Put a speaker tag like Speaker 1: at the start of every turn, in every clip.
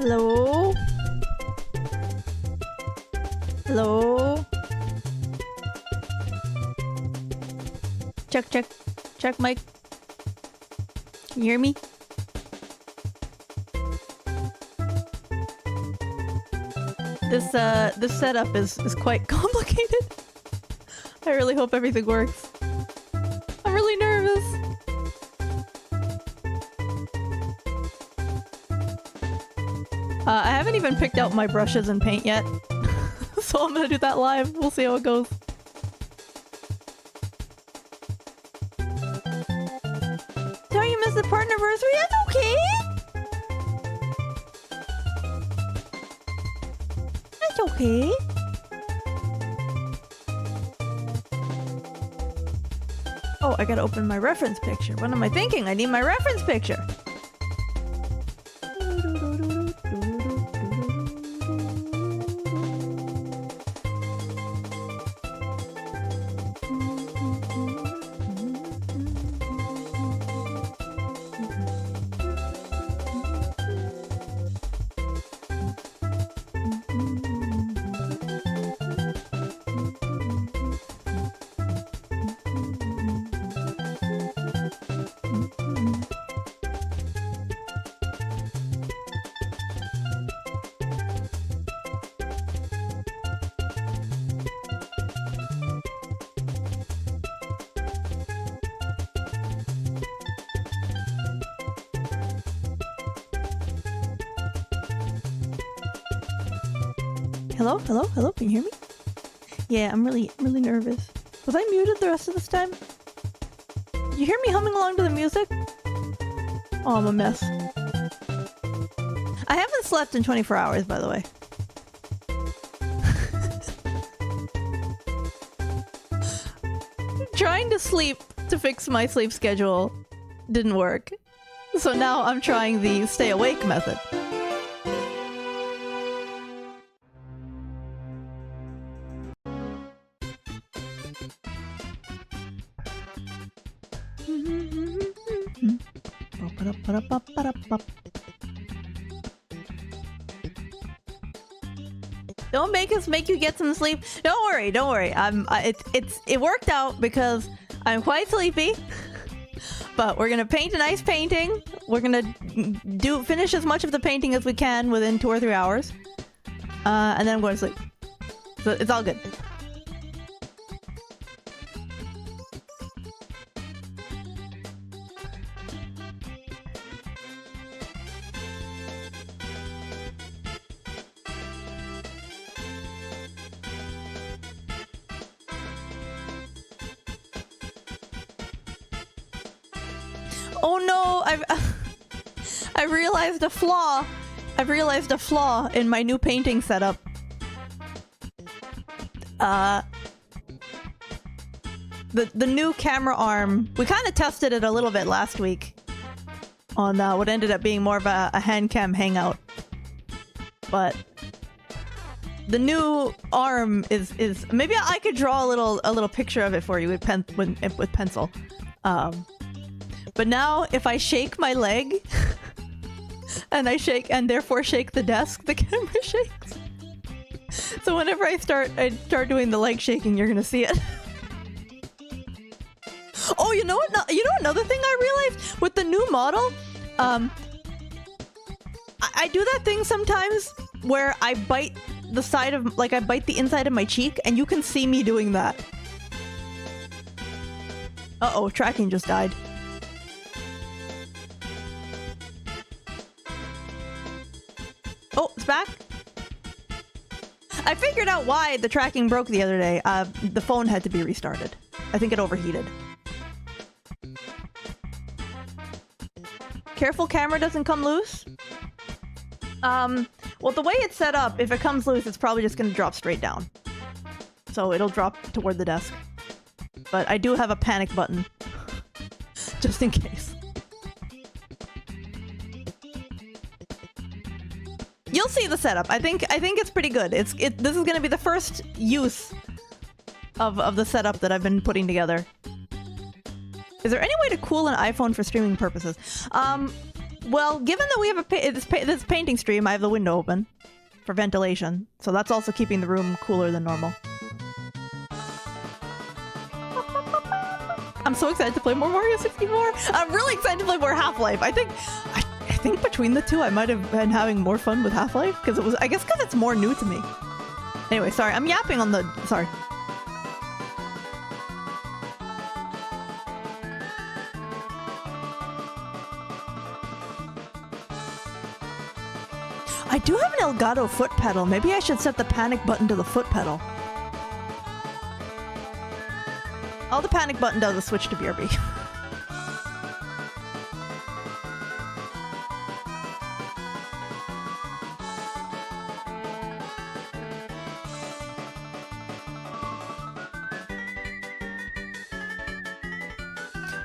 Speaker 1: Hello? Hello? Check, check. Check, mic. Can you hear me? This setup is quite complicated. I really hope everything works. I'm really nervous. I haven't even picked out my brushes and paint yet. So I'm gonna do that live. We'll see how it goes. Sorry you missed the partner anniversary. That's okay. That's okay. Oh, I gotta open my reference picture. What am I thinking? I need my reference picture. Hello? Hello? Hello? Can you hear me? Yeah, I'm really nervous. Was I muted the rest of this time? You hear me humming along to the music? Oh, I'm a mess. I haven't slept in 24 hours, by the way. Trying to sleep to fix my sleep schedule didn't work. So now I'm trying the stay awake method. Don't make us make you get some sleep. Don't worry, don't worry. It worked out because I'm quite sleepy. But we're gonna paint a nice painting. We're gonna finish as much of the painting as we can within 2 or 3 hours. And then I'm going to sleep. So it's all good. Oh no, I realized a flaw. I've realized a flaw in my new painting setup. The new camera arm, we kind of tested it a little bit last week on what ended up being more of a hand cam hangout. But the new arm is maybe I could draw a little picture of it for you with pencil. But now, if I shake my leg, and therefore shake the desk, the camera shakes. So whenever I start doing the leg shaking, you're gonna see it. Oh, you know what? You know another thing I realized with the new model, I do that thing sometimes where I bite the side of, like, I bite the inside of my cheek, and you can see me doing that. Uh-oh, tracking just died. Oh, it's back. I figured out why the tracking broke the other day. The phone had to be restarted. I think it overheated. Careful camera doesn't come loose. Well, the way it's set up, if it comes loose, it's probably just gonna drop straight down. So it'll drop toward the desk. But I do have a panic button. Just in case. You'll see the setup. I think it's pretty good. This is gonna be the first use of the setup that I've been putting together. Is there any way to cool an iPhone for streaming purposes? Well, given that we have this painting stream, I have the window open for ventilation, so that's also keeping the room cooler than normal. I'm so excited to play more Mario 64. I'm really excited to play more Half-Life. I think between the two, I might have been having more fun with Half-Life because it was, I guess, because it's more new to me. Anyway, sorry, I'm yapping on the. Sorry. I do have an Elgato foot pedal. Maybe I should set the panic button to the foot pedal. All the panic button does is switch to BRB.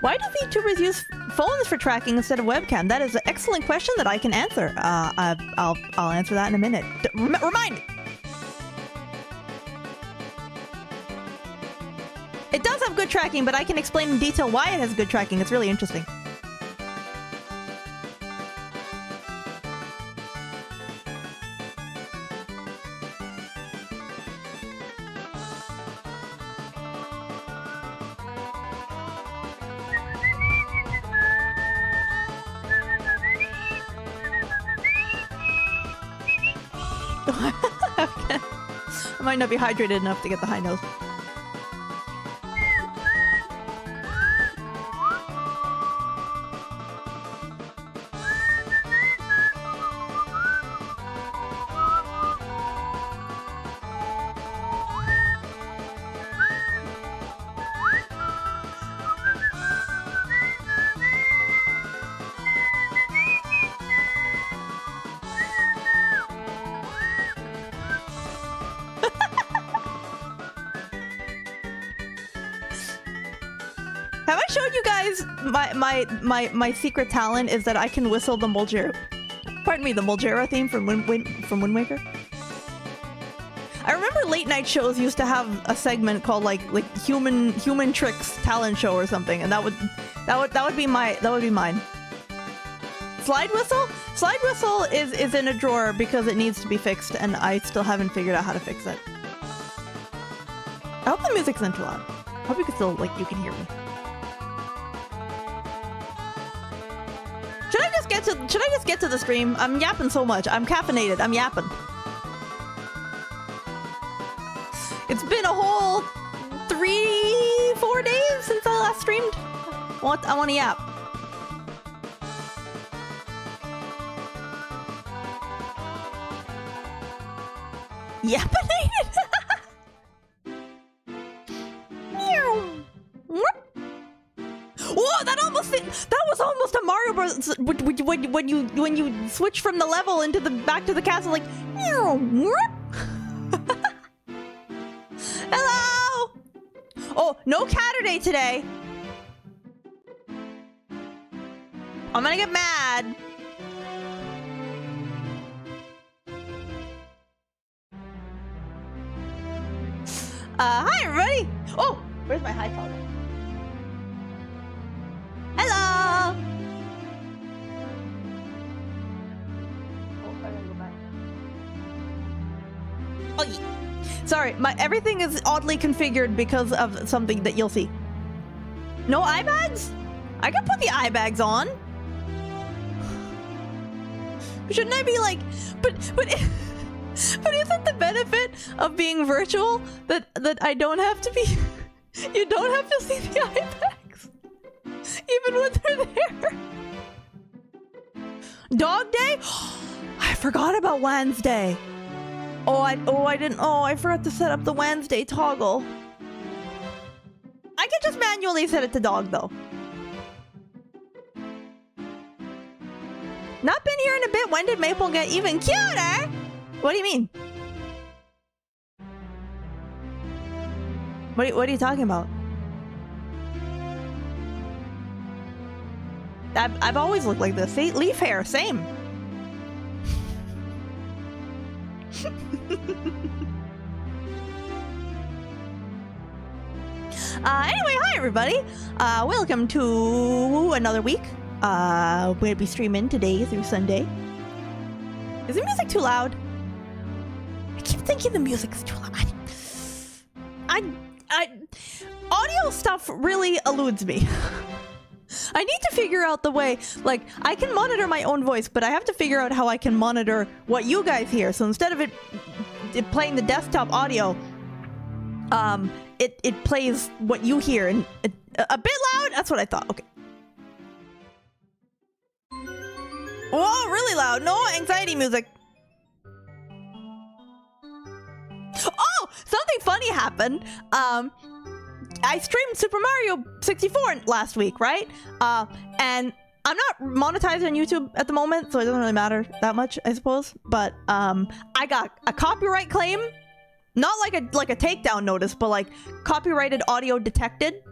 Speaker 1: Why do VTubers use phones for tracking instead of webcam? That is an excellent question that I can answer. I'll answer that in a minute. Remind me. It does have good tracking, but I can explain in detail why it has good tracking. It's really interesting. I might not be hydrated enough to get the high nose. Have I showed you guys my secret talent is that I can whistle the Moljero, pardon me, the Moljero theme from Wind Waker? I remember late night shows used to have a segment called like human tricks talent show or something, and that would be mine. Slide whistle is in a drawer because it needs to be fixed, and I still haven't figured out how to fix it. I hope the music's not too loud. I hope you can still you can hear me. Should I just get to the stream? I'm yapping so much. I'm caffeinated. I'm yapping. It's been a whole 3-4 days since I last streamed. I want to yap. Yappinated? Whoa, that was almost a Mario Bros. When you switch from the level into back to the castle, like. Hello. Oh, no Catterday today. I'm gonna get mad. Hi everybody. Oh, where's my high toggle? Hello! Oh, yeah. Sorry, everything is oddly configured because of something that you'll see. No eye bags? I can put the eye bags on. Shouldn't I be like, but isn't the benefit of being virtual that I don't have to be, you don't have to see the eye bags? Even when they're there. Dog day? I forgot about Wednesday. I forgot to set up the Wednesday toggle. I can just manually set it to dog though. Not been here in a bit. When did Maple get even cuter? What do you mean? What are you talking about? I've always looked like this. See? Leaf hair, same. Anyway, hi everybody. Welcome to another week We're gonna be streaming today through Sunday. Is the music too loud? I keep thinking the music is too loud. Audio stuff really eludes me. I need to figure out the way, like, I can monitor my own voice, but I have to figure out how I can monitor what you guys hear. So instead of it playing the desktop audio, it plays what you hear, and a bit loud? That's what I thought. Okay. Whoa, really loud. No anxiety music. Oh, something funny happened. I streamed Super Mario 64 last week, right? And I'm not monetized on YouTube at the moment, so it doesn't really matter that much, I suppose. But I got a copyright claim, not like a takedown notice, but like copyrighted audio detected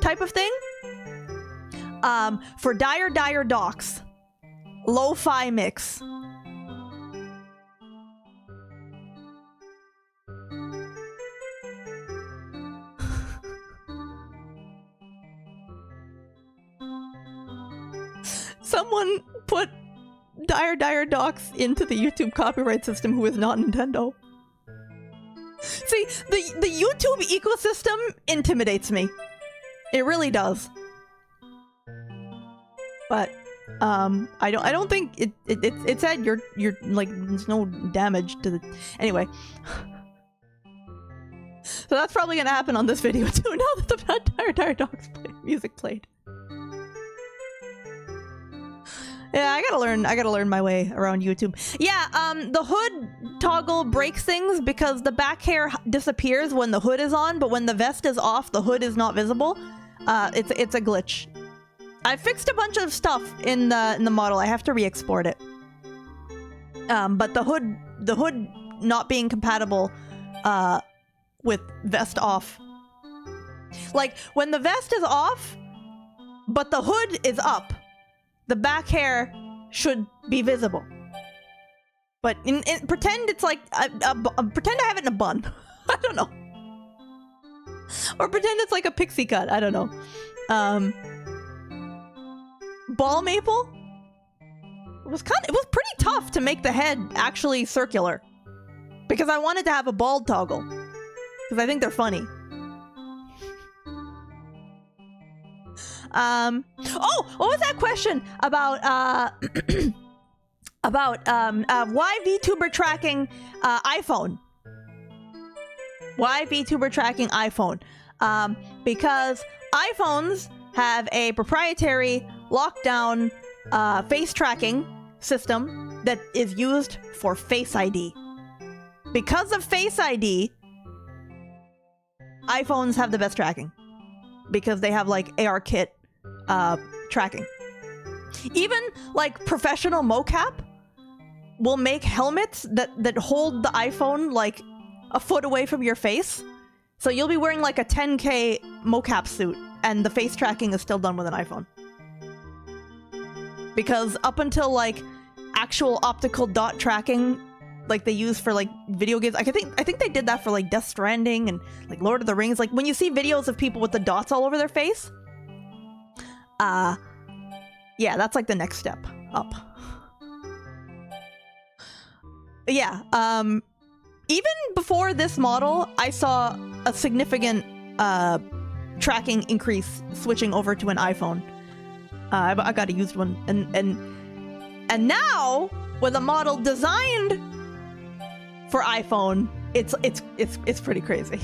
Speaker 1: type of thing. For Dire Docs, lo-fi mix. Someone put Dire Docs into the YouTube copyright system who is not Nintendo. See, the YouTube ecosystem intimidates me. It really does. But I don't think it said you're like there's no damage to the anyway. So that's probably gonna happen on this video too now that the Dire Docs music played. Yeah, I gotta learn my way around YouTube. Yeah, the hood toggle breaks things because the back hair disappears when the hood is on, but when the vest is off, the hood is not visible. It's a glitch. I fixed a bunch of stuff in the model. I have to re-export it. But the hood not being compatible with vest off. Like when the vest is off, but the hood is up, the back hair should be visible. But pretend it's like pretend I have it in a bun. I don't know. Or pretend it's like a pixie cut. I don't know. Ball maple? It was pretty tough to make the head actually circular. Because I wanted to have a bald toggle. Because I think they're funny. Oh, what was that question about why VTuber tracking iPhone? Why VTuber tracking iPhone? Because iPhones have a proprietary lockdown face tracking system that is used for Face ID. Because of Face ID, iPhones have the best tracking. Because they have like ARKit tracking. Even like professional mocap will make helmets that hold the iPhone like a foot away from your face. So you'll be wearing like a 10K mocap suit and the face tracking is still done with an iPhone. Because up until like actual optical dot tracking like they use for like video games, I think they did that for like Death Stranding and like Lord of the Rings. Like when you see videos of people with the dots all over their face, yeah, that's like the next step up. Yeah, even before this model, I saw a significant tracking increase switching over to an iPhone. I got a used one, and now with a model designed for iPhone, it's pretty crazy.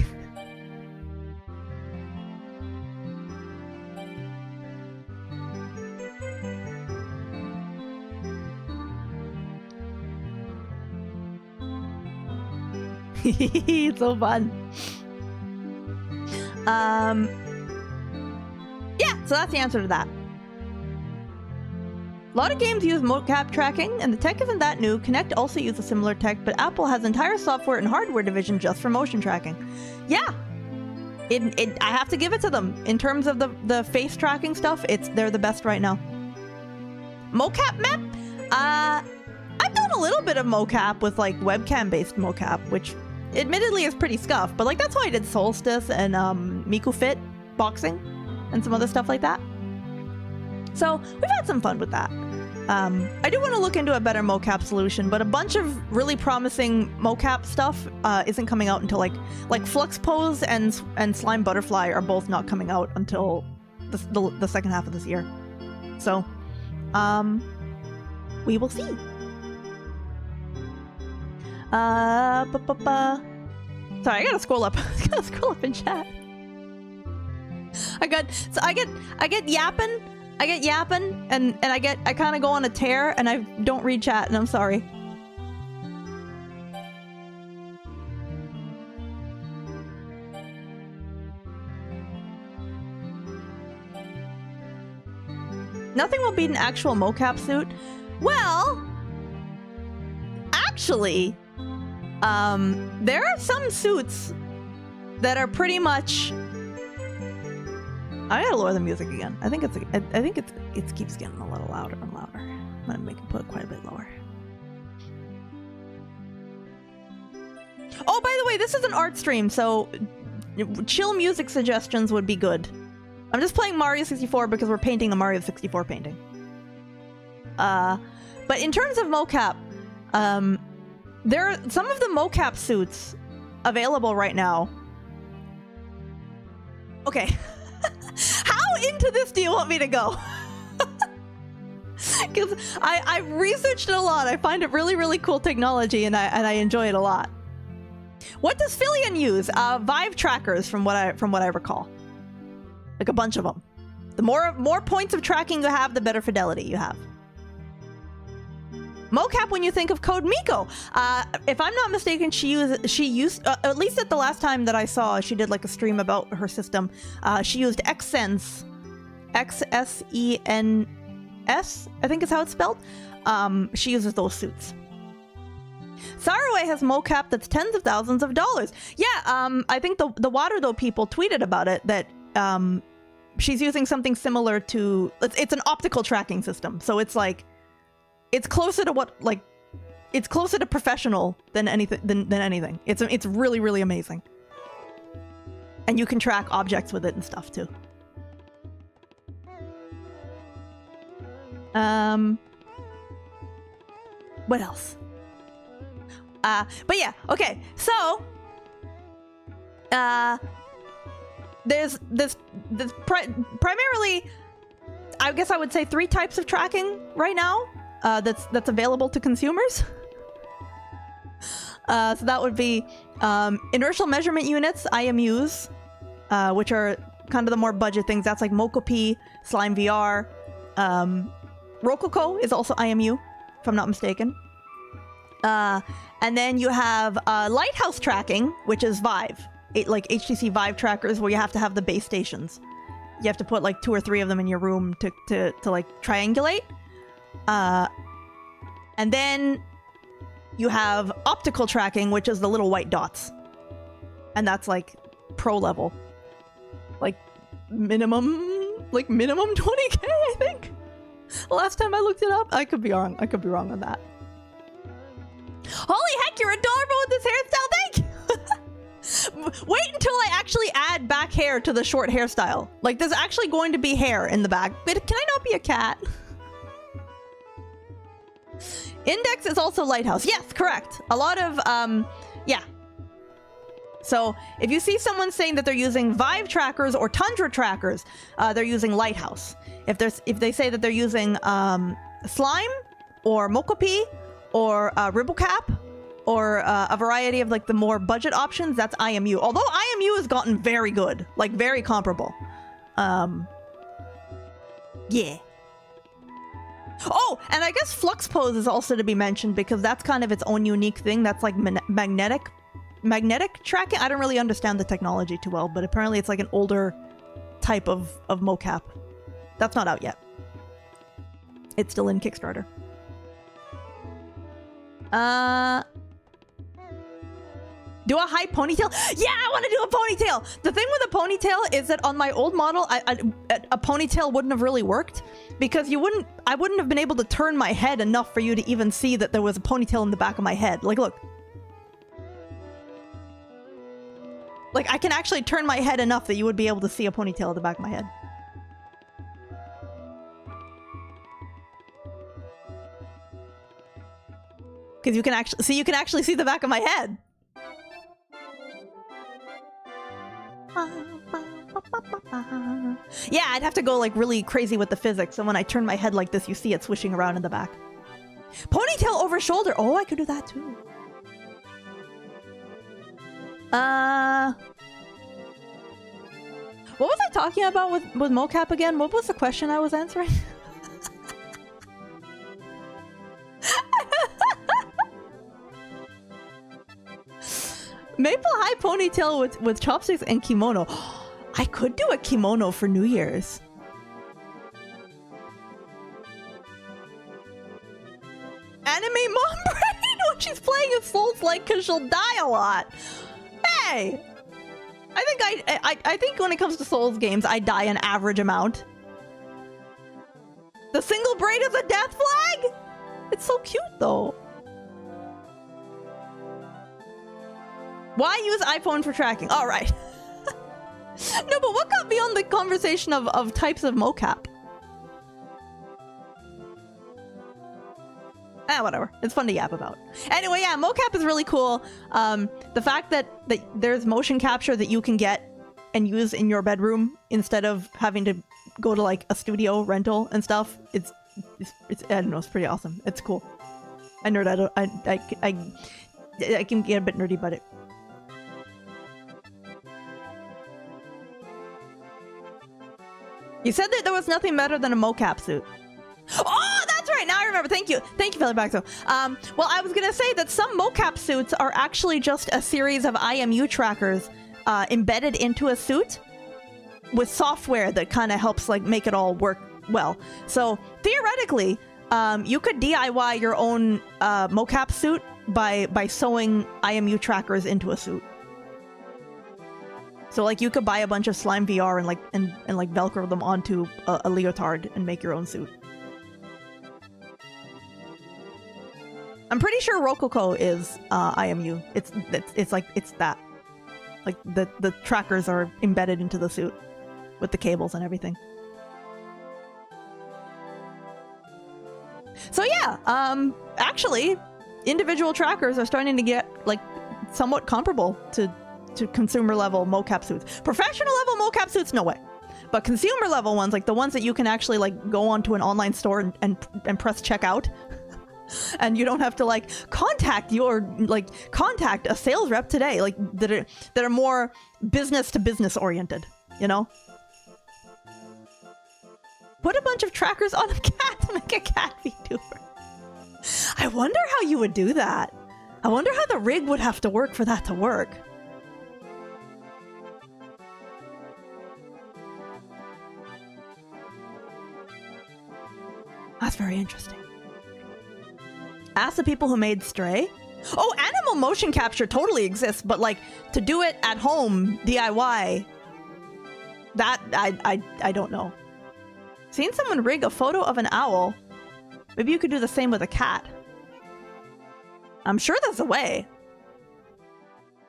Speaker 1: It's so fun. Yeah, so that's the answer to that. A lot of games use mocap tracking, and the tech isn't that new. Kinect also uses similar tech, but Apple has entire software and hardware division just for motion tracking. Yeah, I have to give it to them. In terms of the face tracking stuff, they're the best right now. Mocap map? I've done a little bit of mocap with like webcam-based mocap, which admittedly is pretty scuffed, but like that's why I did Solstice and Miku Fit boxing and some other stuff like that. So we've had some fun with that. I do want to look into a better mocap solution, but a bunch of really promising mocap stuff isn't coming out until like Flux Pose and Slime Butterfly are both not coming out until the second half of this year. So, we will see. Sorry, I gotta scroll up. I gotta scroll up in chat. I get yapping. And I kind of go on a tear and I don't read chat and I'm sorry. Nothing will beat an actual mocap suit. Well, actually, there are some suits that are pretty much. I gotta lower the music again. I think it keeps getting a little louder and louder. I'm gonna make it put it quite a bit lower. Oh, by the way, this is an art stream, so chill music suggestions would be good. I'm just playing Mario 64 because we're painting the Mario 64 painting. But in terms of mocap, there are some of the mocap suits available right now. Okay. How into this do you want me to go? Because I've researched it a lot. I find it really, really cool technology, and I enjoy it a lot. What does Filion use? Vive trackers, from what I recall. Like a bunch of them. The more points of tracking you have, the better fidelity you have. Mocap, when you think of Code Miko, if I'm not mistaken, she used at least at the last time that I saw, she did like a stream about her system. She used Xsense, Xsens, I think is how it's spelled. She uses those suits. Saraway has mocap that's tens of thousands of dollars. Yeah, I think the Water Though people tweeted about it that she's using something similar to. It's an optical tracking system, so it's like. It's closer to it's closer to professional than anything. Than anything. It's really, really amazing. And you can track objects with it and stuff too. What else? But yeah, okay. So, there's primarily, I guess I would say 3 types of tracking right now. That's available to consumers. So that would be inertial measurement units, IMUs, which are kind of the more budget things. That's like Mokopi, Slime VR. Rococo is also IMU, if I'm not mistaken. And then you have lighthouse tracking, which is Vive. Like HTC Vive trackers, where you have to have the base stations. You have to put like 2 or 3 of them in your room to like triangulate. And then you have optical tracking, which is the little white dots. And that's like pro level. Like minimum 20K, I think. Last time I looked it up. I could be wrong. I could be wrong on that. Holy heck, you're adorable with this hairstyle. Thank you. Wait until I actually add back hair to the short hairstyle. Like, there's actually going to be hair in the back. But can I not be a cat? Index is also Lighthouse. Yes, correct. A lot of, yeah. So if you see someone saying that they're using Vive trackers or Tundra trackers, they're using Lighthouse. If they say that they're using Slime or Mokopi or Ribblecap or a variety of like the more budget options, that's IMU. Although IMU has gotten very good, like very comparable. Yeah. Oh, and I guess Flux Pose is also to be mentioned because that's kind of its own unique thing. That's like magnetic tracking. I don't really understand the technology too well, but apparently it's like an older type of mocap. That's not out yet. It's still in Kickstarter. Do a high ponytail? Yeah, I want to do a ponytail! The thing with a ponytail is that on my old model, a ponytail wouldn't have really worked because I wouldn't have been able to turn my head enough for you to even see that there was a ponytail in the back of my head. Like, look. Like, I can actually turn my head enough that you would be able to see a ponytail at the back of my head. Because you can actually see the back of my head. Yeah, I'd have to go like really crazy with the physics. So when I turn my head like this, you see it swishing around in the back. Ponytail over shoulder. Oh, I could do that too. What was I talking about with mocap again? What was the question I was answering? Maple high ponytail with chopsticks and kimono. I could do a kimono for New Year's. Anime mom brain when she's playing a Souls-like because she'll die a lot. Hey! I think when it comes to Souls games, I die an average amount. The single braid is a death flag? It's so cute though. Why use iPhone for tracking? All right. No, but what got me on the conversation of types of mocap? Whatever. It's fun to yap about. Anyway, yeah, mocap is really cool. The fact that there's motion capture that you can get and use in your bedroom instead of having to go to like a studio rental and stuff. It's I don't know. It's pretty awesome. It's cool. I nerd out. I can get a bit nerdy about it. You said that there was nothing better than a mocap suit. Oh, that's right. Now I remember. Thank you. Thank you, Featherback. Well, I was going to say that some mocap suits are actually just a series of IMU trackers embedded into a suit with software that kind of helps like make it all work well. So theoretically, you could DIY your own mocap suit by sewing IMU trackers into a suit. So like you could buy a bunch of slime VR and like Velcro them onto a leotard and make your own suit. I'm pretty sure Rococo is IMU. It's that. Like the trackers are embedded into the suit with the cables and everything. So yeah, actually, individual trackers are starting to get like somewhat comparable to consumer level mocap suits. Professional level mocap suits, no way. But consumer level ones, like the ones that you can actually like go onto an online store and press checkout, and you don't have to like contact a sales rep today, like that are more business to business oriented, you know? Put a bunch of trackers on a cat to make a cat VTuber. I wonder how you would do that. I wonder how the rig would have to work for that to work. That's very interesting. Ask the people who made Stray. Oh, animal motion capture totally exists, but like to do it at home, DIY, that I don't know. Seen someone rig a photo of an owl. Maybe you could do the same with a cat. I'm sure there's a way.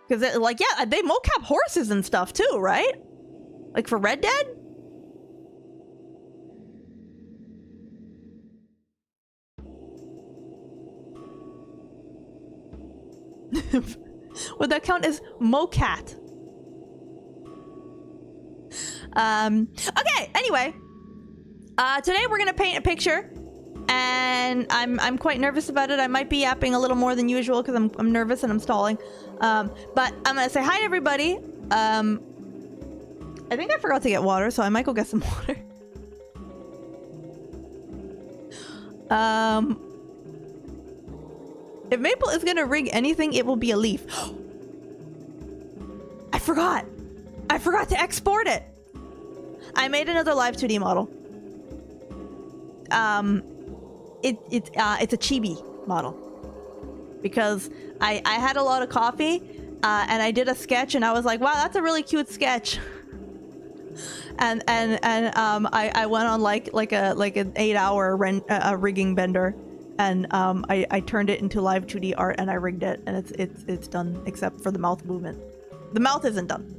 Speaker 1: Because like, yeah, they mocap horses and stuff too, right? Like for Red Dead? Would that count as mocat? Okay, anyway. Today we're gonna paint a picture. And I'm quite nervous about it. I might be yapping a little more than usual because I'm nervous and I'm stalling. But I'm gonna say hi to everybody. I think I forgot to get water, so I might go get some water. If Maple is gonna rig anything, it will be a leaf. I forgot to export it. I made another live 2D model. It's a chibi model because I had a lot of coffee and I did a sketch and I was like, wow, that's a really cute sketch. and I went on like an 8-hour rigging bender, and I turned it into live 2D art and I rigged it, and it's done except for the mouth movement. The mouth isn't done.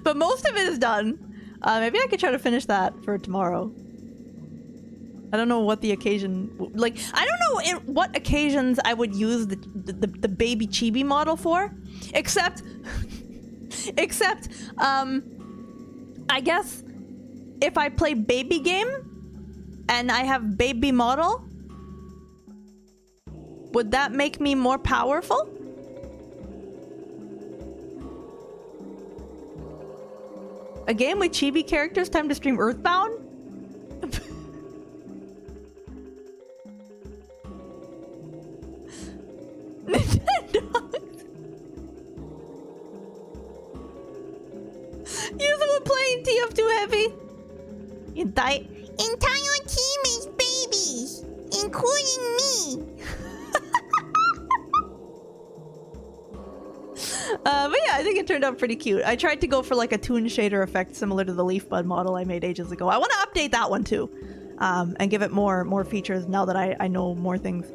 Speaker 1: But most of it is done. Maybe I could try to finish that for tomorrow. I don't know what the occasion, like, I don't know what occasions I would use the baby chibi model for, except, I guess if I play baby game and I have baby model, would that make me more powerful? A game with chibi characters, time to stream Earthbound? You someone playing TF too heavy? You die.
Speaker 2: Entire team is babies, including me.
Speaker 1: But yeah, I think it turned out pretty cute. I tried to go for like a toon shader effect similar to the Leaf Bud model I made ages ago. I want to update that one too, and give it more features now that I know more things.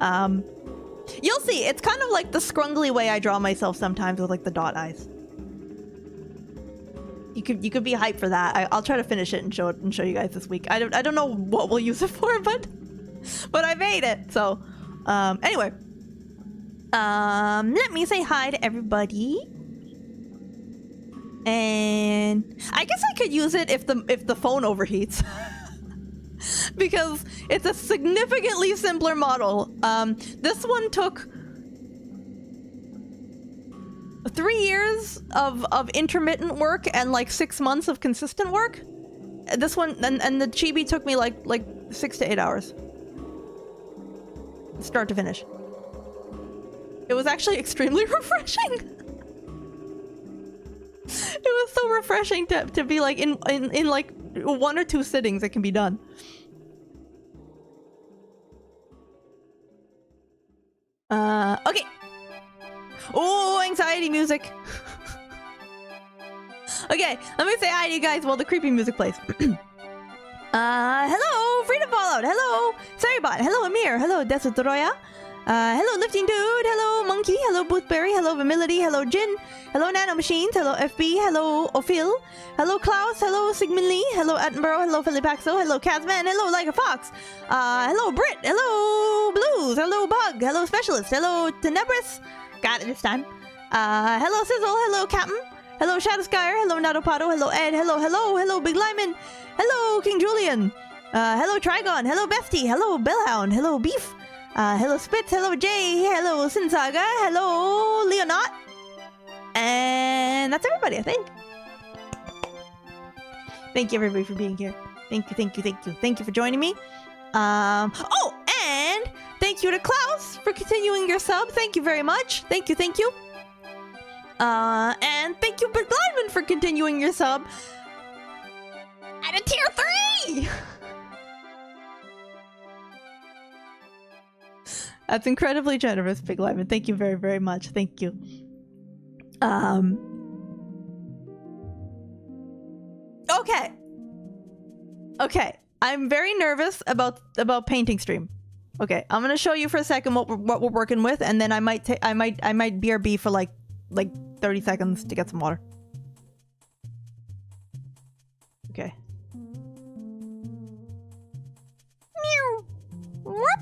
Speaker 1: You'll see, it's kind of like the scrungly way I draw myself sometimes with like the dot eyes. You could be hyped for that. I'll try to finish it and show you guys this week. I don't know what we'll use it for, but I made it. So anyway, let me say hi to everybody. And I guess I could use it if the phone overheats. Because it's a significantly simpler model. This one took 3 years of intermittent work and like 6 months of consistent work. This one and the chibi took me like 6 to 8 hours, start to finish. It was actually extremely refreshing. It was so refreshing to be like in like 1 or 2 sittings it can be done. Okay. Oh, anxiety music. Okay, let me say hi to you guys while the creepy music plays. Hello, Freedom Fallout. Hello, Sorrybot. Hello, Amir. Hello, Desutoroya. Hello, Lifting Dude. Hello, Monkey. Hello, Boothberry. Hello, Vimility. Hello, Jin. Hello, Nano Machines. Hello, FB. Hello, Ophil. Hello, Klaus. Hello, Sigmund Lee. Hello, Attenborough. Hello, Philipaxo. Hello, Kazman. Hello, Like a Fox. Hello, Brit. Hello, Blues. Hello, Bug. Hello, Specialist. Hello, Tenebris. Got it this time. Hello, Sizzle. Hello, Captain. Hello, Shadow Skyer. Hello, Nadopato. Hello, Ed. Hello, Big Lyman. Hello, King Julian. Hello, Trigon. Hello, Bestie. Hello, Bellhound. Hello, Beef. Hello, Spitz. Hello, Jay. Hello, Sinsaga. Hello, Leonot. And that's everybody, I think. Thank you, everybody, for being here. Thank you. Thank you for joining me. Oh, and thank you to Klaus for continuing your sub. Thank you very much. Thank you. And thank you, Big Lyman, for continuing your sub. At a tier 3! That's incredibly generous, Big Lyman. Thank you very, very much. Thank you. Okay. I'm very nervous about painting stream. Okay, I'm gonna show you for a second what we're working with, and then I might BRB for like 30 seconds to get some water. Okay. Meow. Whoop.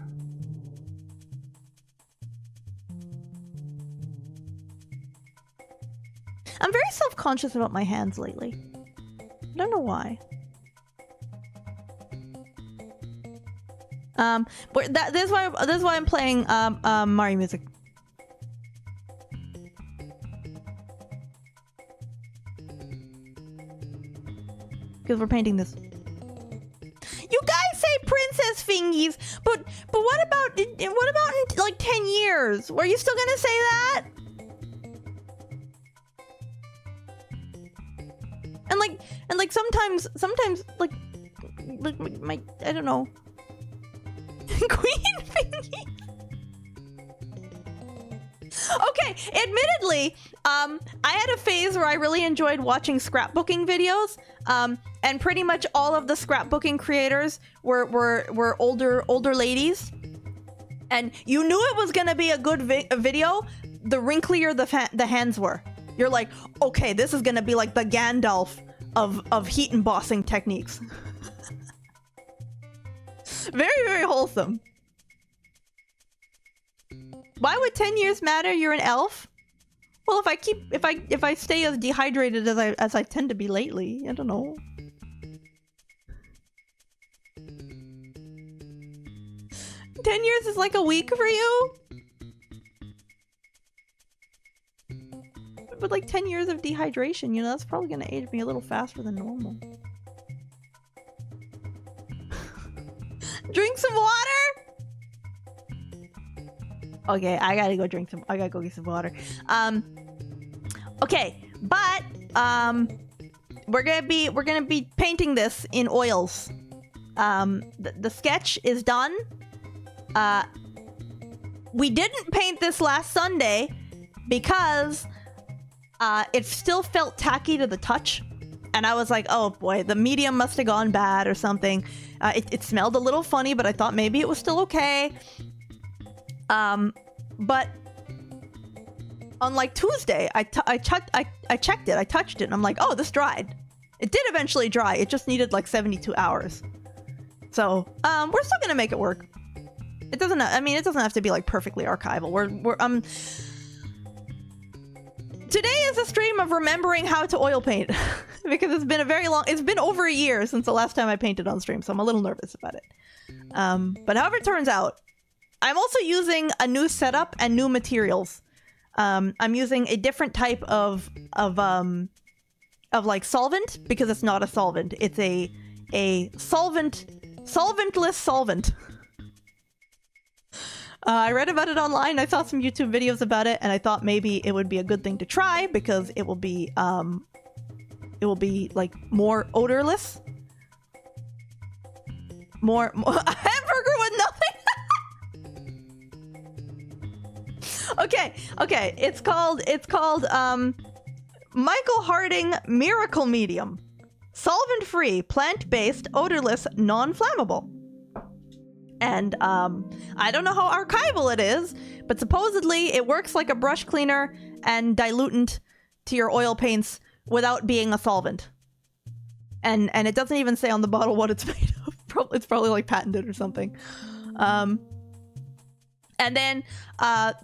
Speaker 1: I'm very self-conscious about my hands lately. I don't know why. But this is why I'm playing Mario music. Because we're painting this. You guys say princess fingies, but what about in like 10 years? Were you still gonna say that? And like sometimes like my I don't know. Queen fingy. Okay, admittedly, I had a phase where I really enjoyed watching scrapbooking videos, and pretty much all of the scrapbooking creators were older ladies, and you knew it was gonna be a good video the wrinklier the hands were. You're like, okay, this is gonna be like the Gandalf of heat embossing techniques. Very, very wholesome. Why would 10 years matter? You're an elf? Well, if I stay as dehydrated as I tend to be lately, I don't know. "10 years is like a week for you?" But like 10 years of dehydration, you know, that's probably gonna age me a little faster than normal. Drink some water? Okay, I gotta go get some water. Okay, but we're gonna be painting this in oils. The sketch is done. We didn't paint this last Sunday because it still felt tacky to the touch, and I was like, oh boy, the medium must have gone bad or something. It smelled a little funny, but I thought maybe it was still okay. But on like Tuesday, I checked it, I touched it, and I'm like, oh, this dried. It did eventually dry. It just needed like 72 hours. So we're still gonna make it work. It doesn't. I mean, it doesn't have to be like perfectly archival. Today is a stream of remembering how to oil paint because it's been over a year since the last time I painted on stream, so I'm a little nervous about it. But however it turns out, I'm also using a new setup and new materials. I'm using a different type of like solvent because it's not a solvent. It's a solventless solvent. I read about it online. I saw some YouTube videos about it, and I thought maybe it would be a good thing to try because it will be like more odorless, more a hamburger with nothing. Okay. It's called Michael Harding Miracle Medium, solvent-free, plant-based, odorless, non-flammable. And I don't know how archival it is, but supposedly it works like a brush cleaner and dilutant to your oil paints without being a solvent. And it doesn't even say on the bottle what it's made of. It's probably like patented or something. And then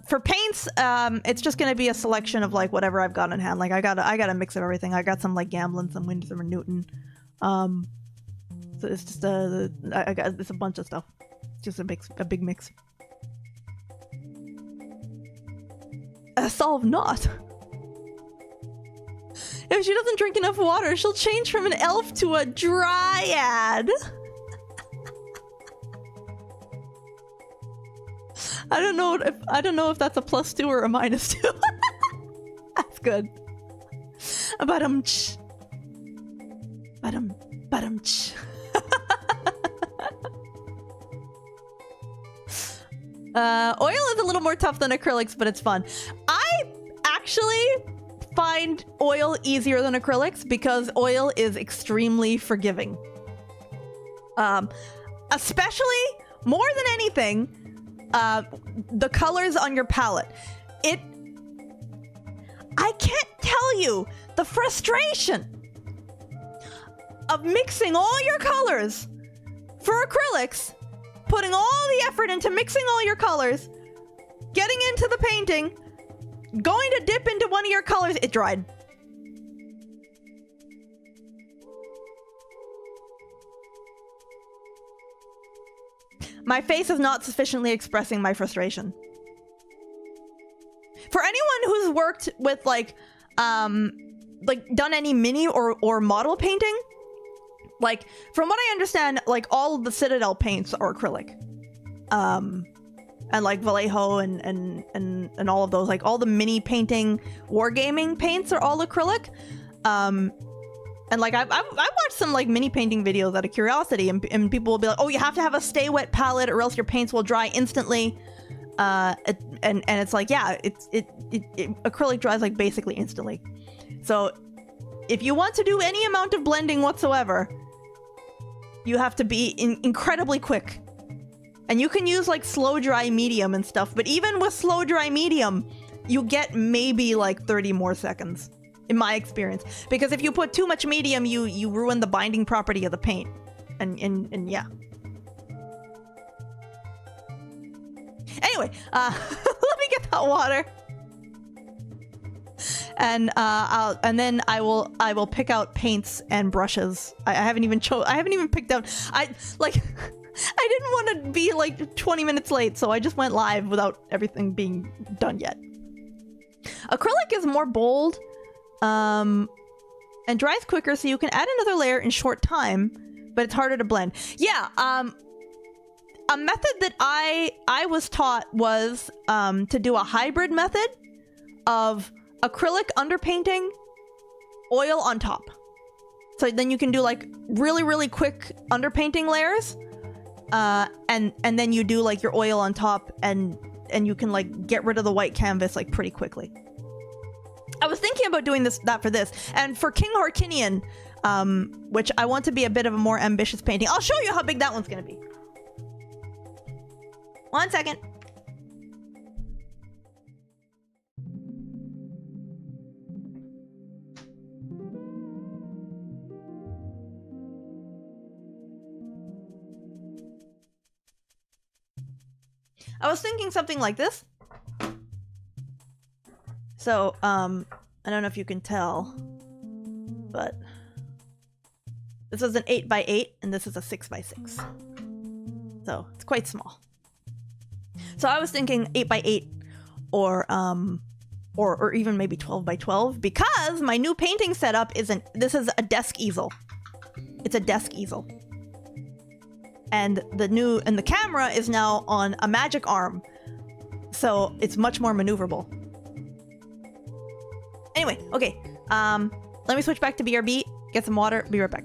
Speaker 1: for paints, it's just gonna be a selection of like whatever I've got in hand. Like I got a mix of everything. I got some like Gamblin, some Winsor and Newton. So it's just it's a bunch of stuff. Just a big mix. Solve not. If she doesn't drink enough water, she'll change from an elf to a dryad. I don't know if that's a +2 or a -2. That's good. Badum-ch. Badum-ch. Oil is a little more tough than acrylics, but it's fun. I actually find oil easier than acrylics because oil is extremely forgiving. Especially, more than anything, the colors on your palette. I can't tell you the frustration of mixing all your colors for acrylics, putting all the effort into mixing all your colors, getting into the painting, going to dip into one of your colors, it dried. My face is not sufficiently expressing my frustration. For anyone who's worked with like done any mini or model painting, like from what I understand, like all of the Citadel paints are acrylic. And like Vallejo and all of those, like all the mini painting wargaming paints are all acrylic. And like I've watched some like mini painting videos out of curiosity, and people will be like, oh, you have to have a stay wet palette or else your paints will dry instantly. And it's like, yeah, acrylic dries like basically instantly. So if you want to do any amount of blending whatsoever, you have to be incredibly quick. And you can use like slow dry medium and stuff, but even with slow dry medium, you get maybe like 30 more seconds, in my experience. Because if you put too much medium, you ruin the binding property of the paint. And yeah. Anyway, let me get that water. And then I will pick out paints and brushes. I haven't even picked out. I didn't want to be like 20 minutes late, so I just went live without everything being done yet. Acrylic is more bold, and dries quicker, so you can add another layer in short time, but it's harder to blend. Yeah, a method that I was taught was to do a hybrid method of acrylic underpainting, oil on top. So then you can do like really quick underpainting layers, and then you do like your oil on top, and you can like get rid of the white canvas like pretty quickly. I was thinking about doing that for this, and for King Harkinian, which I want to be a bit of a more ambitious painting. I'll show you how big that one's gonna be. 1 second. I was thinking something like this. So, I don't know if you can tell, but this is an 8x8 and this is a 6x6. So, it's quite small. So I was thinking 8x8 or even maybe 12x12, because my new painting setup this is a desk easel. It's a desk easel. And the camera is now on a magic arm, so it's much more maneuverable. Anyway, okay, let me switch back to BRB, get some water, be right back.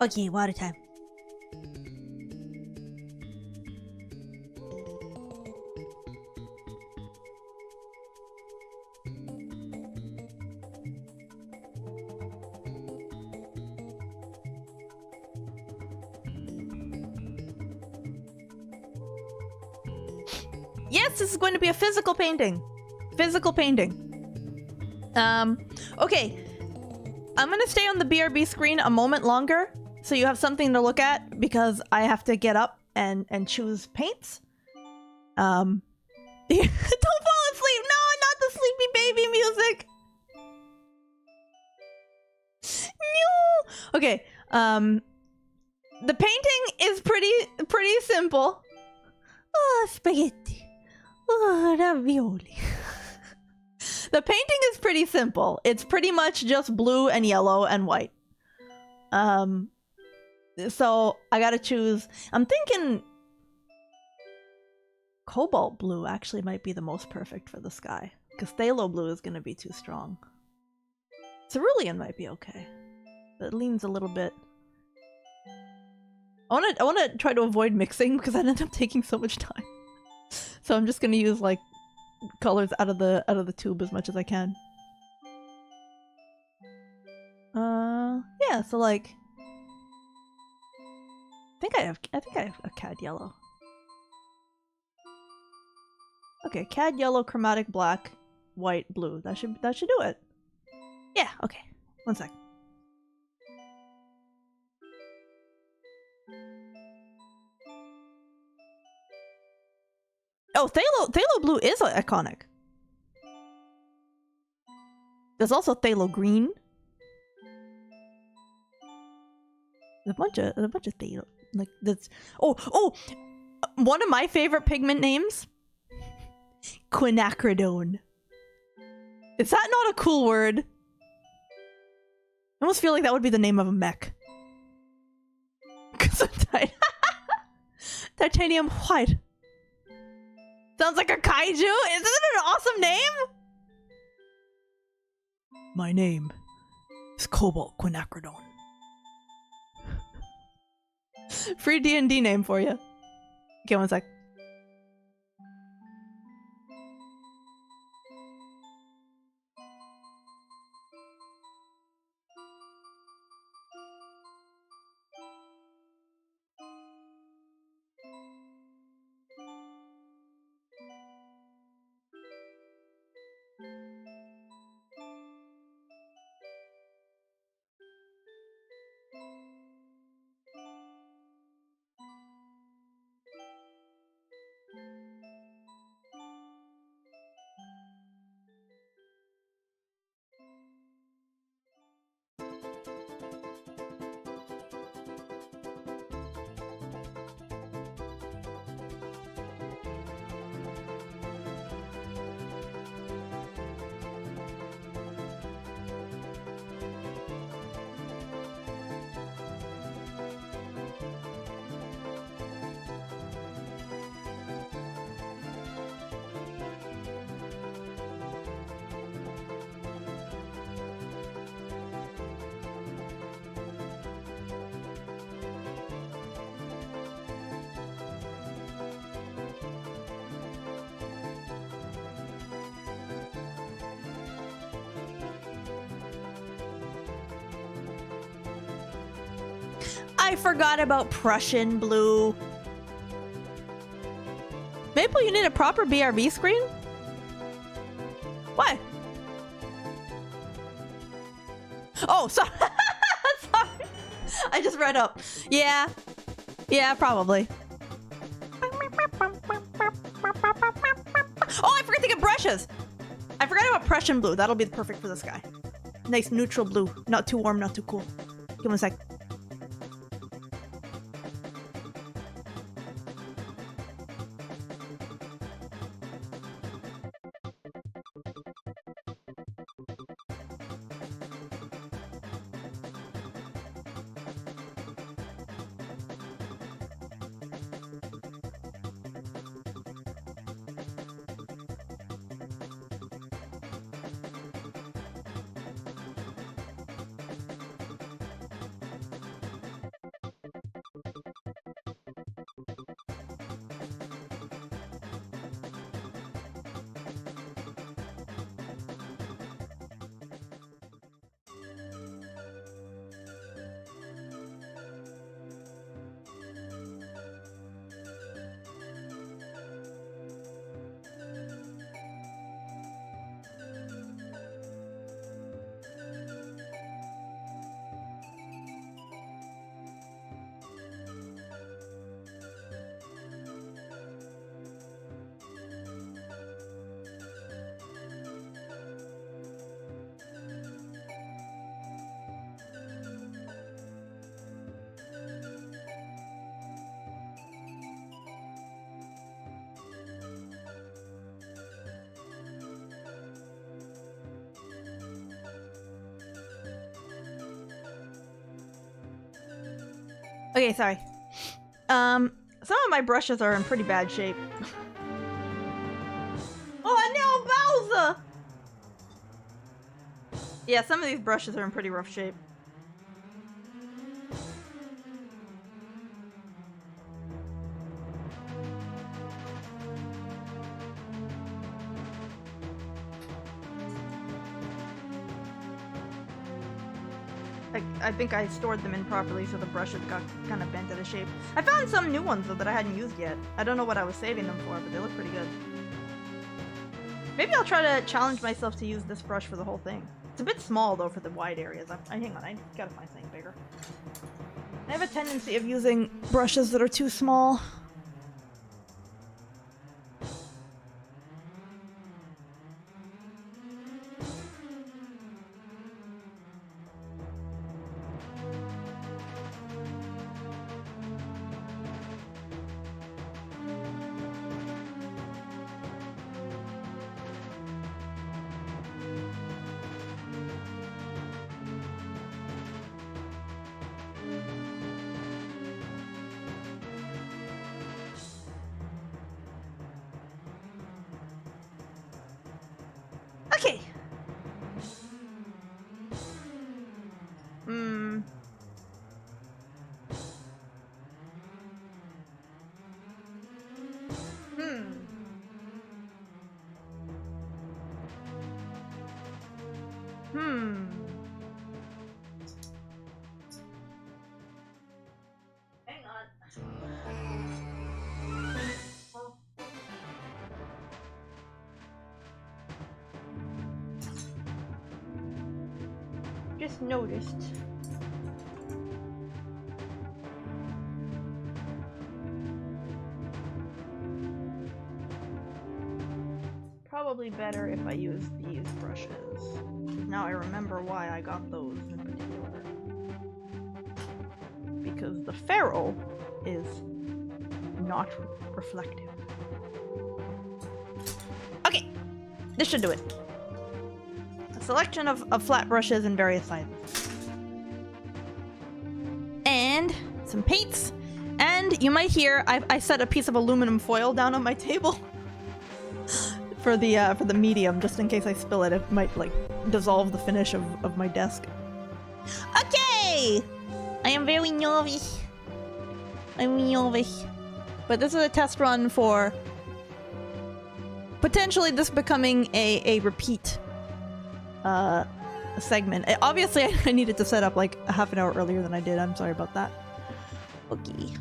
Speaker 1: Okay, water time. Yes, this is going to be a physical painting. Physical painting. Okay. I'm gonna stay on the BRB screen a moment longer, so you have something to look at, because I have to get up and choose paints. Don't fall Okay, the painting is pretty simple. Oh, spaghetti. Oh, ravioli. The painting is pretty simple. It's pretty much just blue and yellow and white. So I gotta choose. I'm thinking cobalt blue actually might be the most perfect for the sky, because phthalo blue is gonna be too strong. Cerulean might be okay, but it leans a little bit. I wanna try to avoid mixing because I'd end up taking so much time. So I'm just gonna use like colors out of the tube as much as I can. Yeah, so like I think I have a cad yellow. Okay, cad yellow, chromatic black, white, blue. That should do it. Yeah, okay. One sec. Oh, phthalo blue is iconic. There's also phthalo green. There's a bunch of phthalo, like that's. Oh, one of my favorite pigment names. Quinacridone. Is that not a cool word? I almost feel like that would be the name of a mech. Titanium white. Sounds like a kaiju. Isn't it an awesome name? My name is Cobalt Quinacridone. Free D&D name for you. Okay, one sec. I forgot about Prussian blue. Maple, you need a proper BRB screen? Why? Oh, sorry. Sorry. I just read up. Yeah. Yeah, probably. Oh, I forgot to get brushes. I forgot about Prussian blue. That'll be perfect for this guy. Nice neutral blue. Not too warm, not too cool. Give me a sec. Okay, sorry. Some of my brushes are in pretty bad shape. Oh no, Bowser! Yeah, some of these brushes are in pretty rough shape. I think I stored them improperly, so the brushes got kind of bent out of shape. I found some new ones, though, that I hadn't used yet. I don't know what I was saving them for, but they look pretty good. Maybe I'll try to challenge myself to use this brush for the whole thing. It's a bit small, though, for the wide areas. Hang on, I gotta find something bigger. I have a tendency of using brushes that are too small. Okay. Hmm. Hang on. Just noticed. Probably better if I use these brushes. Now I remember why I got those in particular. Because the ferrule is not reflective. Okay, this should do it. A selection of flat brushes in various sizes. And some paints. And you might hear I set a piece of aluminum foil down on my table for the medium, just in case I spill it. It might like dissolve the finish of my desk. Okay! I am very nervous. I'm nervous. But this is a test run for potentially this becoming a repeat segment. Obviously, I needed to set up like a half an hour earlier than I did. I'm sorry about that. Okay.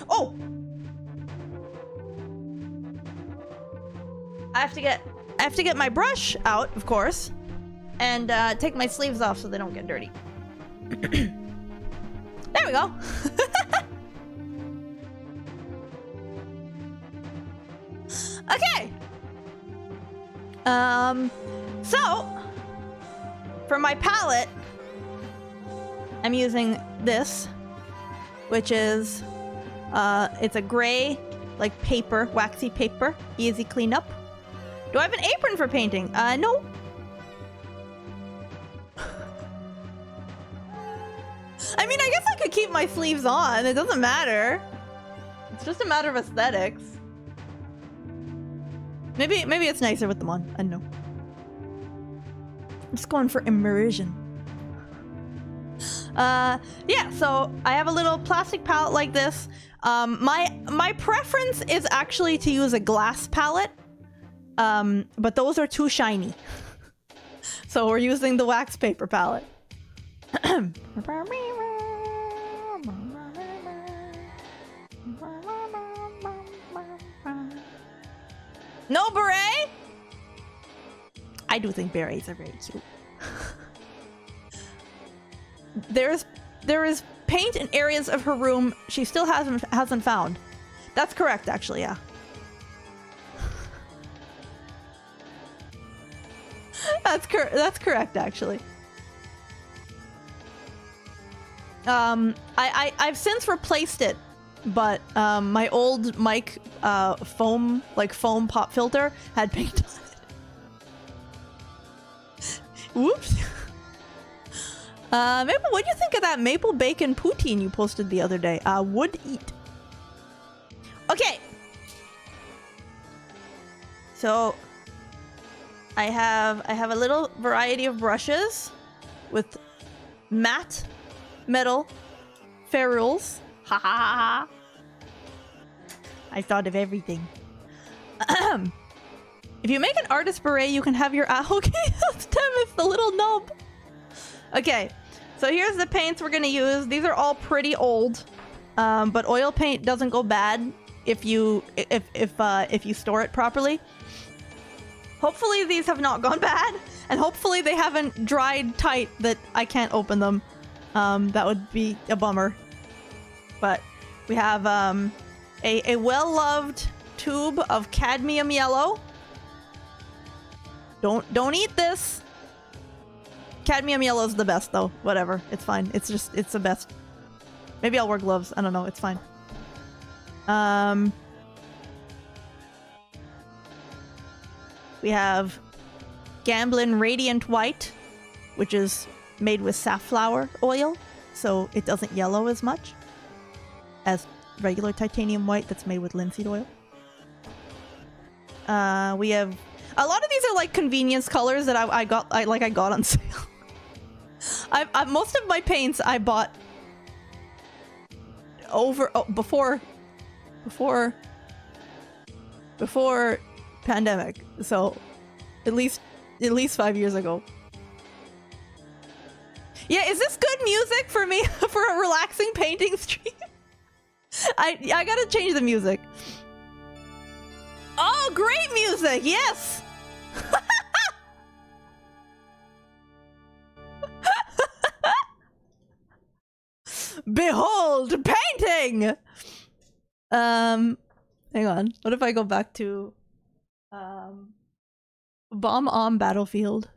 Speaker 1: Oh! I have to get my brush out, of course, and take my sleeves off so they don't get dirty. There we go. Okay. So for my palette, I'm using this, which is it's a gray, like paper, waxy paper, easy cleanup. Do I have an apron for painting? No. I mean, I guess I could keep my sleeves on. It doesn't matter. It's just a matter of aesthetics. Maybe it's nicer with them on. I don't know. I'm just going for immersion. Yeah, so I have a little plastic palette like this. My preference is actually to use a glass palette. But those are too shiny. So we're using the wax paper palette. No beret? I do think berets are very cute. There is paint in areas of her room she still hasn't found. That's correct, actually, yeah. That's correct, actually. I've since replaced it, but my old mic foam pop filter had paint on it. Whoops. Maple, what do you think of that maple bacon poutine you posted the other day? Would eat. Okay. So I have a little variety of brushes with matte metal ferrules. Ha ha ha. I thought of everything. If you make an artist beret, you can have your okay, that's Demis, the little nub. Okay, so here's the paints we're gonna use. These are all pretty old, but oil paint doesn't go bad if you store it properly. Hopefully these have not gone bad, and hopefully they haven't dried tight that I can't open them. That would be a bummer. But we have a well-loved tube of cadmium yellow. Don't eat this. Cadmium yellow is the best though. Whatever, it's fine. It's the best. Maybe I'll wear gloves. I don't know. It's fine. We have Gamblin Radiant White, which is made with safflower oil, so it doesn't yellow as much as regular titanium white that's made with linseed oil. We have a lot of these are like convenience colors that I got on sale. Most of my paints I bought before pandemic, so at least 5 years ago. Yeah, is this good music for me for a relaxing painting stream? I gotta change the music. Oh, great music! Yes. Behold, painting! Hang on. What if I go back to Bomb on Battlefield?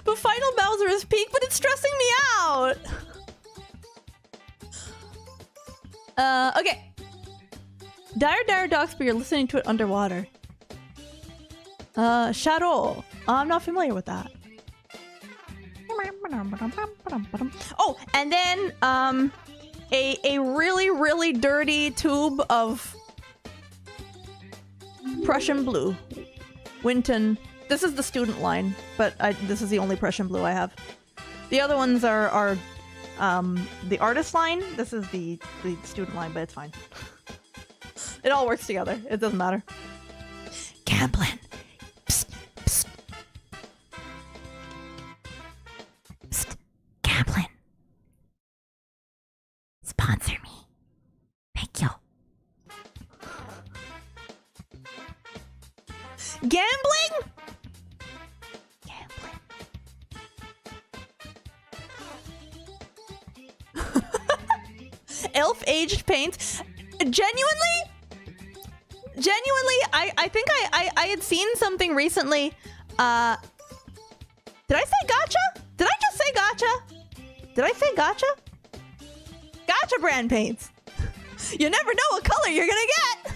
Speaker 1: But Final Bowser is peak, but it's stressing me out. Okay. Dire Doxby, you're listening to it underwater. Shadow. I'm not familiar with that. Oh, and then a really dirty tube of Prussian blue. Winton. This is the student line, but this is the only Prussian blue I have. The other ones are the artist line. This is the student line, but it's fine. It all works together. It doesn't matter. Gamblin. Psst, psst. Psst. Gamblin. Sponsor me. Thank you. Gambling? Elf-aged paints. Genuinely, I think I had seen something recently. Did I say gotcha? Did I just say gotcha? Did I say gotcha? Gotcha brand paints. You never know what color you're gonna get.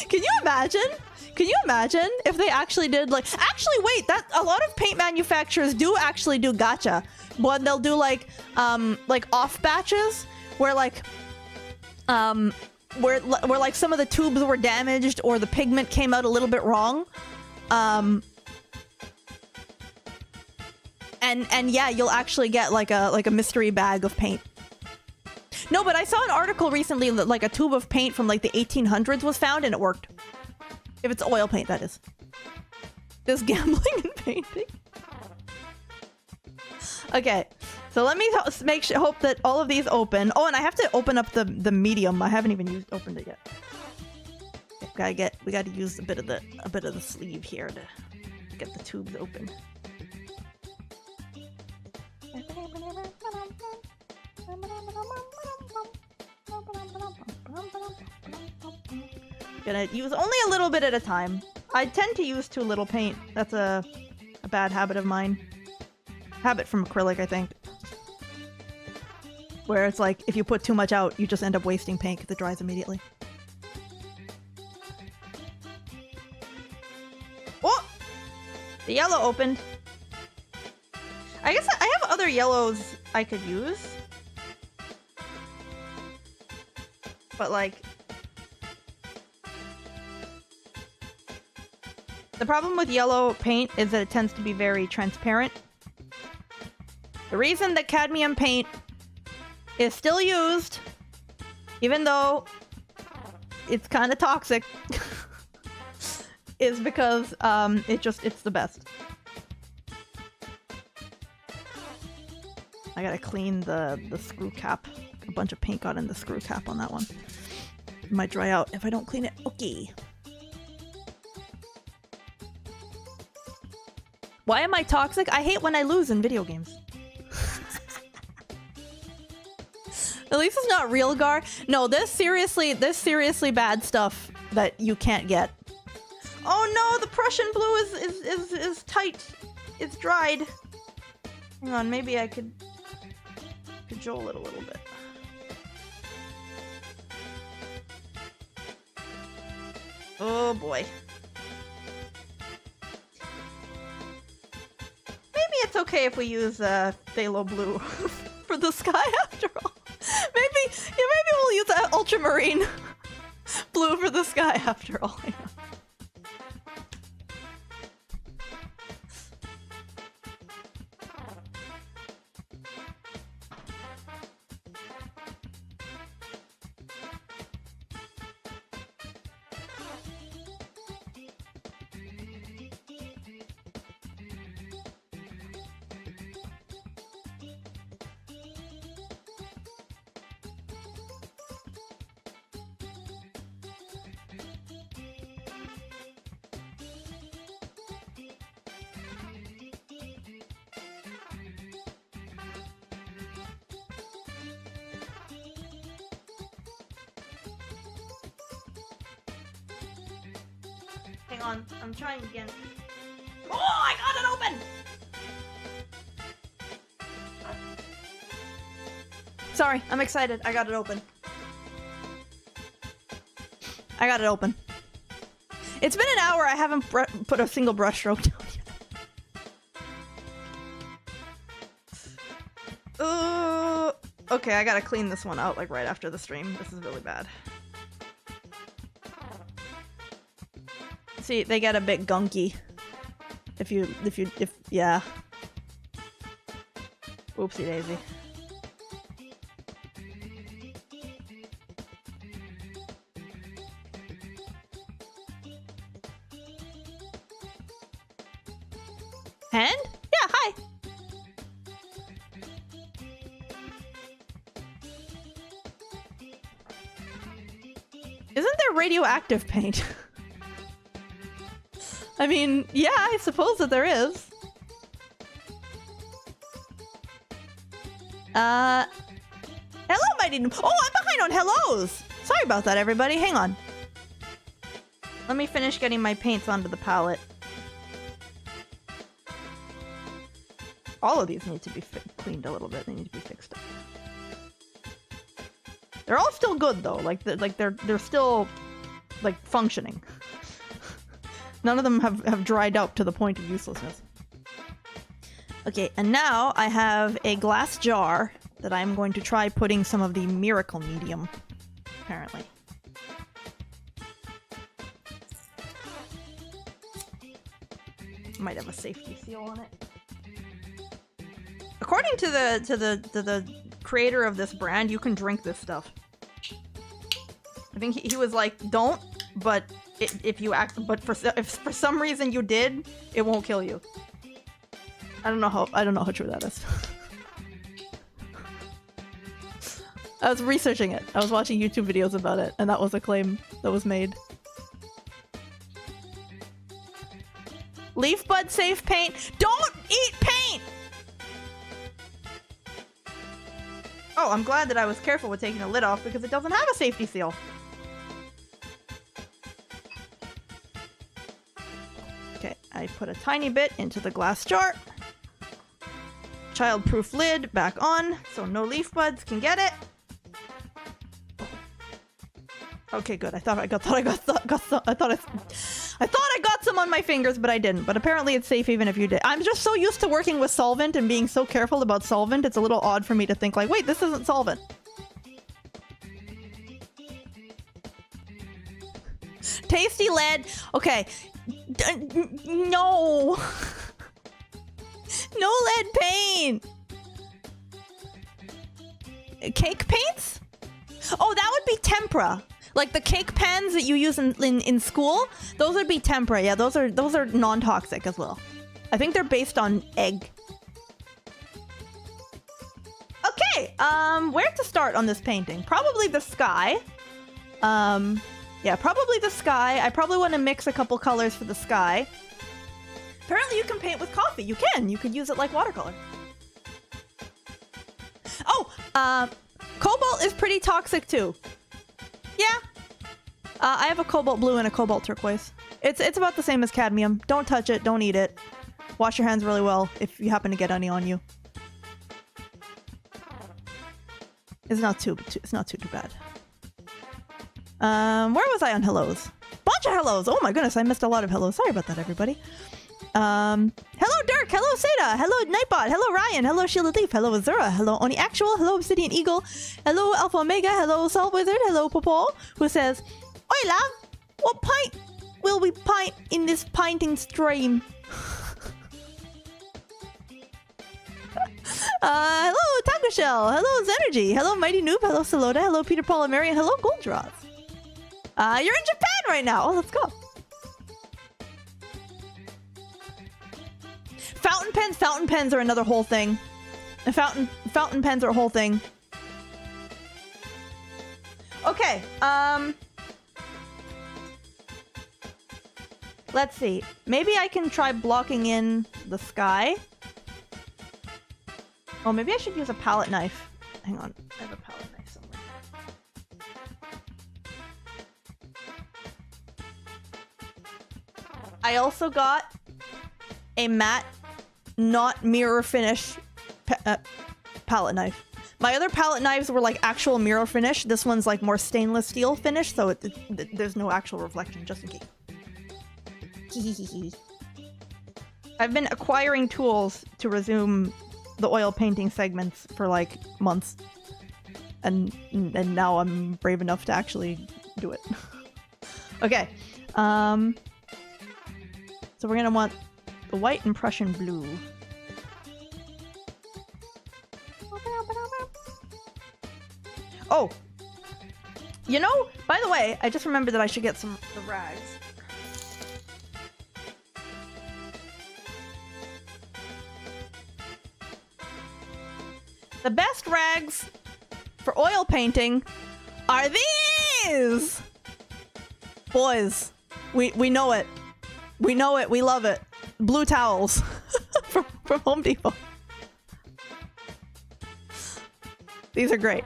Speaker 1: Can you imagine? Can you imagine if they actually did like... Actually, wait, that a lot of paint manufacturers do actually do gotcha. But they'll do like off batches where like where like some of the tubes were damaged or the pigment came out a little bit wrong. And yeah, you'll actually get like a mystery bag of paint. No, but I saw an article recently that like a tube of paint from like the 1800s was found and it worked. If it's oil paint, that is. There's gambling and painting. Okay. So let me hope that all of these open. Oh, and I have to open up the medium. I haven't even opened it yet. Okay, we gotta use a bit of the sleeve here to get the tubes open. Gonna use only a little bit at a time. I tend to use too little paint. That's a bad habit of mine. Habit from acrylic, I think. Where it's like, if you put too much out, you just end up wasting paint because it dries immediately. Oh! The yellow opened. I guess I have other yellows I could use. But like... the problem with yellow paint is that it tends to be very transparent. The reason that cadmium paint is still used, even though it's kind of toxic, is because it's the best. I gotta clean the screw cap. A bunch of paint got in the screw cap on that one. It might dry out if I don't clean it. Okay. Why am I toxic? I hate when I lose in video games. At least it's not real Gar. No, this seriously bad stuff that you can't get. Oh no, the Prussian blue is tight. It's dried. Hang on, maybe I could cajole it a little bit. Oh boy. Maybe it's okay if we use phthalo blue for the sky after all. Maybe we'll use that ultramarine blue for the sky after all. Yeah. Hang on, I'm trying again. Oh, I got it open! Sorry, I'm excited. I got it open. I got it open. It's been an hour. I haven't put a single brush stroke down yet. Okay, I gotta clean this one out like right after the stream. This is really bad. See, they get a bit gunky. If yeah. Oopsie daisy. Hand? Yeah, hi. Isn't there radioactive paint? I mean, yeah, I suppose that there is. Hello, Mighty Noob. Oh, I'm behind on hellos! Sorry about that, everybody. Hang on. Let me finish getting my paints onto the palette. All of these need to be cleaned a little bit. They need to be fixed up. They're all still good though. Like they're still like functioning. None of them have dried up to the point of uselessness. Okay, and now I have a glass jar that I'm going to try putting some of the miracle medium, apparently. Might have a safety seal on it. According to the creator of this brand, you can drink this stuff. I think he was like, don't, but if for some reason you did, it won't kill you. I don't know how true that is. I was researching it. I was watching YouTube videos about it, and that was a claim that was made. Leaf bud safe paint. Don't eat paint! Oh, I'm glad that I was careful with taking the lid off because it doesn't have a safety seal. Okay, I put a tiny bit into the glass jar. Child-proof lid back on, so no leaf buds can get it. Okay, good. I thought I got some on my fingers, but I didn't. But apparently it's safe even if you did. I'm just so used to working with solvent and being so careful about solvent, it's a little odd for me to think like, wait, this isn't solvent. Tasty lead. Okay. No. No lead paint. Cake paints? Oh, that would be tempera. Like the cake pans that you use in school, those would be tempera. Yeah, those are non-toxic as well. I think they're based on egg. Okay, where to start on this painting? Probably the sky. Yeah, probably the sky. I probably want to mix a couple colors for the sky. Apparently you can paint with coffee. You can. You could use it like watercolor. Oh, cobalt is pretty toxic too. Yeah. I have a cobalt blue and a cobalt turquoise. It's about the same as cadmium. Don't touch it. Don't eat it. Wash your hands really well if you happen to get any on you. It's not too bad. Where was I on hellos? Bunch of hellos. Oh my goodness, I missed a lot of hellos. Sorry about that, everybody. Hello Dirk, hello Seda, hello Nightbot, hello Ryan, hello Shielded Leaf, hello Azura, hello Oni Actual, hello Obsidian Eagle, hello Alpha Omega, hello Salt Wizard, hello Popo, who says, "Oi love, what pint will we pint in this pinting stream?" Hello Taco Shell, hello Zenergy, hello Mighty Noob, hello Salota, hello Peter Paul and Marion, hello Goldraws. You're in Japan right now. Oh, let's go. Fountain pens are another whole thing. And fountain pens are a whole thing. Okay, let's see. Maybe I can try blocking in the sky. Oh, maybe I should use a palette knife. Hang on, I have a palette knife somewhere. I also got a matte, not mirror finish palette knife. My other palette knives were like actual mirror finish. This one's like more stainless steel finish, so there's no actual reflection, just in case. I've been acquiring tools to resume the oil painting segments for like months, and now I'm brave enough to actually do it. Okay, so we're gonna want the white and Prussian blue. Oh, you know, by the way, I just remembered that I should get the rags. The best rags for oil painting are these! Boys, we know it. We know it. We love it. Blue towels from Home Depot. These are great.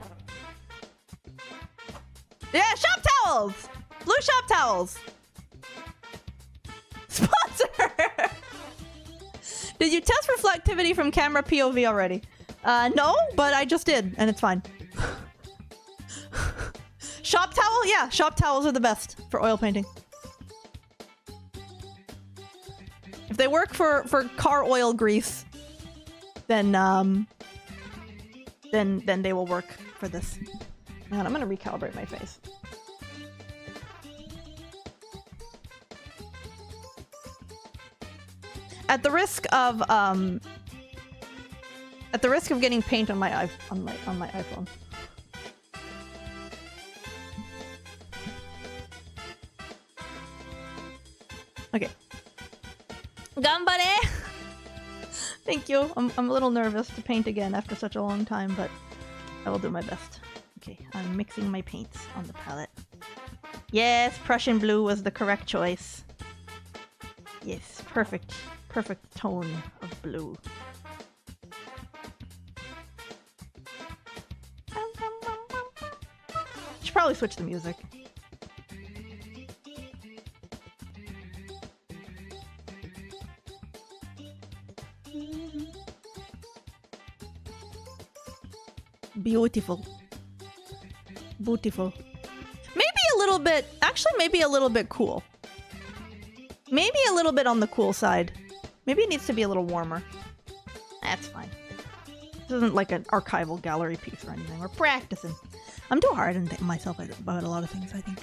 Speaker 1: Yeah, shop towels! Blue shop towels! Sponsor! Did you test reflectivity from camera POV already? No, but I just did, and it's fine. Shop towel? Yeah, shop towels are the best for oil painting. If they work for car oil grease, then they will work for this. Hang on, I'm gonna recalibrate my face. At the risk of getting paint on my iPhone. Okay. Ganbare! Thank you. I'm a little nervous to paint again after such a long time, but I will do my best. Okay, I'm mixing my paints on the palette. Yes, Prussian blue was the correct choice. Yes, perfect tone of blue. Should probably switch the music. Beautiful. Beautiful. Maybe a little bit, actually maybe a little bit cool. Maybe a little bit on the cool side. Maybe it needs to be a little warmer. That's fine. This isn't like an archival gallery piece or anything. We're practicing. I'm too hard on myself about a lot of things, I think.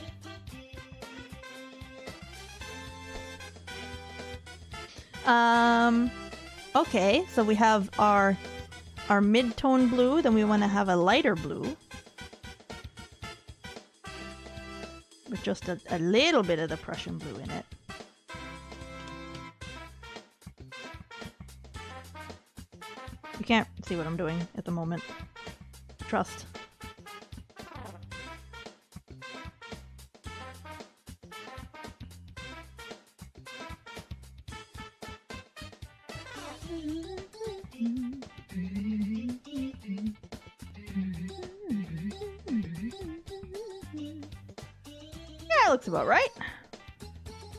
Speaker 1: Okay, so we have our mid-tone blue, then we want to have a lighter blue. With just a little bit of the Prussian blue in it. You can't see what I'm doing at the moment. Trust. Yeah, looks about right.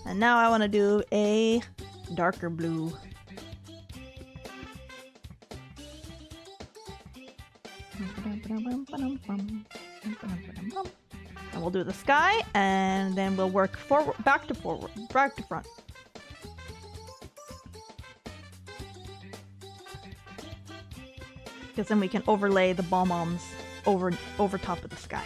Speaker 1: And now I want to do a darker blue. And we'll do the sky, and then we'll work forward, back to front. Because then we can overlay the bomb-oms over top of the sky.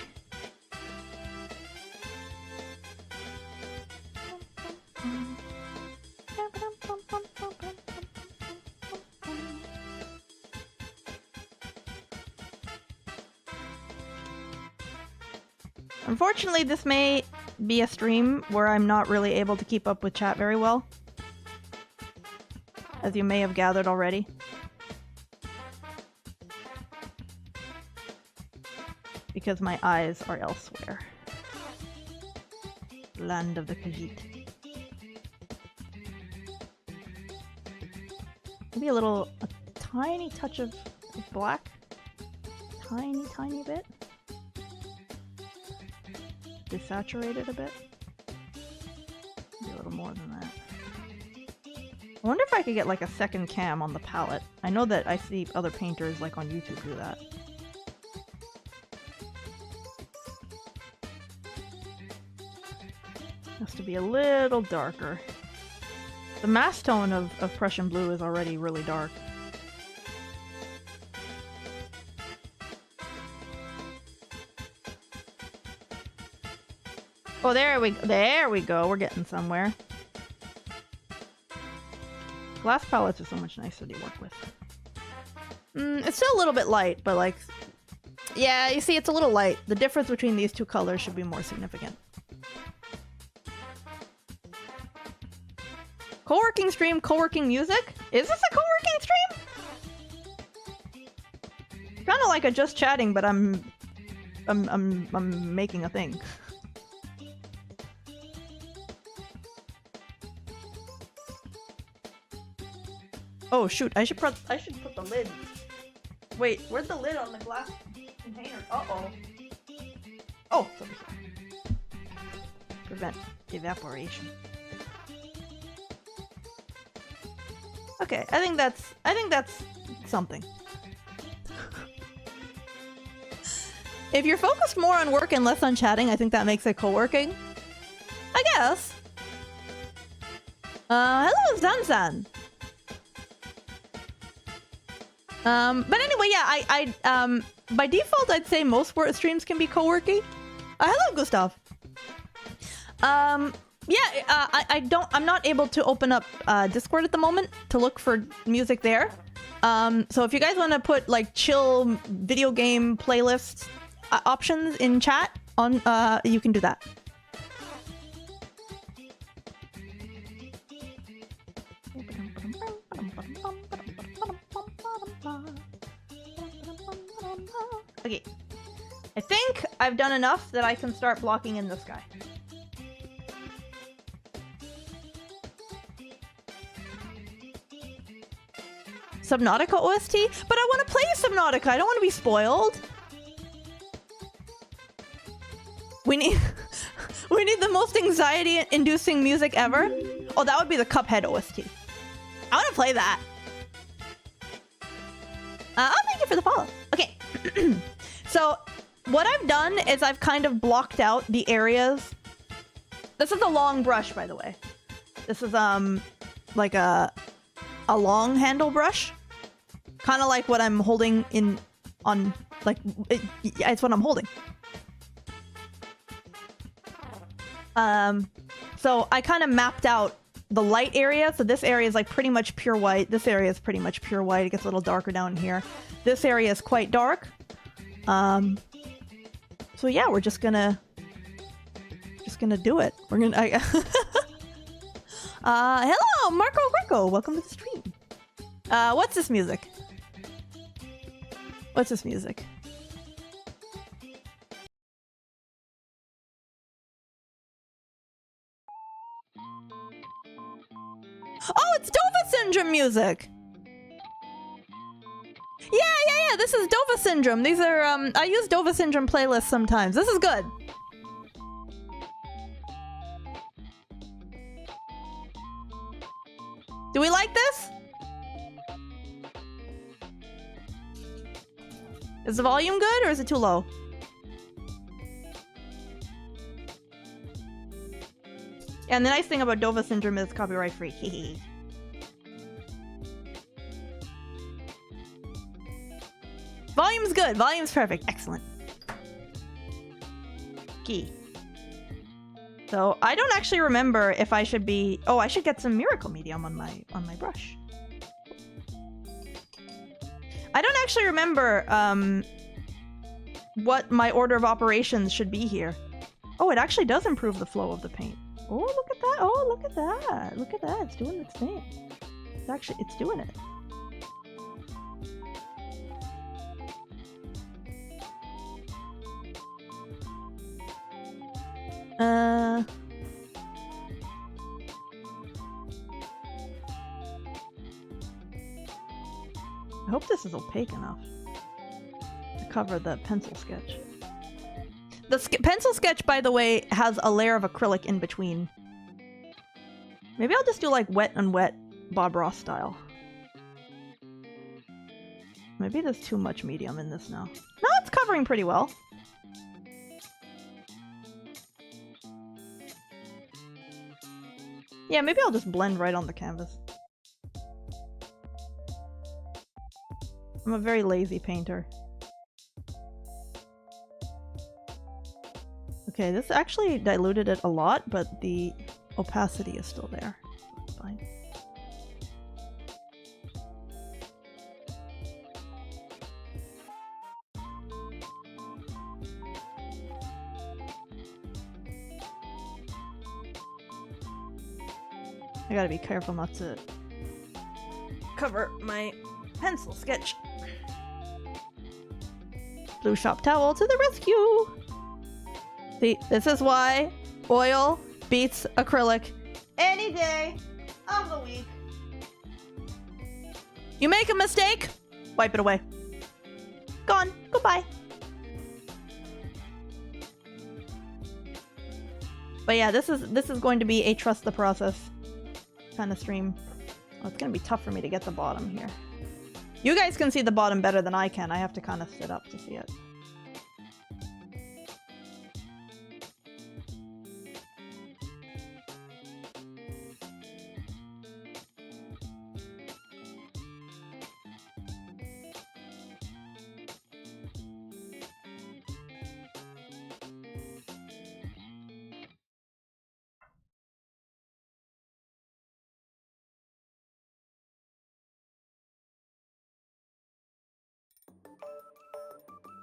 Speaker 1: Unfortunately, this may be a stream where I'm not really able to keep up with chat very well, as you may have gathered already. Because my eyes are elsewhere. Land of the Khajiit. Maybe a tiny touch of black. Tiny bit. Desaturate it a bit. Maybe a little more than that. I wonder if I could get like a second cam on the palette. I know that I see other painters like on YouTube do that. Has to be a little darker. The mass tone of Prussian blue is already really dark. Oh, there we go. We're getting somewhere. Glass palettes are so much nicer to work with. It's still a little bit light, but like, yeah, you see, it's a little light. The difference between these two colors should be more significant. Co-working stream, co-working music? Is this a co-working stream? Kind of like a just chatting, but I'm making a thing. Oh shoot! I should put the lid. Wait, where's the lid on the glass container? Uh-oh. Oh, it's over here. Prevent evaporation. Okay, I think that's something. If you're focused more on work and less on chatting, I think that makes it co-working. I guess. Hello, Zanzan. But anyway, yeah, I by default, I'd say most streams can be co-working. Hello, Gustav. Yeah, I'm not able to open up Discord at the moment to look for music there. So if you guys want to put like chill video game playlist options in chat, you can do that. Okay. I think I've done enough that I can start blocking in this guy. Subnautica OST? But I want to play Subnautica. I don't want to be spoiled. We need we need the most anxiety-inducing music ever. Oh, that would be the Cuphead OST. I want to play that. Oh, thank you for the follow. Okay. So, what I've done is I've kind of blocked out the areas. This is a long brush, by the way. This is like a long handle brush. Kind of like what I'm holding on, like, it's what I'm holding. So I kind of mapped out the light area. So this area is like pretty much pure white. This area is pretty much pure white. It gets a little darker down here. This area is quite dark. So yeah, we're just gonna do it. We're gonna, hello, Marco Greco. Welcome to the stream. What's this music? What's this music? Oh, it's Dova Syndrome music! Yeah, this is Dova Syndrome. These are, I use Dova Syndrome playlists sometimes. This is good. Do we like this? Is the volume good or is it too low? And the nice thing about Dova Syndrome is copyright free. Volume's good. Volume's perfect. Excellent. Key. So I don't actually remember if I should be... Oh, I should get some Miracle Medium on my brush. I don't actually remember what my order of operations should be here. Oh, it actually does improve the flow of the paint. Oh, look at that. Oh, look at that. Look at that. It's doing its thing. It's doing it. I hope this is opaque enough to cover the pencil sketch. The pencil sketch, by the way, has a layer of acrylic in between. Maybe I'll just do like wet and wet Bob Ross style. Maybe there's too much medium in this now. No, it's covering pretty well. Yeah, maybe I'll just blend right on the canvas. I'm a very lazy painter. Okay, this actually diluted it a lot, but the opacity is still there. That's fine. I gotta be careful not to cover my pencil sketch. Blue shop towel to the rescue! See, this is why oil beats acrylic any day of the week. You make a mistake, wipe it away. Gone. Goodbye. But yeah, this is going to be a trust the process kind of stream. Oh, it's gonna be tough for me to get the bottom here. You guys can see the bottom better than I can. I have to kind of sit up to see it.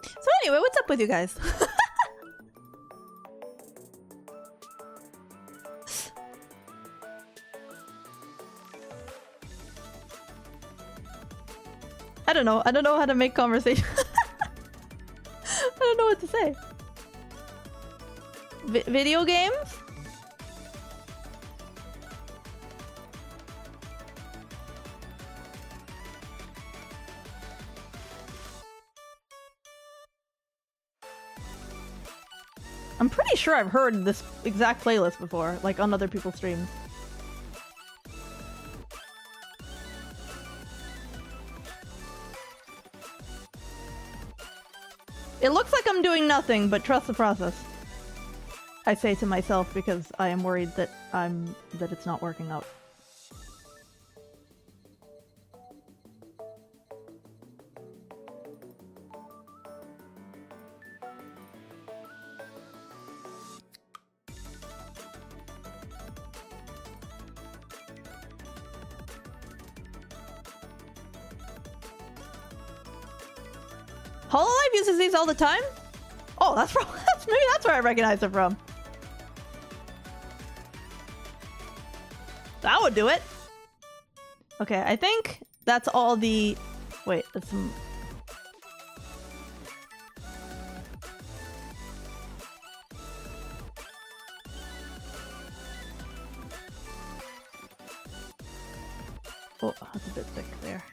Speaker 1: So anyway, what's up with you guys? I don't know how to make conversation. I don't know what to say? Video games? I'm pretty sure I've heard this exact playlist before, like on other people's streams. It looks like I'm doing nothing, but trust the process. I say to myself because I am worried that it's not working out. HoloLive uses these all the time? Oh, that's from maybe that's where I recognize it from. That would do it. Okay, I think that's all the... Wait, that's some... Oh, that's a bit thick there.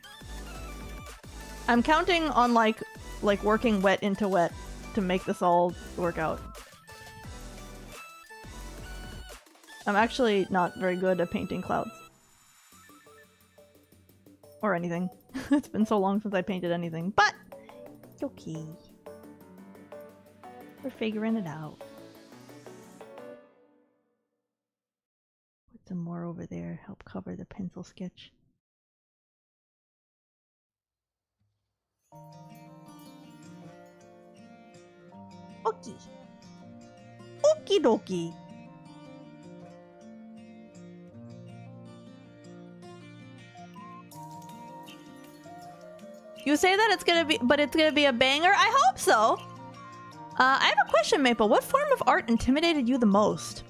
Speaker 1: I'm counting on like working wet into wet to make this all work out. I'm actually not very good at painting clouds. Or anything. It's been so long since I painted anything, but it's okay. We're figuring it out. Put some more over there, help cover the pencil sketch. Okay. Okie dokie. You say that it's gonna be a banger? I hope so! I have a question, Maple. What form of art intimidated you the most?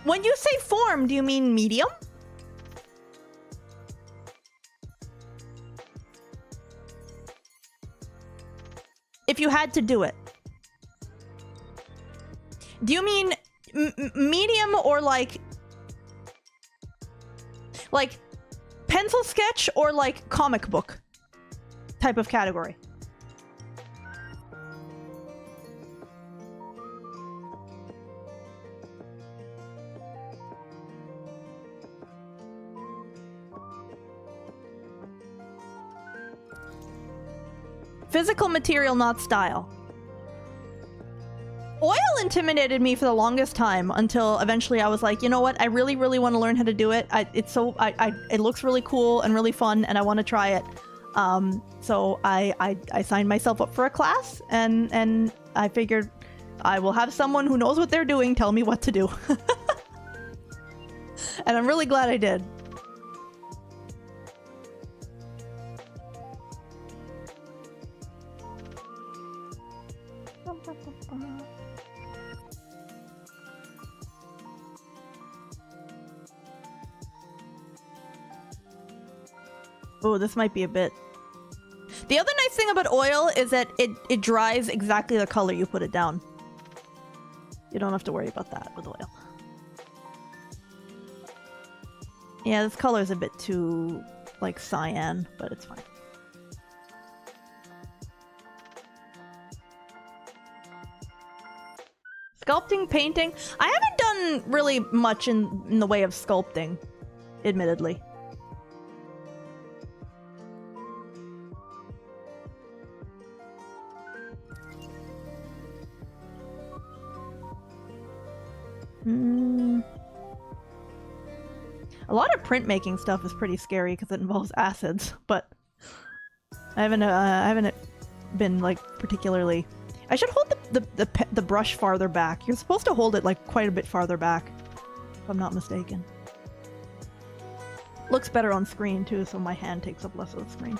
Speaker 1: When you say form, do you mean medium? If you had to do it. Do you mean medium or like pencil sketch or like comic book type of category? Physical material, not style. Oil intimidated me for the longest time until eventually I was like, you know what? I really, really want to learn how to do it. It looks really cool and really fun, and I want to try it. So I signed myself up for a class, and I figured I will have someone who knows what they're doing tell me what to do. And I'm really glad I did. Oh, this might be a bit... The other nice thing about oil is that it dries exactly the color you put it down. You don't have to worry about that with oil. Yeah, this color is a bit too, like, cyan, but it's fine. Sculpting, painting... I haven't done really much in the way of sculpting, admittedly. A lot of printmaking stuff is pretty scary because it involves acids, but I haven't been like particularly. I should hold the brush farther back. You're supposed to hold it like quite a bit farther back, if I'm not mistaken. Looks better on screen too, so my hand takes up less of the screen.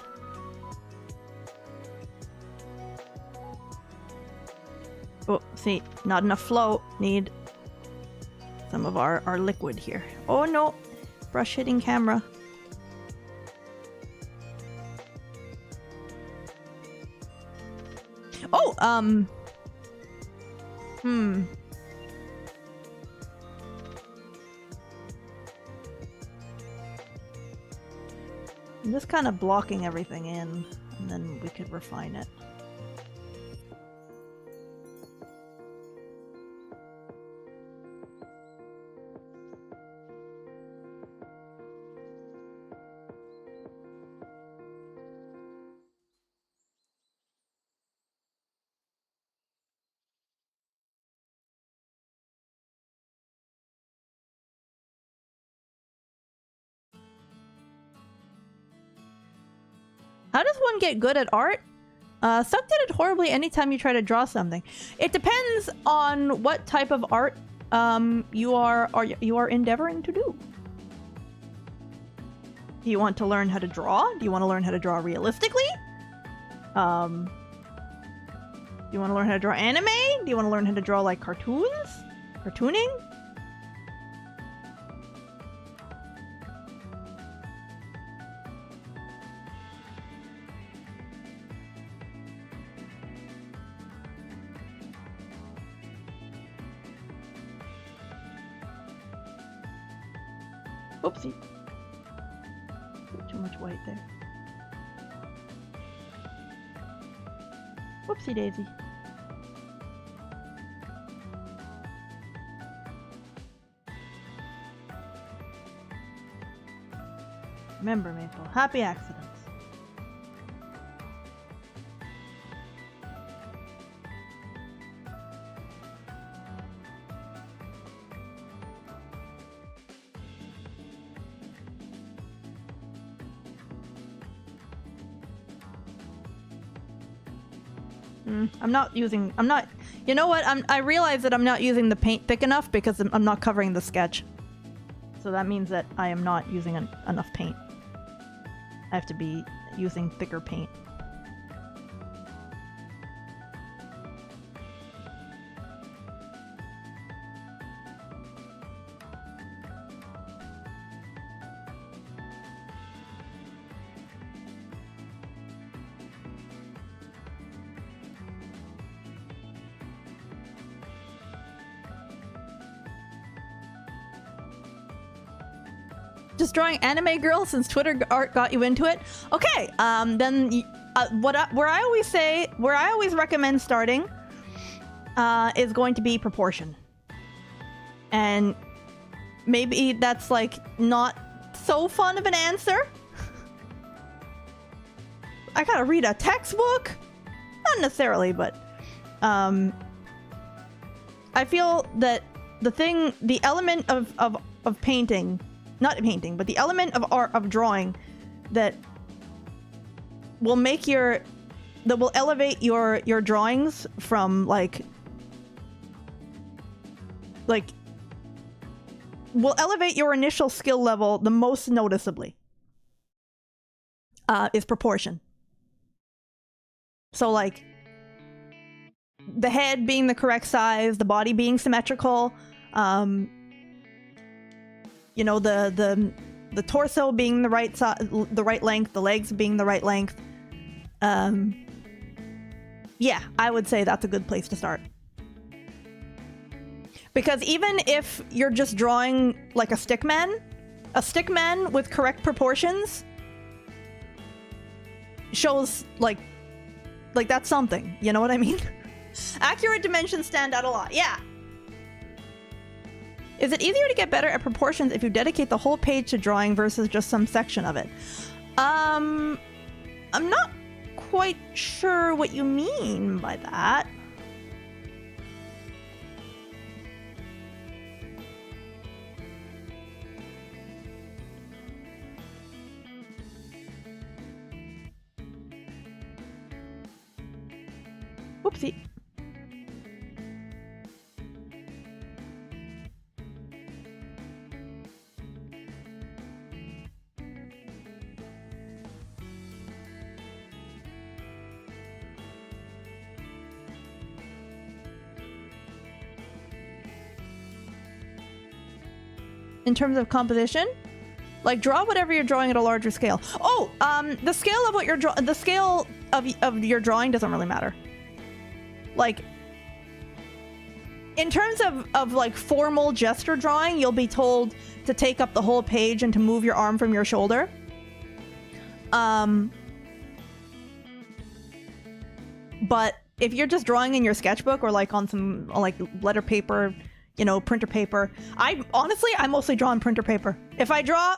Speaker 1: Oh, see, not enough flow. Need some of our liquid here. Oh no, brush hitting camera. Oh, I'm just kind of blocking everything in, and then we could refine it. How does one get good at art? Suck did it horribly anytime you try to draw something. It depends on what type of art you are endeavoring to do. Do you want to learn how to draw? Do you want to learn how to draw realistically? Do you want to learn how to draw anime? Do you want to learn how to draw like cartoons? Cartooning? Oopsie. Too much white there. Whoopsie daisy. Remember, Maple, happy accidents. You know what? I realize that I'm not using the paint thick enough because I'm not covering the sketch. So that means that I am not using enough paint. I have to be using thicker paint. Just drawing anime girl since Twitter art got you into it. Okay, then where I always recommend starting is going to be proportion. And maybe that's like not so fun of an answer. I gotta read a textbook? Not necessarily, but I feel that the element of painting, not painting, but the element of art, of drawing that will elevate your drawings from will elevate your initial skill level the most noticeably is proportion. So like the head being the correct size, the body being symmetrical, you know, the torso being the right size, the right length, the legs being the right length. Yeah, I would say that's a good place to start. Because even if you're just drawing like a stick man with correct proportions shows like that's something. You know what I mean? Accurate dimensions stand out a lot. Yeah. Is it easier to get better at proportions if you dedicate the whole page to drawing versus just some section of it? I'm not quite sure what you mean by that. Oopsie. In terms of composition, like draw whatever you're drawing at a larger scale. Oh, the scale of what you're the scale of your drawing doesn't really matter. Like, in terms of like formal gesture drawing, you'll be told to take up the whole page and to move your arm from your shoulder. But if you're just drawing in your sketchbook or like on some like letter paper, you know, printer paper, I mostly draw on printer paper. If I draw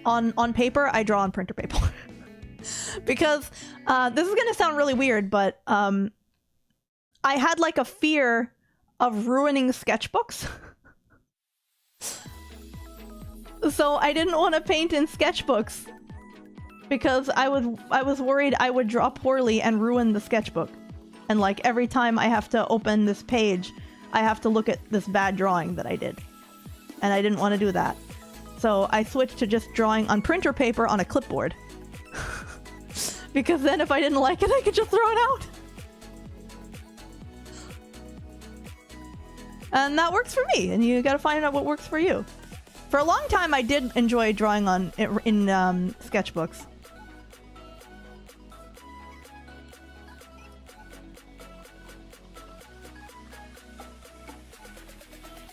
Speaker 1: on paper, I draw on printer paper. Because this is gonna sound really weird, but I had like a fear of ruining sketchbooks. So I didn't want to paint in sketchbooks because I was worried I would draw poorly and ruin the sketchbook. And like every time I have to open this page, I have to look at this bad drawing that I did. And I didn't want to do that. So I switched to just drawing on printer paper on a clipboard. Because then if I didn't like it, I could just throw it out. And that works for me, and you gotta find out what works for you. For a long time, I did enjoy drawing in sketchbooks.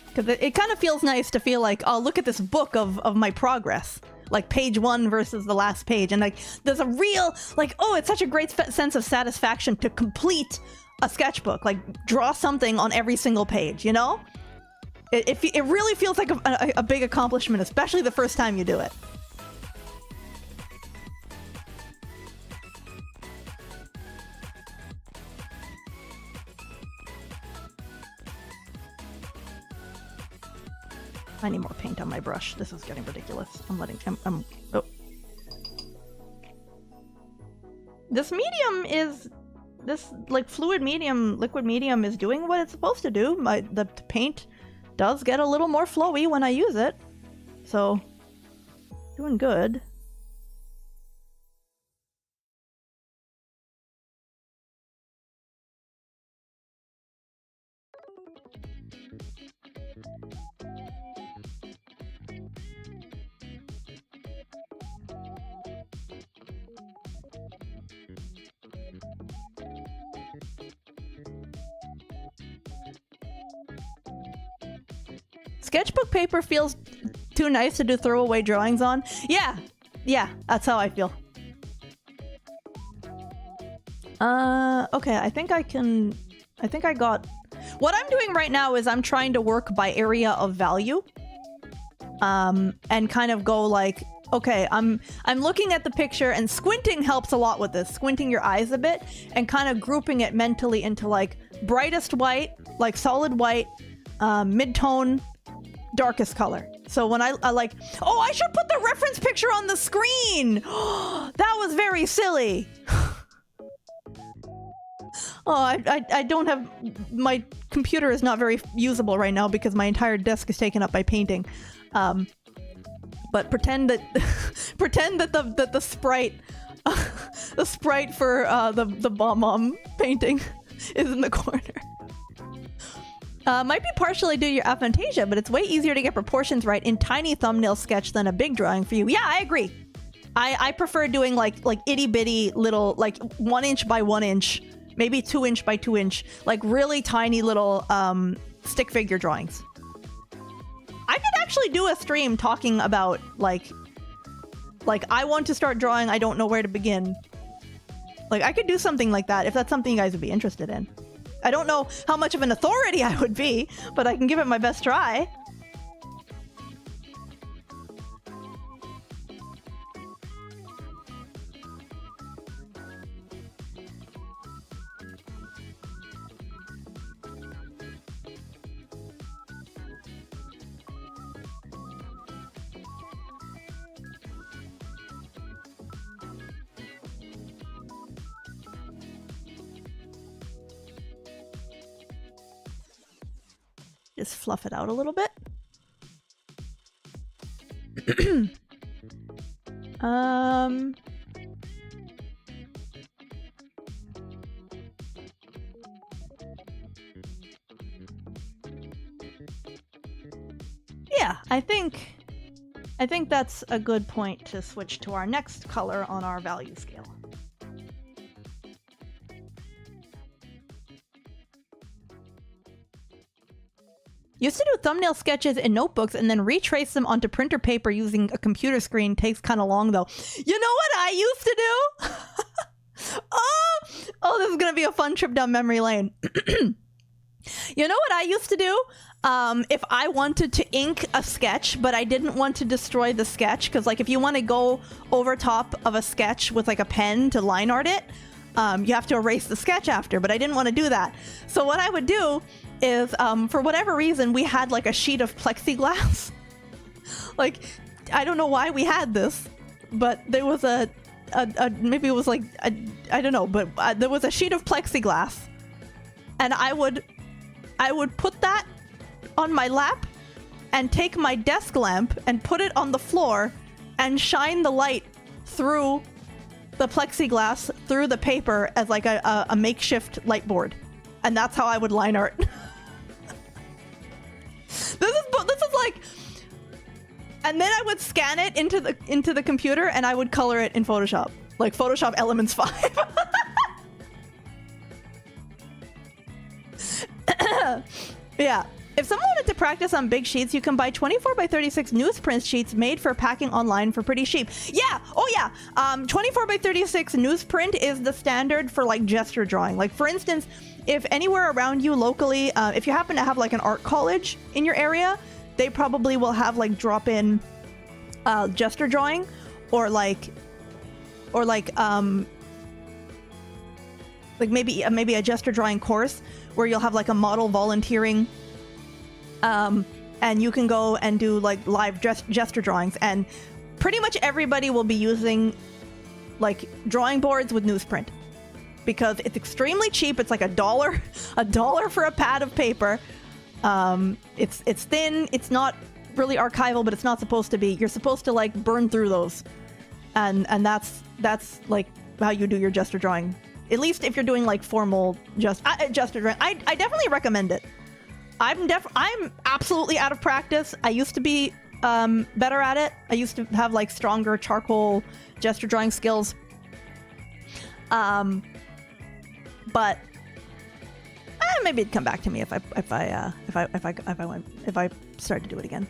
Speaker 1: Because it kind of feels nice to feel like, oh, look at this book of my progress. Like page 1 versus the last page. And like, there's a real, like, oh, it's such a great sense of satisfaction to complete a sketchbook. Like, draw something on every single page, you know? It really feels like a big accomplishment, especially the first time you do it. I need more paint on my brush. This is getting ridiculous. Oh. This like fluid medium, liquid medium is doing what it's supposed to do. The paint does get a little more flowy when I use it. So, doing good. Sketchbook paper feels too nice to do throwaway drawings on. Yeah, that's how I feel. Okay, I think I got... What I'm doing right now is I'm trying to work by area of value. And kind of go like, okay, I'm looking at the picture, and squinting helps a lot with this. Squinting your eyes a bit and kind of grouping it mentally into like brightest white, like solid white, mid-tone, darkest color. So when I like, oh, I should put the reference picture on the screen. That was very silly. Oh, I don't have, my computer is not very usable right now because my entire desk is taken up by painting. But pretend that the sprite the sprite for the bomb painting is in the corner. Might be partially due to your aphantasia, but it's way easier to get proportions right in tiny thumbnail sketch than a big drawing for you. Yeah, I agree. I prefer doing like itty bitty little, like 1 inch by 1 inch, maybe 2 inch by 2 inch, like really tiny little stick figure drawings. I could actually do a stream talking about like I want to start drawing, I don't know where to begin. Like I could do something like that if that's something you guys would be interested in. I don't know how much of an authority I would be, but I can give it my best try. Just fluff it out a little bit. Yeah, I think that's a good point to switch to our next color on our value scale. Used to do thumbnail sketches in notebooks and then retrace them onto printer paper using a computer screen. Takes kind of long though. You know what I used to do? Oh, this is gonna be a fun trip down memory lane. You know what I used to do? If I wanted to ink a sketch, but I didn't want to destroy the sketch, because like if you want to go over top of a sketch with like a pen to line art it, you have to erase the sketch after, but I didn't want to do that. So what I would do is, for whatever reason, we had like a sheet of plexiglass. Like, I don't know why we had this, but there was maybe it was like, I don't know, but there was a sheet of plexiglass, and I would put that on my lap and take my desk lamp and put it on the floor and shine the light through the plexiglass, through the paper as like a makeshift light board. And that's how I would line art. This is like, and then I would scan it into the computer and I would color it in Photoshop, like Photoshop Elements 5. Yeah. If someone wanted to practice on big sheets, you can buy 24x36 newsprint sheets made for packing online for pretty cheap. Yeah. Oh yeah. 24x36 newsprint is the standard for like gesture drawing. Like for instance, if anywhere around you locally, if you happen to have like an art college in your area, they probably will have like drop-in gesture drawing, or maybe a gesture drawing course where you'll have like a model volunteering, and you can go and do like live gesture drawings, and pretty much everybody will be using like drawing boards with newsprint because it's extremely cheap. It's like $1 for a pad of paper. It's thin. It's not really archival, but it's not supposed to be. You're supposed to like burn through those, and that's like how you do your gesture drawing. At least if you're doing like formal gesture drawing, I definitely recommend it. I'm absolutely out of practice. I used to be better at it. I used to have like stronger charcoal gesture drawing skills. But maybe it'd come back to me if I start to do it again.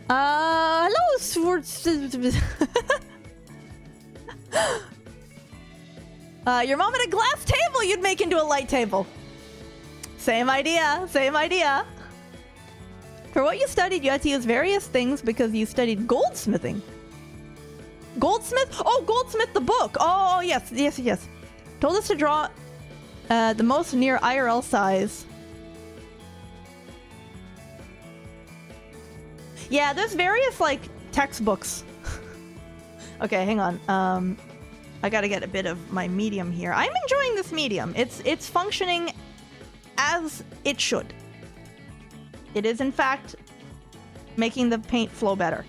Speaker 1: Hello, Swartz. Your mom had a glass table you'd make into a light table. Same idea, same idea. For what you studied, you had to use various things because you studied goldsmithing. Goldsmith? Oh, Goldsmith the book. Oh, yes. Told us to draw the most near IRL size. Yeah, there's various, like, textbooks. Okay, hang on. I gotta get a bit of my medium here. I'm enjoying this medium. It's functioning as it should. It is, in fact, making the paint flow better.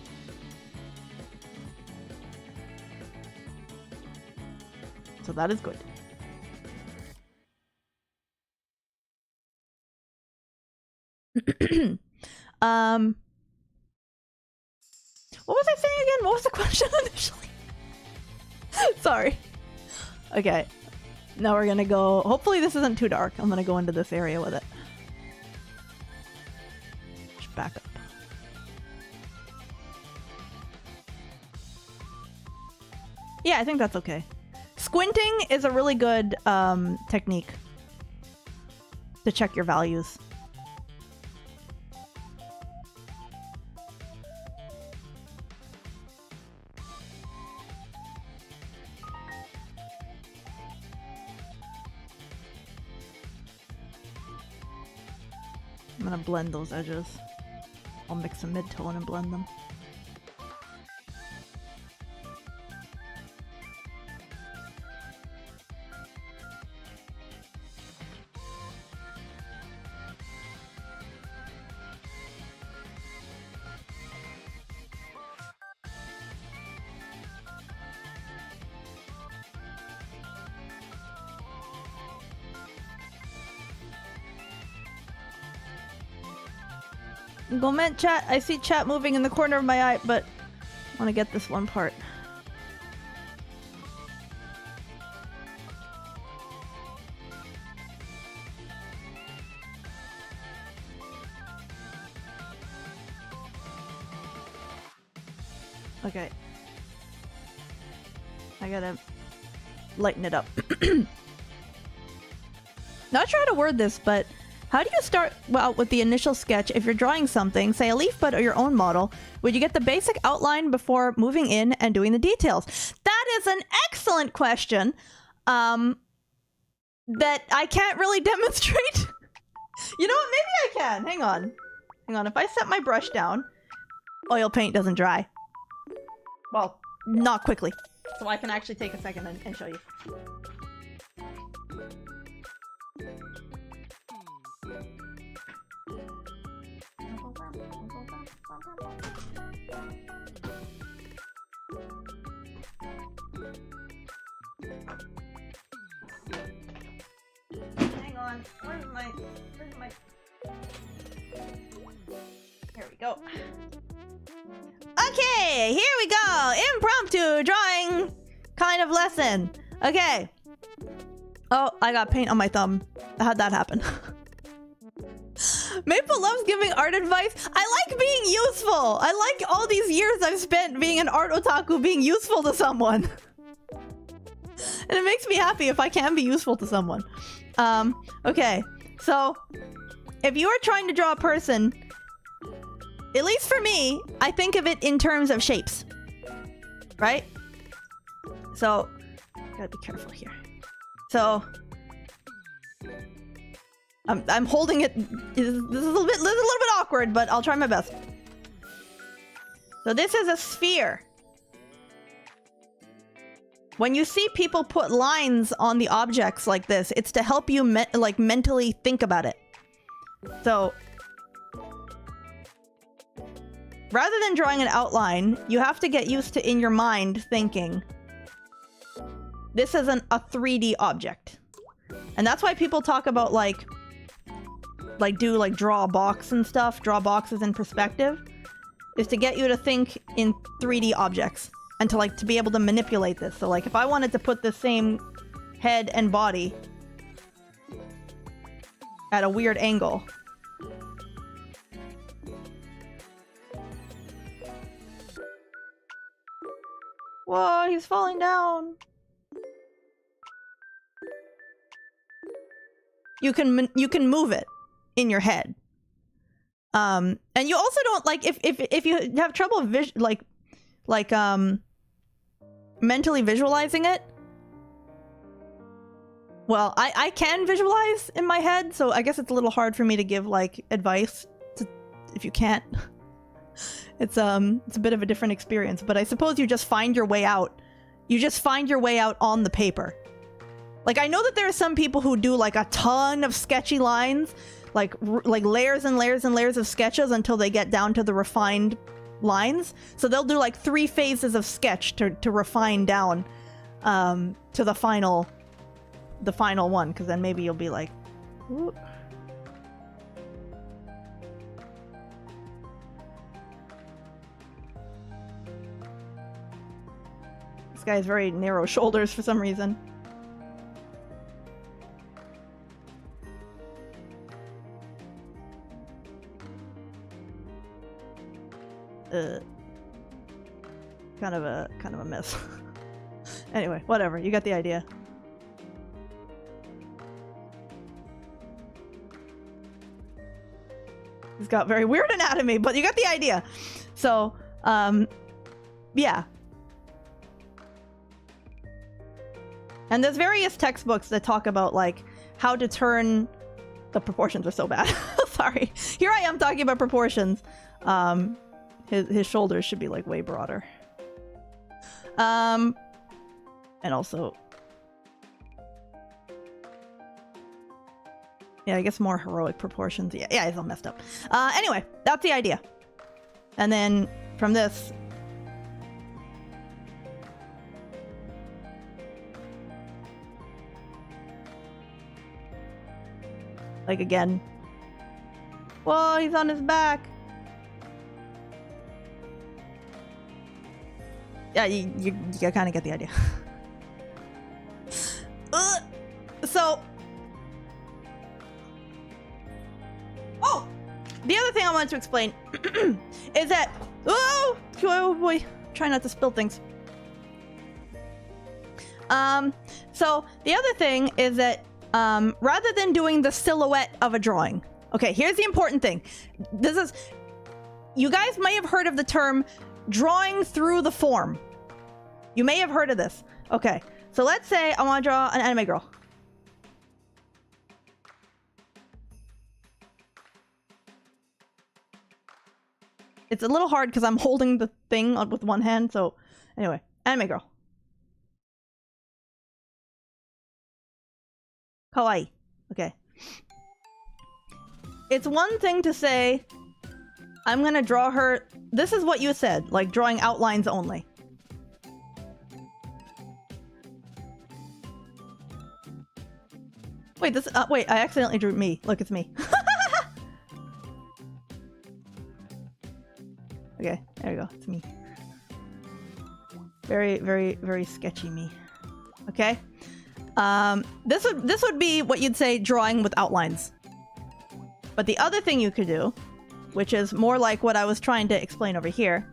Speaker 1: So that is good. What was I saying again? What was the question initially? Sorry. Okay. Now we're gonna go... Hopefully this isn't too dark. I'm gonna go into this area with it. Just back up. Yeah, I think that's okay. Squinting is a really good technique to check your values. I'm gonna blend those edges. I'll mix a mid-tone and blend them. Comment chat. I see chat moving in the corner of my eye, but I want to get this one part. Okay. I gotta lighten it up. Not sure how to word this, but how do you start with the initial sketch if you're drawing something, say a leaf bud or your own model? Would you get the basic outline before moving in and doing the details? That is an excellent question that I can't really demonstrate. You know what? Maybe I can. Hang on. Hang on. If I set my brush down, oil paint doesn't dry. Well, not quickly. So I can actually take a second and show you. Hang on. Where's my... Here we go. Okay, here we go. Impromptu drawing kind of lesson. Okay. Oh, I got paint on my thumb. How'd that happen? Maple loves giving art advice. I like being useful. I like all these years I've spent being an art otaku being useful to someone. And it makes me happy if I can be useful to someone. Okay. So, if you are trying to draw a person, at least for me, I think of it in terms of shapes. Right? So, gotta be careful here. So, I'm holding it. This is a little bit awkward, but I'll try my best. So this is a sphere. When you see people put lines on the objects like this, it's to help you mentally think about it. So, rather than drawing an outline, you have to get used to in your mind thinking, this isn't a 3D object. And that's why people talk about draw a box and stuff, draw boxes in perspective, is to get you to think in 3D objects and to be able to manipulate this. So if I wanted to put the same head and body at a weird angle, whoa, he's falling down. You can move it in your head. And you also don't if you have trouble mentally visualizing it. Well, I can visualize in my head, so I guess it's a little hard for me to give advice if you can't. It's a bit of a different experience, but I suppose you just find your way out. You just find your way out on the paper. I know that there are some people who do a ton of sketchy lines, like layers and layers and layers of sketches until they get down to the refined lines. So they'll do 3 phases of sketch to refine down to the final one, because then maybe you'll be like, ooh. This guy has very narrow shoulders for some reason. Kind of a mess. Anyway, whatever. You got the idea. He's got very weird anatomy, but you got the idea. So, yeah. And there's various textbooks that talk about how to turn... The proportions are so bad. Sorry. Here I am talking about proportions. His shoulders should be way broader. And also, yeah, I guess more heroic proportions. Yeah, it's all messed up. Anyway, that's the idea. And then from this, again, whoa, he's on his back. Yeah, you kind of get the idea. So, oh, the other thing I wanted to explain is that, oh boy, try not to spill things. So the other thing is that rather than doing the silhouette of a drawing, okay, here's the important thing. You guys may have heard of the term drawing through the form. You may have heard of this. Okay, so let's say I want to draw an anime girl. It's a little hard because I'm holding the thing with one hand, so anyway, anime girl. Kawaii. Okay. It's one thing to say, I'm gonna draw her... This is what you said, like drawing outlines only. Wait, this... wait, I accidentally drew me. Look, it's me. Okay, there we go. It's me. Very, very, very sketchy me. Okay? This would be what you'd say drawing with outlines. But the other thing you could do, which is more like what I was trying to explain over here,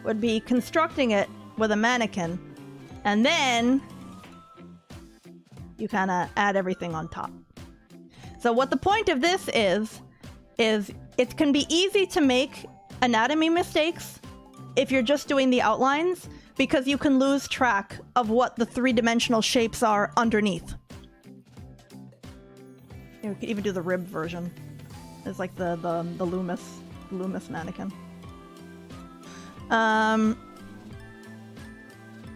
Speaker 1: would be constructing it with a mannequin, and then you kind of add everything on top. So what the point of this is it can be easy to make anatomy mistakes if you're just doing the outlines, because you can lose track of what the three-dimensional shapes are underneath. You could even do the rib version. It's like the Loomis mannequin.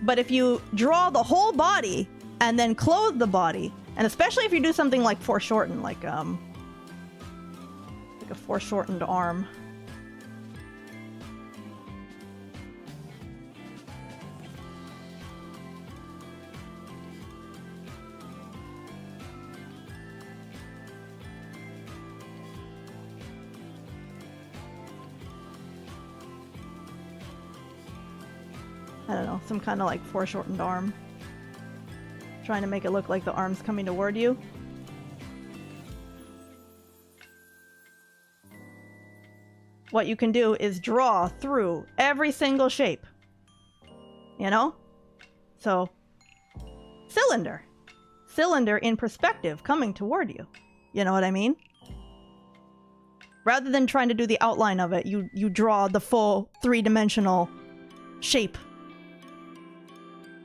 Speaker 1: But if you draw the whole body and then clothe the body, and especially if you do something like foreshorten, like a foreshortened arm. I don't know, some kind of like foreshortened arm. Trying to make it look like the arm's coming toward you. What you can do is draw through every single shape. You know? So, cylinder. Cylinder in perspective coming toward you. You know what I mean? Rather than trying to do the outline of it, you draw the full three-dimensional shape.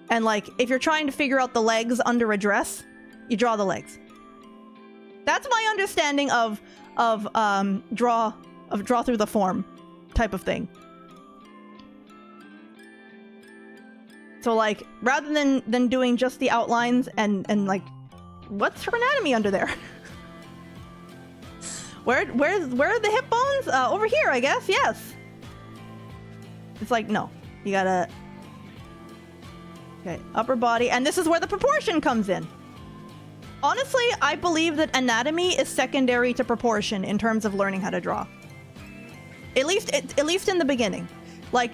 Speaker 1: And like, if you're trying to figure out the legs under a dress, you draw the legs. That's my understanding of draw through the form type of thing. So like, rather than doing just the outlines and like, what's her anatomy under there? Where are the hip bones? Over here, I guess. Yes. It's like, no, you gotta. Okay, upper body, and this is where the proportion comes in. Honestly, I believe that anatomy is secondary to proportion in terms of learning how to draw. At least in the beginning. Like,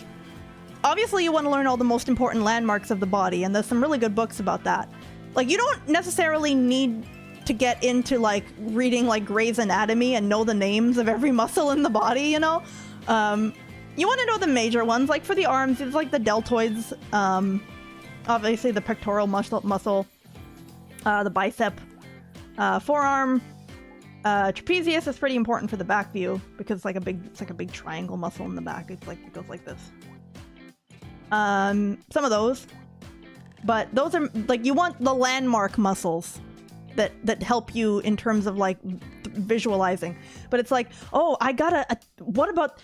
Speaker 1: obviously you want to learn all the most important landmarks of the body, and there's some really good books about that. Like, you don't necessarily need to get into like reading like Grey's Anatomy and know the names of every muscle in the body, you know? You want to know the major ones, like for the arms, it's like the deltoids, obviously the pectoral muscle, the bicep, forearm, trapezius is pretty important for the back view because it's like a big triangle muscle in the back. It's like, it goes like this. Some of those, but those are like, you want the landmark muscles that help you in terms of like visualizing. But it's like, oh, I got what about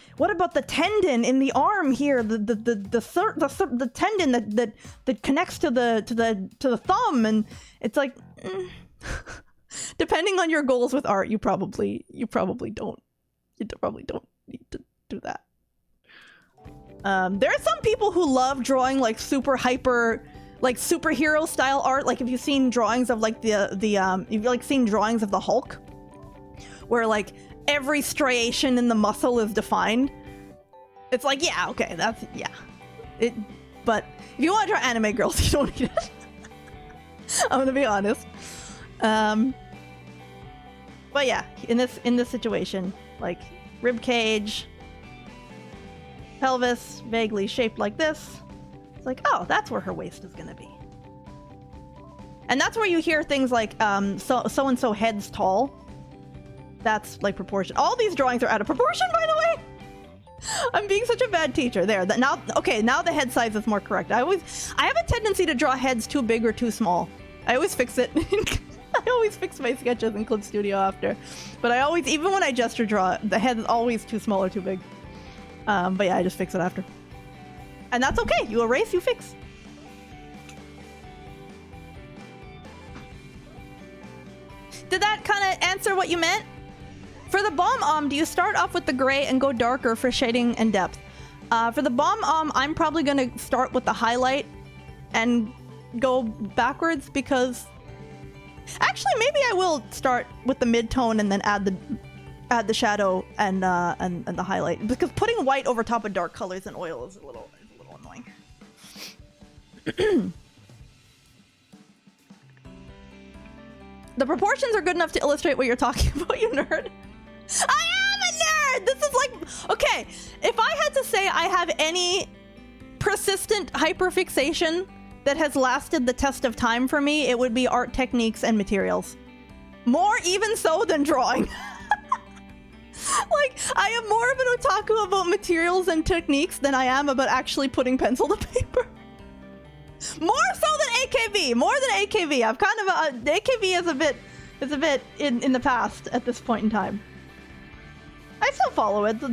Speaker 1: the tendon in the arm here, the tendon that connects to the thumb, and it's like depending on your goals with art, you probably don't need to do that. There are some people who love drawing like super hyper like superhero style art. Like if you've seen drawings of like you've like seen drawings of the Hulk, where like every striation in the muscle is defined. It's like, yeah, okay, that's, yeah. But if you want to draw anime girls, you don't need it. I'm gonna be honest. But yeah, in this situation, like rib cage, pelvis vaguely shaped like this. It's like, oh, that's where her waist is gonna be. And that's where you hear things like so and so head's tall. That's like proportion. All these drawings are out of proportion, by the way. I'm being such a bad teacher. There. Now, okay, now the head size is more correct. I have a tendency to draw heads too big or too small. I always fix it. I always fix my sketches in Clip Studio after. But I always, even when I gesture draw, the head is always too small or too big. But yeah, I just fix it after. And that's okay. You erase, you fix. Did that kind of answer what you meant? For the bomb, do you start off with the gray and go darker for shading and depth? For the bomb, I'm probably gonna start with the highlight and go backwards because... Actually, maybe I will start with the mid-tone and then add the shadow and the highlight. Because putting white over top of dark colors in oil is a little annoying. The proportions are good enough to illustrate what you're talking about, you nerd. I am a nerd! This is like... Okay, if I had to say I have any persistent hyperfixation that has lasted the test of time for me, it would be art techniques and materials. More even so than drawing. Like, I am more of an otaku about materials and techniques than I am about actually putting pencil to paper. More so than AKB! More than AKB! I've kind of... AKB is a bit in the past at this point in time. I still follow it. The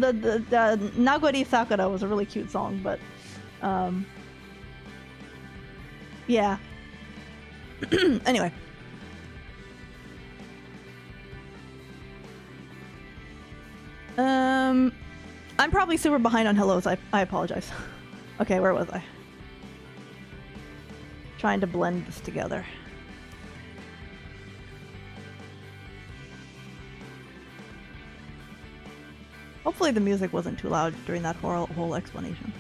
Speaker 1: Nagori Sakura was a really cute song, but yeah. Anyway. I'm probably super behind on hellos. I apologize. Okay, where was I? Trying to blend this together. Hopefully the music wasn't too loud during that whole explanation.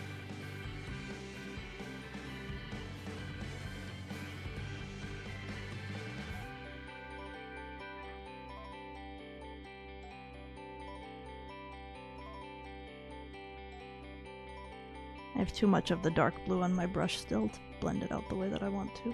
Speaker 1: I have too much of the dark blue on my brush still to blend it out the way that I want to.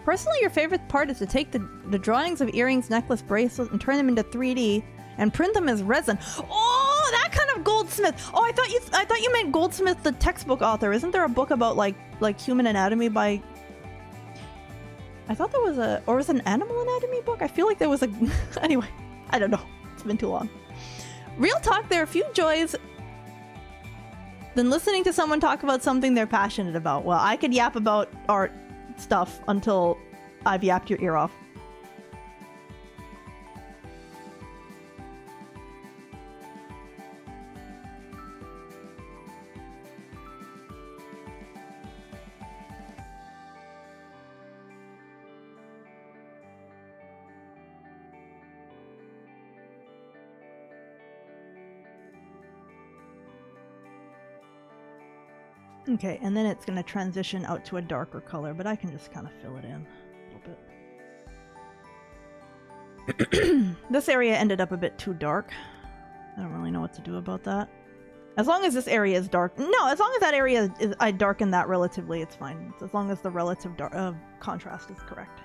Speaker 1: Personally, your favorite part is to take the drawings of earrings, necklace, bracelets, and turn them into 3D and print them as resin. Oh, that kind of Goldsmith. Oh, I thought you meant Goldsmith, the textbook author. Isn't there a book about like human anatomy by? I thought there was or was it an animal anatomy book? I feel like there was a. Anyway, I don't know. It's been too long. Real talk. There are a few joys than listening to someone talk about something they're passionate about. Well, I could yap about art stuff until I've yapped your ear off. Okay, and then it's going to transition out to a darker color, but I can just kind of fill it in a little bit. This area ended up a bit too dark. I don't really know what to do about that. As long as this area is dark... No, as long as that area is... I darken that relatively, it's fine. As long as the relative contrast is correct.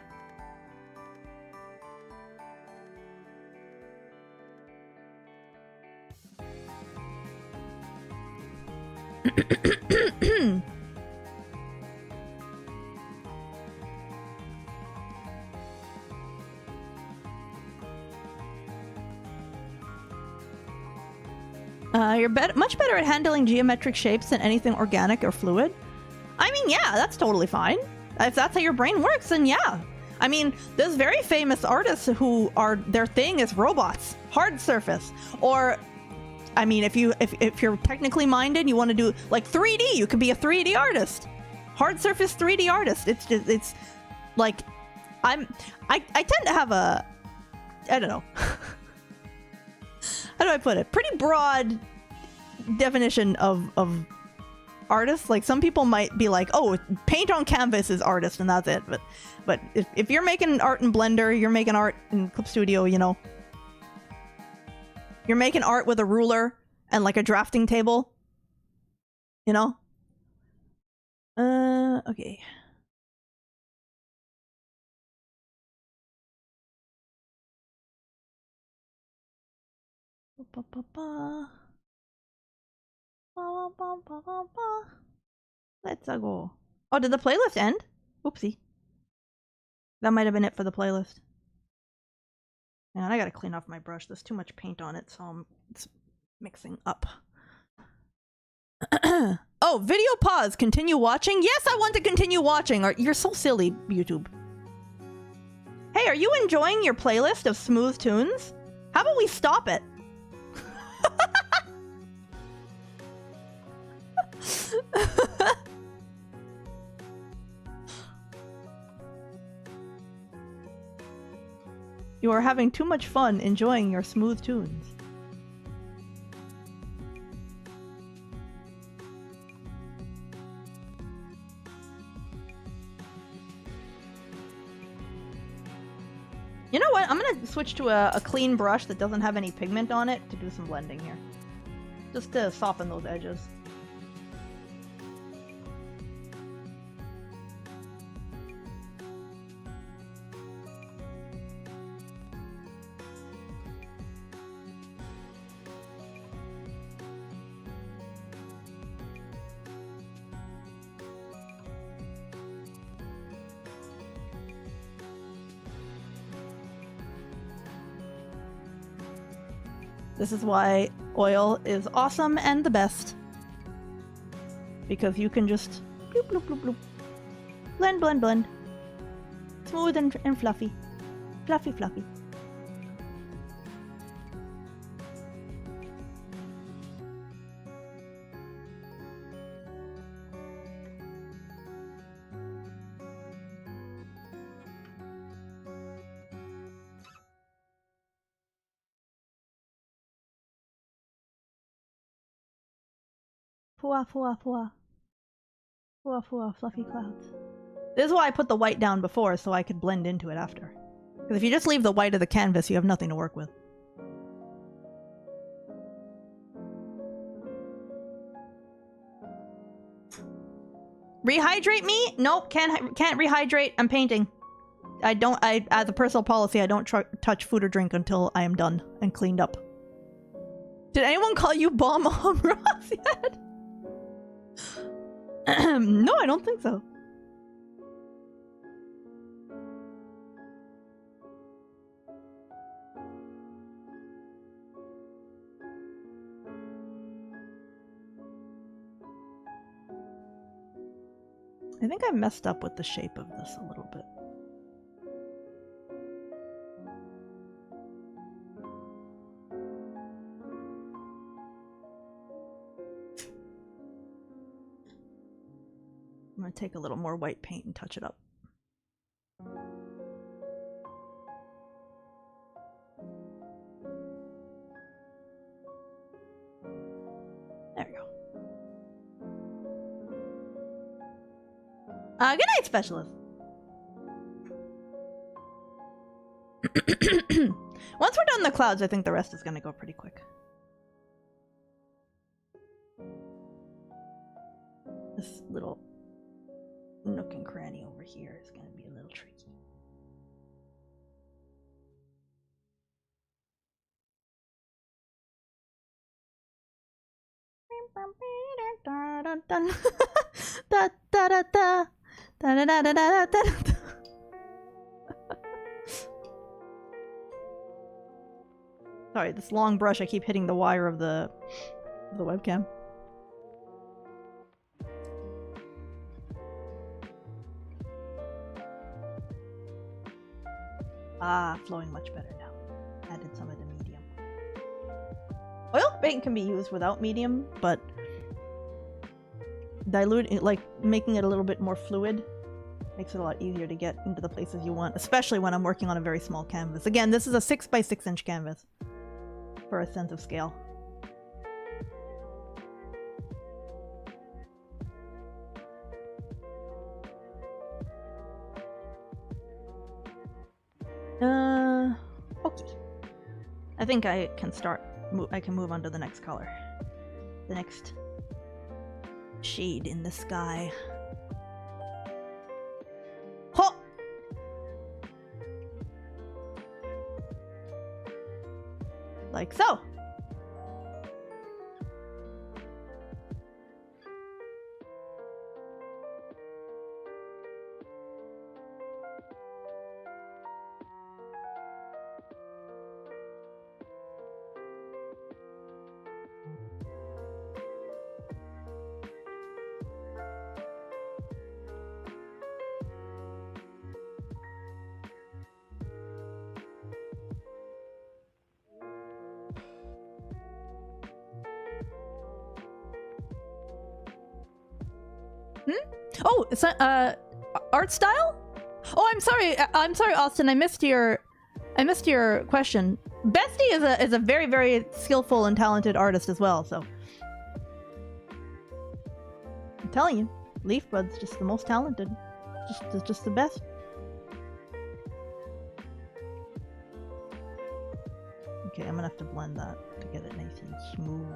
Speaker 1: You're much better at handling geometric shapes than anything organic or fluid. I mean, yeah, that's totally fine. If that's how your brain works, then yeah. I mean, there's very famous artists who are, their thing is robots, hard surface. Or, I mean, if you're technically minded, you want to do like 3D, you could be a 3D artist. Hard surface 3D artist. It's like, I tend to have a, I don't know. How do I put it? Pretty broad definition of artists. Like, some people might be like, oh, paint on canvas is artist and that's it. But if you're making art in Blender, you're making art in Clip Studio, you know. You're making art with a ruler and like a drafting table. You know? Okay. Let's go. Oh, did the playlist end? Oopsie. That might have been it for the playlist. Man, I gotta clean off my brush. There's too much paint on it, so it's mixing up. Oh, video pause. Continue watching? Yes, I want to continue watching. You're so silly, YouTube. Hey, are you enjoying your playlist of smooth tunes? How about we stop it? You are having too much fun enjoying your smooth tunes. You know what? I'm gonna switch to a clean brush that doesn't have any pigment on it to do some blending here. Just to soften those edges. This is why oil is awesome and the best. Because you can just bloop, bloop, bloop, bloop. Blend, blend, blend. Smooth and fluffy. Fluffy, fluffy. Fua, fua, fua. Fua, fua, fluffy clouds. This is why I put the white down before, so I could blend into it after. Because if you just leave the white of the canvas, you have nothing to work with. Rehydrate me? Nope, can't rehydrate. I'm painting. As a personal policy, I don't touch food or drink until I am done and cleaned up. Did anyone call you Bomb on Ross yet? No, I don't think so. I think I messed up with the shape of this a little bit. I'm gonna take a little more white paint and touch it up. There we go. Good night, specialist. Once we're done in the clouds, I think the rest is gonna go pretty quick. This little nook and cranny over here is going to be a little tricky. dun dun. Da da da da. Da da da da da da. Sorry, this long brush, I keep hitting the wire of the webcam. Ah, flowing much better now. Added some of the medium. Oil paint can be used without medium, but like making it a little bit more fluid makes it a lot easier to get into the places you want, especially when I'm working on a very small canvas. Again, this is a 6 by 6 inch canvas for a sense of scale. Okay. I think I can start. I can move on to the next color. The next shade in the sky. Ho! Like so. Oh, it's art style? Oh, I'm sorry. I'm sorry, Austin. I missed your question. Bestie is a very, very skillful and talented artist as well. So I'm telling you, Leafbud's just the most talented. Just the best. Okay, I'm gonna have to blend that to get it nice and smooth.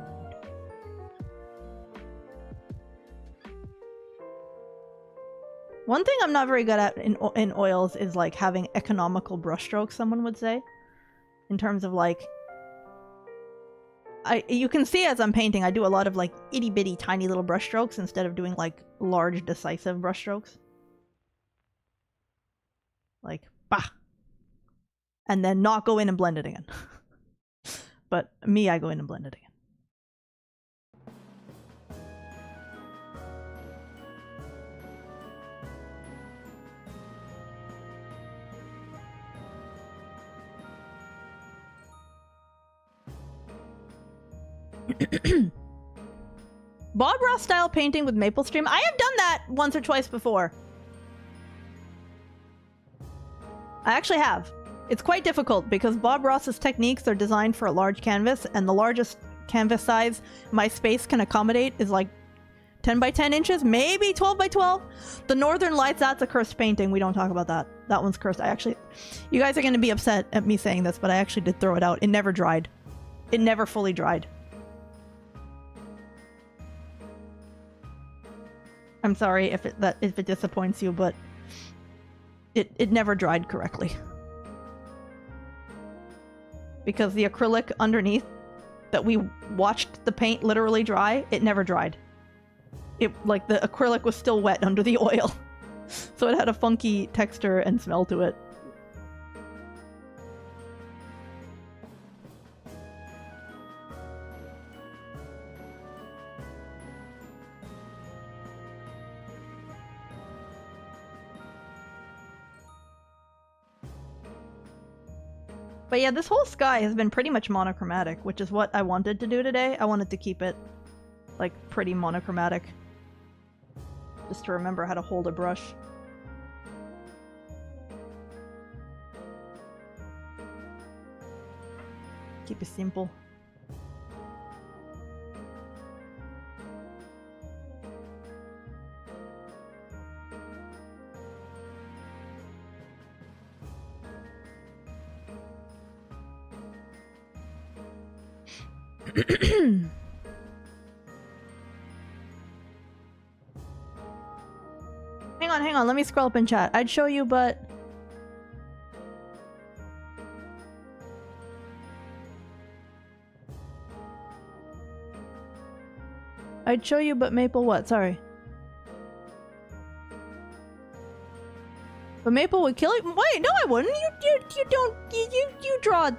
Speaker 1: One thing I'm not very good at in oils is like having economical brushstrokes, someone would say. In terms of like... you can see as I'm painting, I do a lot of like itty bitty tiny little brushstrokes instead of doing like large decisive brushstrokes. Like, bah! And then not go in and blend it again. But me, I go in and blend it again. Bob Ross style painting with maple stream. I have done that once or twice before. I actually have. It's quite difficult because Bob Ross's techniques are designed for a large canvas, and the largest canvas size my space can accommodate is like 10 by 10 inches, maybe 12 by 12. The Northern Lights, that's a cursed painting. We don't talk about that. That one's cursed. You guys are going to be upset at me saying this, but I actually did throw it out. It never dried. It never fully dried. I'm sorry if it disappoints you, but it never dried correctly. Because the acrylic underneath that we watched the paint literally dry, it never dried. Like the acrylic was still wet under the oil. So it had a funky texture and smell to it. But yeah, this whole sky has been pretty much monochromatic, which is what I wanted to do today. I wanted to keep it, like, pretty monochromatic. Just to remember how to hold a brush. Keep it simple. Hang on, let me scroll up in chat. I'd show you, but... I'd show you, but Maple what? Sorry. But Maple would kill you? Wait, no I wouldn't. You don't, you draw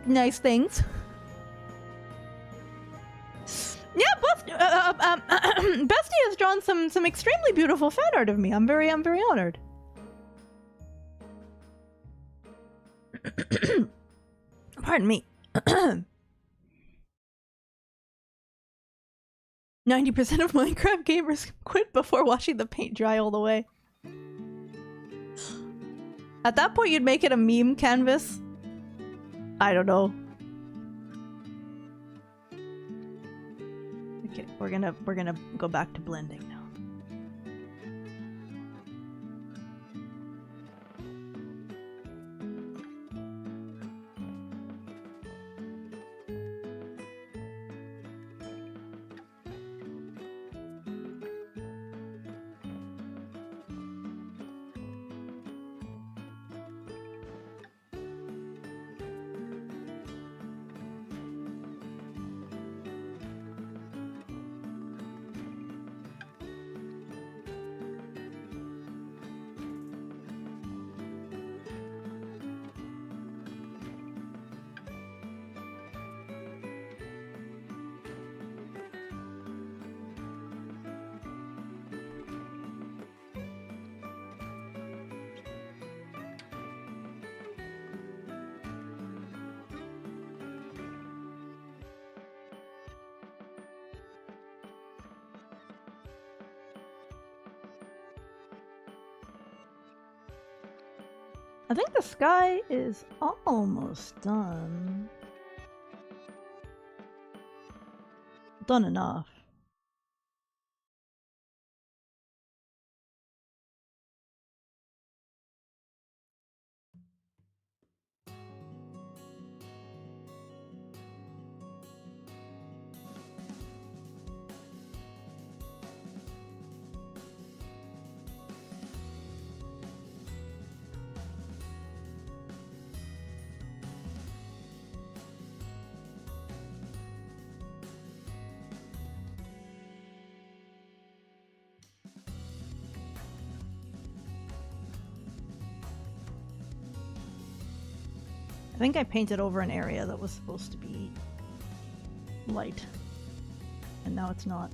Speaker 1: nice things. Yeah, Bestie has drawn some extremely beautiful fan art of me. I'm very honored. Pardon me. 90% of Minecraft gamers quit before watching the paint dry all the way. At that point, you'd make it a meme canvas. I don't know. Okay, we're gonna go back to blending now. I think the sky is almost done. Done enough. I think I painted over an area that was supposed to be light, and now it's not.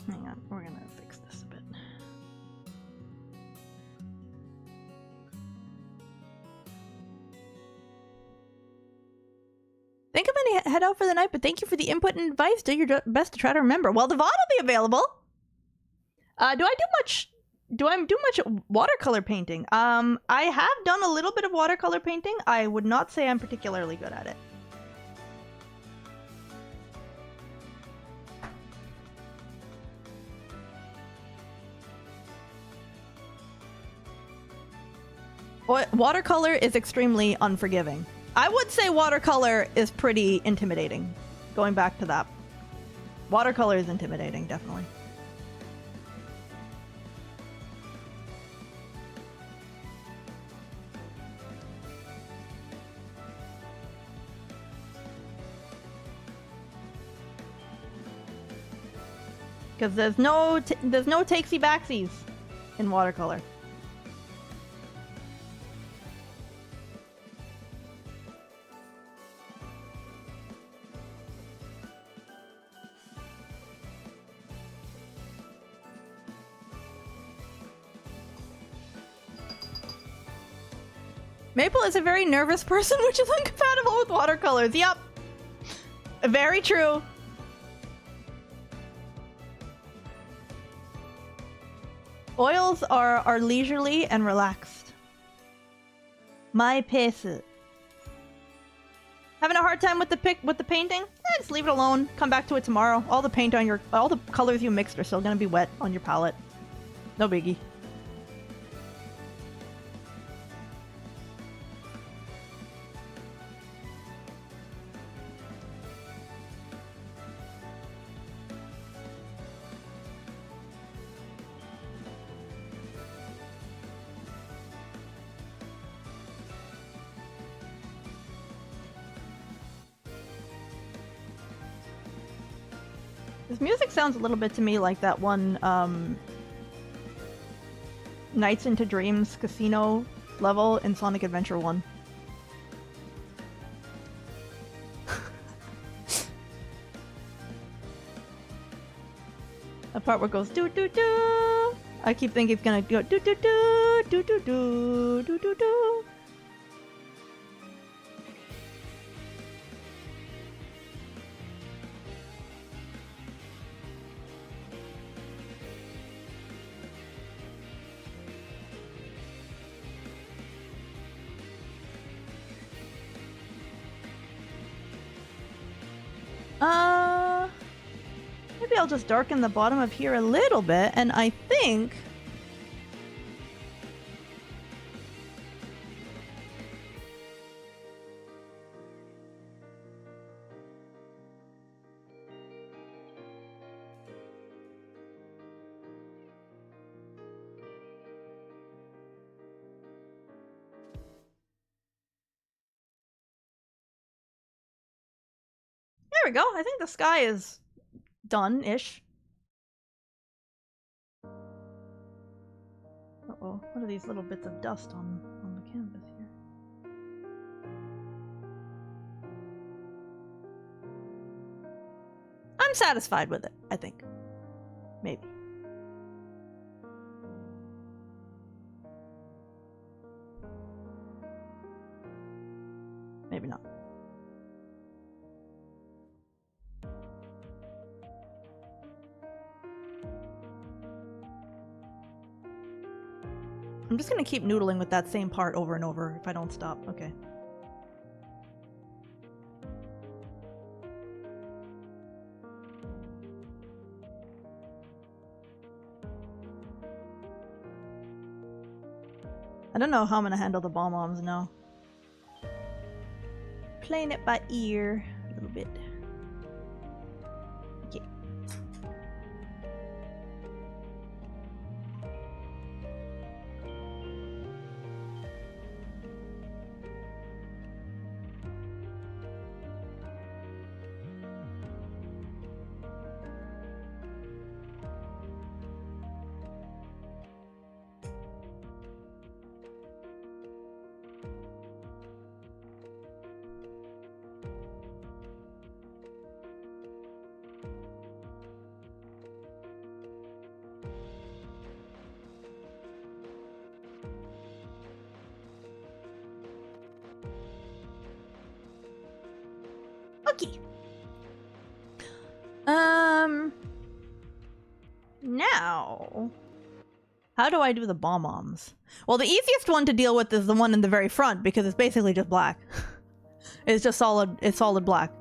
Speaker 1: Hang on, we're gonna fix this a bit. Think I'm gonna head out for the night, but thank you for the input and advice. Do your best to try to remember. Well, the VOD will be available. Do I do much watercolor painting? I have done a little bit of watercolor painting. I would not say I'm particularly good at it. Watercolor is extremely unforgiving. I would say watercolor is pretty intimidating. Going back to that. Watercolor is intimidating, definitely. Because there's no takesy backsies in watercolor. Maple is a very nervous person, which is incompatible with watercolors. Yep. Very true. Oils are leisurely and relaxed. My pace. Having a hard time with the painting? Eh, just leave it alone. Come back to it tomorrow. All the paint on all the colors you mixed are still gonna be wet on your palette. No biggie. This music sounds a little bit to me like that one, Nights into Dreams casino level in Sonic Adventure 1. The part where it goes doo doo doo. I keep thinking it's gonna go doo doo doo doo doo doo doo doo doo. Maybe I'll just darken the bottom of here a little bit, and I think... There we go. I think the sky is done-ish. Uh-oh. What are these little bits of dust on the canvas here? I'm satisfied with it, I think. Maybe. Maybe not. I'm just gonna keep noodling with that same part over and over if I don't stop. Okay. I don't know how I'm gonna handle the bomb-oms now. Playing it by ear a little bit. Okay. Okay. Now, how do I do the bomb-oms? Well, the easiest one to deal with is the one in the very front because it's basically just black. It's just solid. It's solid black.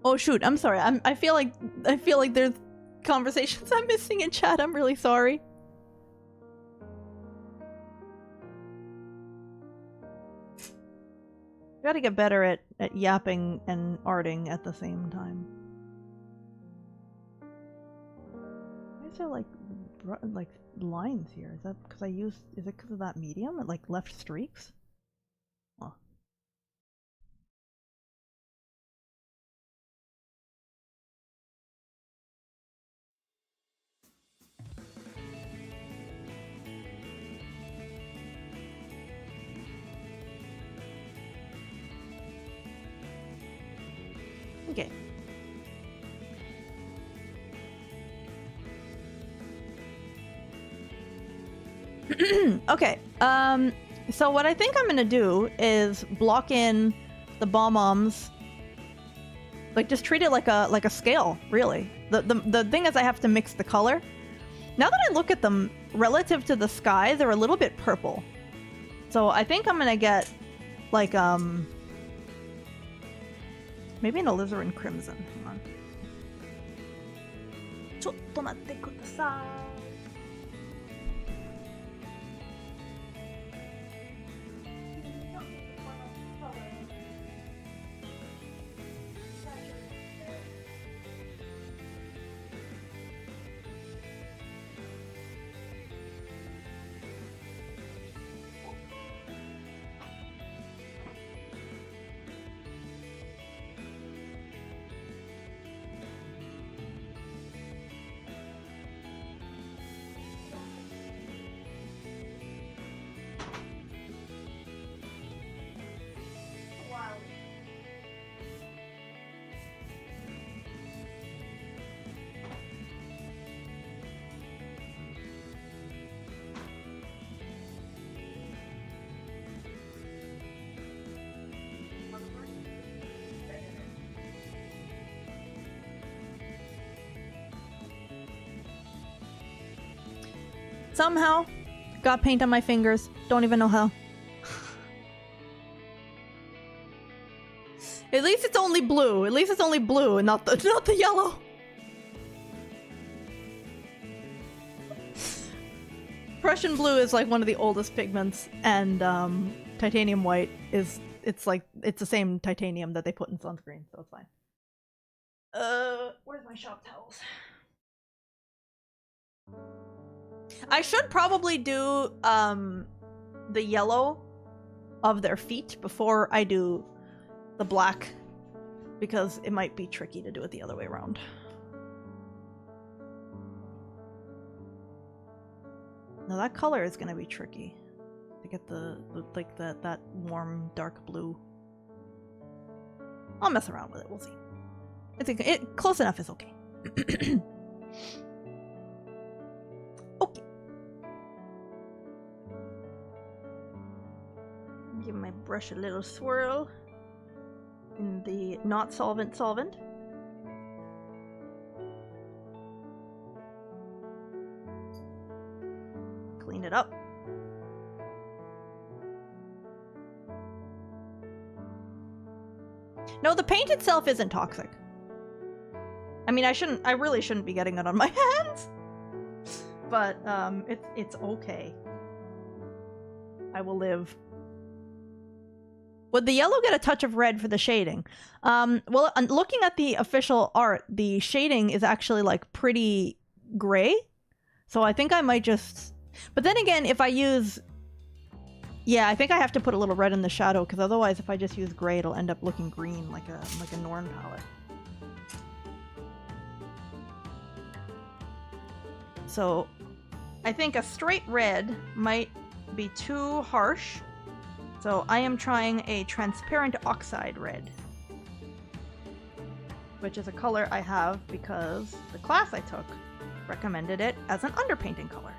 Speaker 1: Oh shoot! I'm sorry. I feel like there's conversations I'm missing in chat. I'm really sorry. Gotta get better at yapping and arting at the same time. Why is there like lines here? Is that because is it because of that medium? It like left streaks? Huh. Okay. Okay. So what I think I'm gonna do is block in the bomb-oms. Like just treat it like a scale, really. The thing is I have to mix the color. Now that I look at them, relative to the sky, they're a little bit purple. So I think I'm gonna get, like, maybe an alizarin crimson. Hang on. ちょっと待ってください. Somehow, got paint on my fingers. Don't even know how. At least it's only blue. At least it's only blue and not the yellow. Prussian blue is like one of the oldest pigments, and titanium white is it's the same titanium that they put in sunscreen, so it's fine. Where's my shop towels? I should probably do the yellow of their feet before I do the black, because it might be tricky to do it the other way around. Now that color is gonna be tricky to get like that warm dark blue. I'll mess around with it. We'll see. It close enough is okay. Okay. Give my brush a little swirl in the not solvent. Clean it up. No, the paint itself isn't toxic. I mean, I really shouldn't be getting it on my hands. But it's okay. I will live. Would the yellow get a touch of red for the shading? Well, looking at the official art, the shading is actually like pretty gray. So I think I might just... But then again, if I use... Yeah, I think I have to put a little red in the shadow, because otherwise if I just use gray, it'll end up looking green like a Norn palette. So I think a straight red might be too harsh. So I am trying a transparent oxide red, which is a color I have because the class I took recommended it as an underpainting color.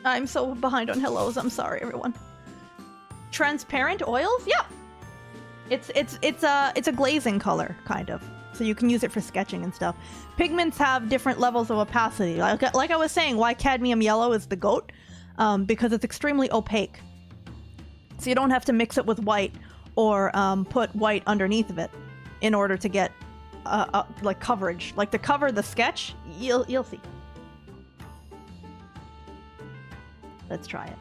Speaker 1: I'm so behind on hellos. I'm sorry, everyone. Transparent oils? Yeah. It's a glazing color, kind of. So you can use it for sketching and stuff. Pigments have different levels of opacity. Like I was saying, why cadmium yellow is the GOAT, because it's extremely opaque. So you don't have to mix it with white or put white underneath of it in order to get like coverage. Like to cover the sketch, you'll see. Let's try it.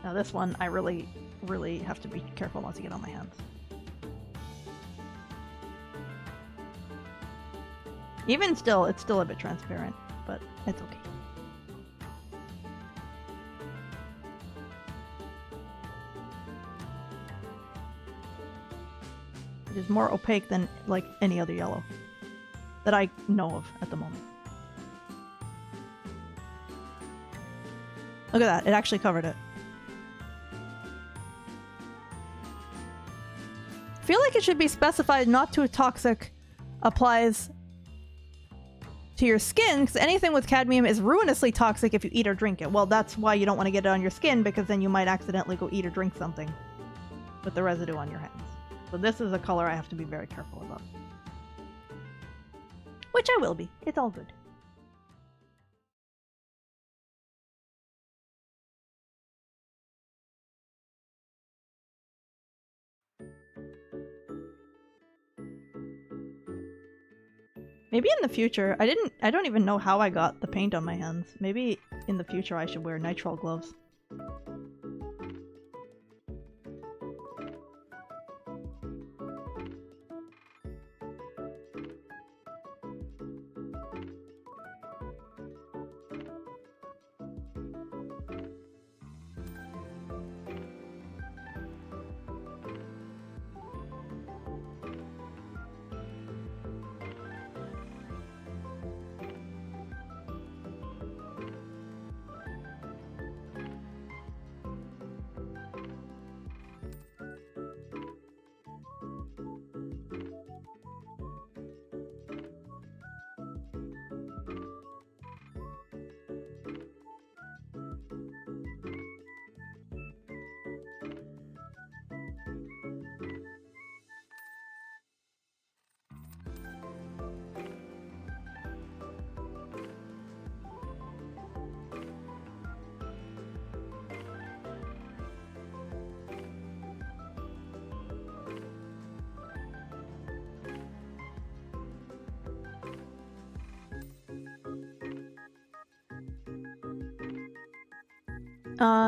Speaker 1: Now this one, I really, really have to be careful not to get on my hands. Even still, it's still a bit transparent, but it's okay. It is more opaque than like any other yellow that I know of at the moment. Look at that, it actually covered it. I feel like it should be specified not too toxic applies to your skin, because anything with cadmium is ruinously toxic if you eat or drink it. Well, that's why you don't want to get it on your skin, because then you might accidentally go eat or drink something with the residue on your hands. So this is a color I have to be very careful about. Which I will be. It's all good. Maybe in the future, I don't even know how I got the paint on my hands. Maybe in the future I should wear nitrile gloves.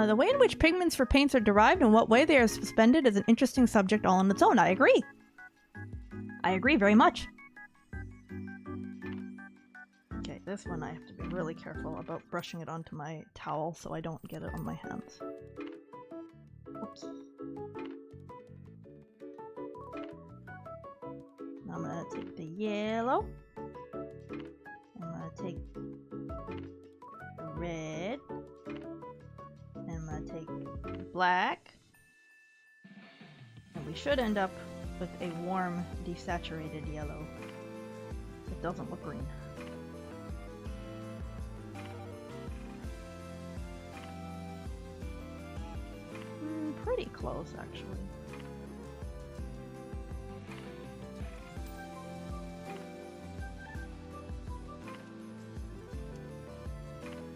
Speaker 1: The way in which pigments for paints are derived and what way they are suspended is an interesting subject all on its own. I agree. I agree very much. Okay, this one I have to be really careful about brushing it onto my towel so I don't get it on my hands. Oops. Now I'm gonna take the yellow. I'm gonna take the red. I'm gonna take black, and we should end up with a warm, desaturated yellow. It doesn't look green. Pretty close, actually.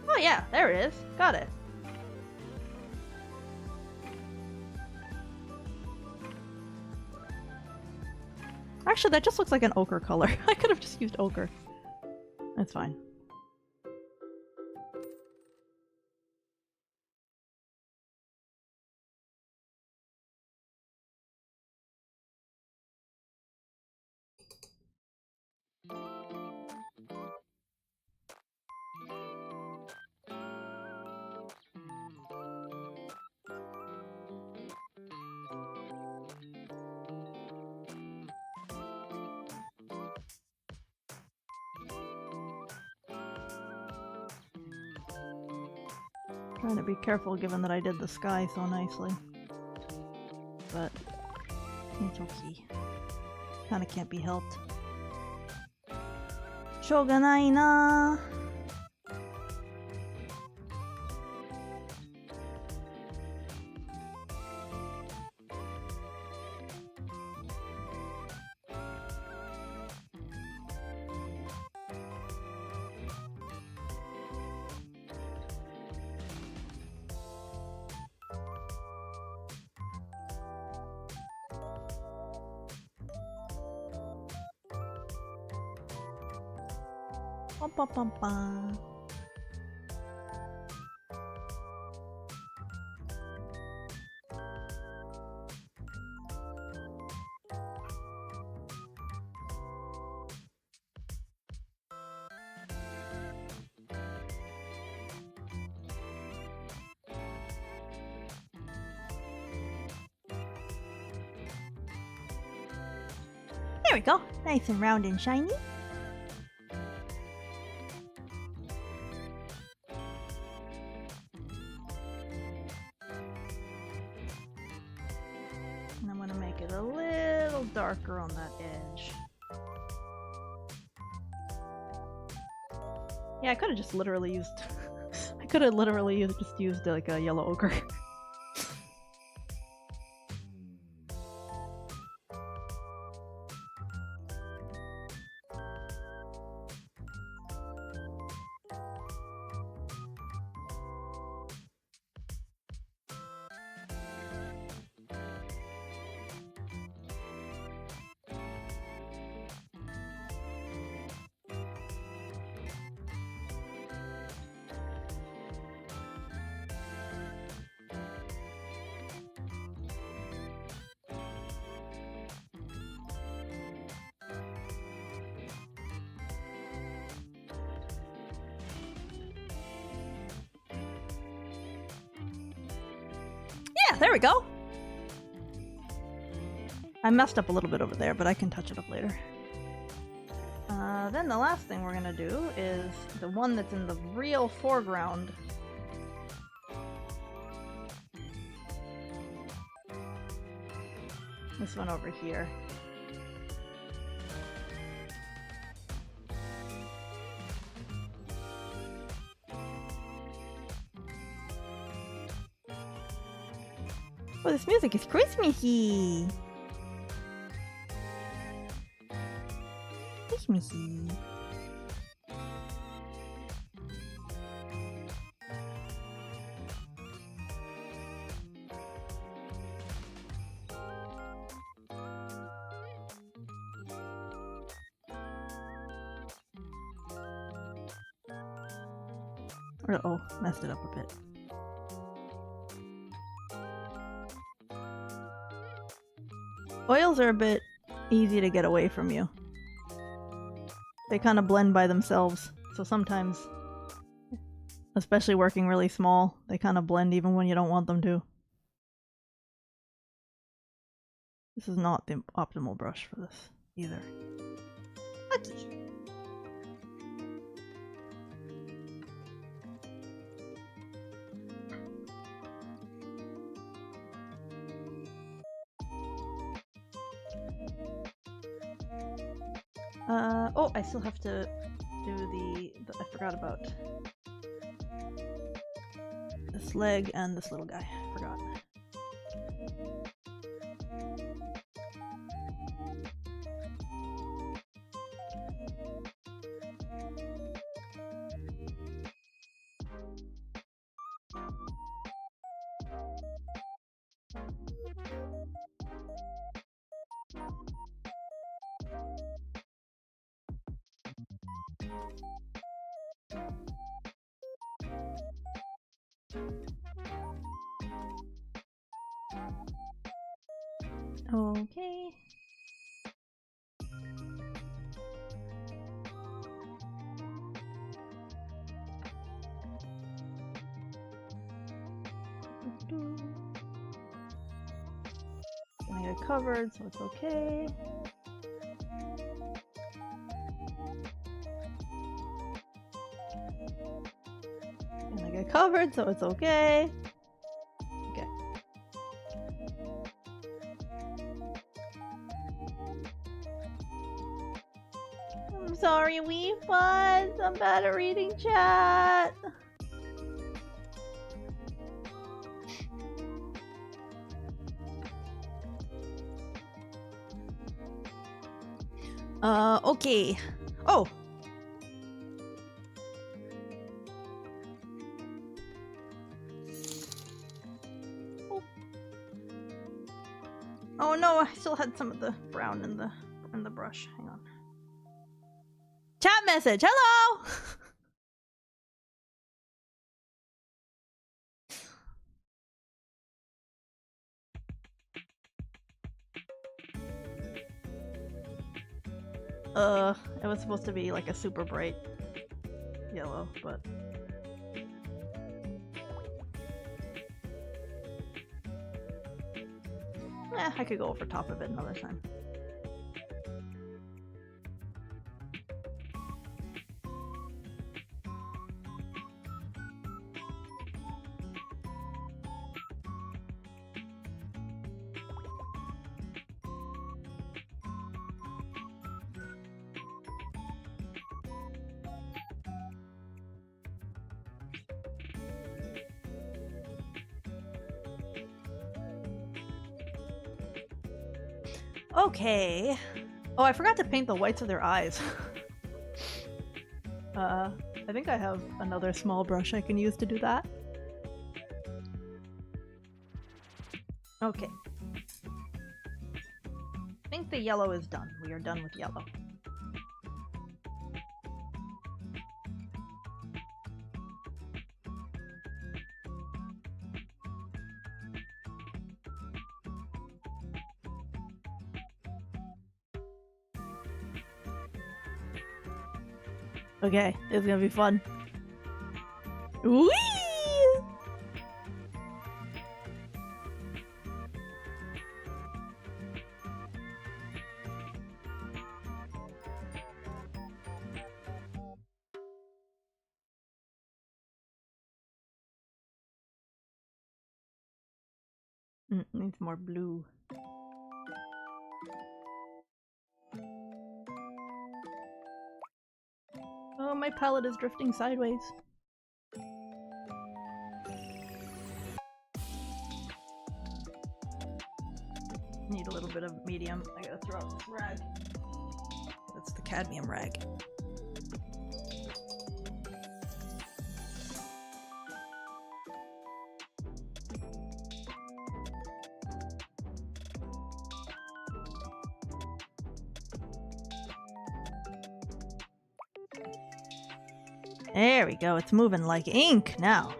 Speaker 1: Oh yeah, there it is. Got it. Actually, that just looks like an ochre color. I could have just used ochre. That's fine. Trying to be careful given that I did the sky so nicely. But it's okay. Kinda can't be helped. Shoganai na. Bum, bum, bum, bum. There we go. Nice and round and shiny. And I'm going to make it a little darker on that edge. Yeah, I could have just literally used. I could have literally just used like a yellow ochre. Yeah, there we go. I messed up a little bit over there, but I can touch it up later. Then the last thing we're gonna do is the one that's in the real foreground. This one over here. Oh, this music is Christmassy! Christmassy. Uh-oh, messed it up a bit. Oils are a bit easy to get away from you. They kind of blend by themselves, so sometimes, especially working really small, they kind of blend even when you don't want them to. This is not the optimal brush for this either. Okay. Oh, I still have to do the I forgot about this leg and this little guy. Forgot. Okay. I get it covered, so it's okay. And I get covered, so it's okay. Okay. I'm sorry, wee fuzz. I'm bad at reading chat. Okay. Oh! Oh no, I still had some of the brown in the brush. Hang on. Chat message, hello! It was supposed to be like a super bright yellow, but... I could go over top of it another time. Okay. Oh, I forgot to paint the whites of their eyes. I think I have another small brush I can use to do that. Okay. I think the yellow is done. We are done with yellow. Okay, it's gonna be fun. Whee! Needs more blue. Oh, my palette is drifting sideways. Need a little bit of medium. I gotta throw out this rag. That's the cadmium rag. There we go, it's moving like ink now.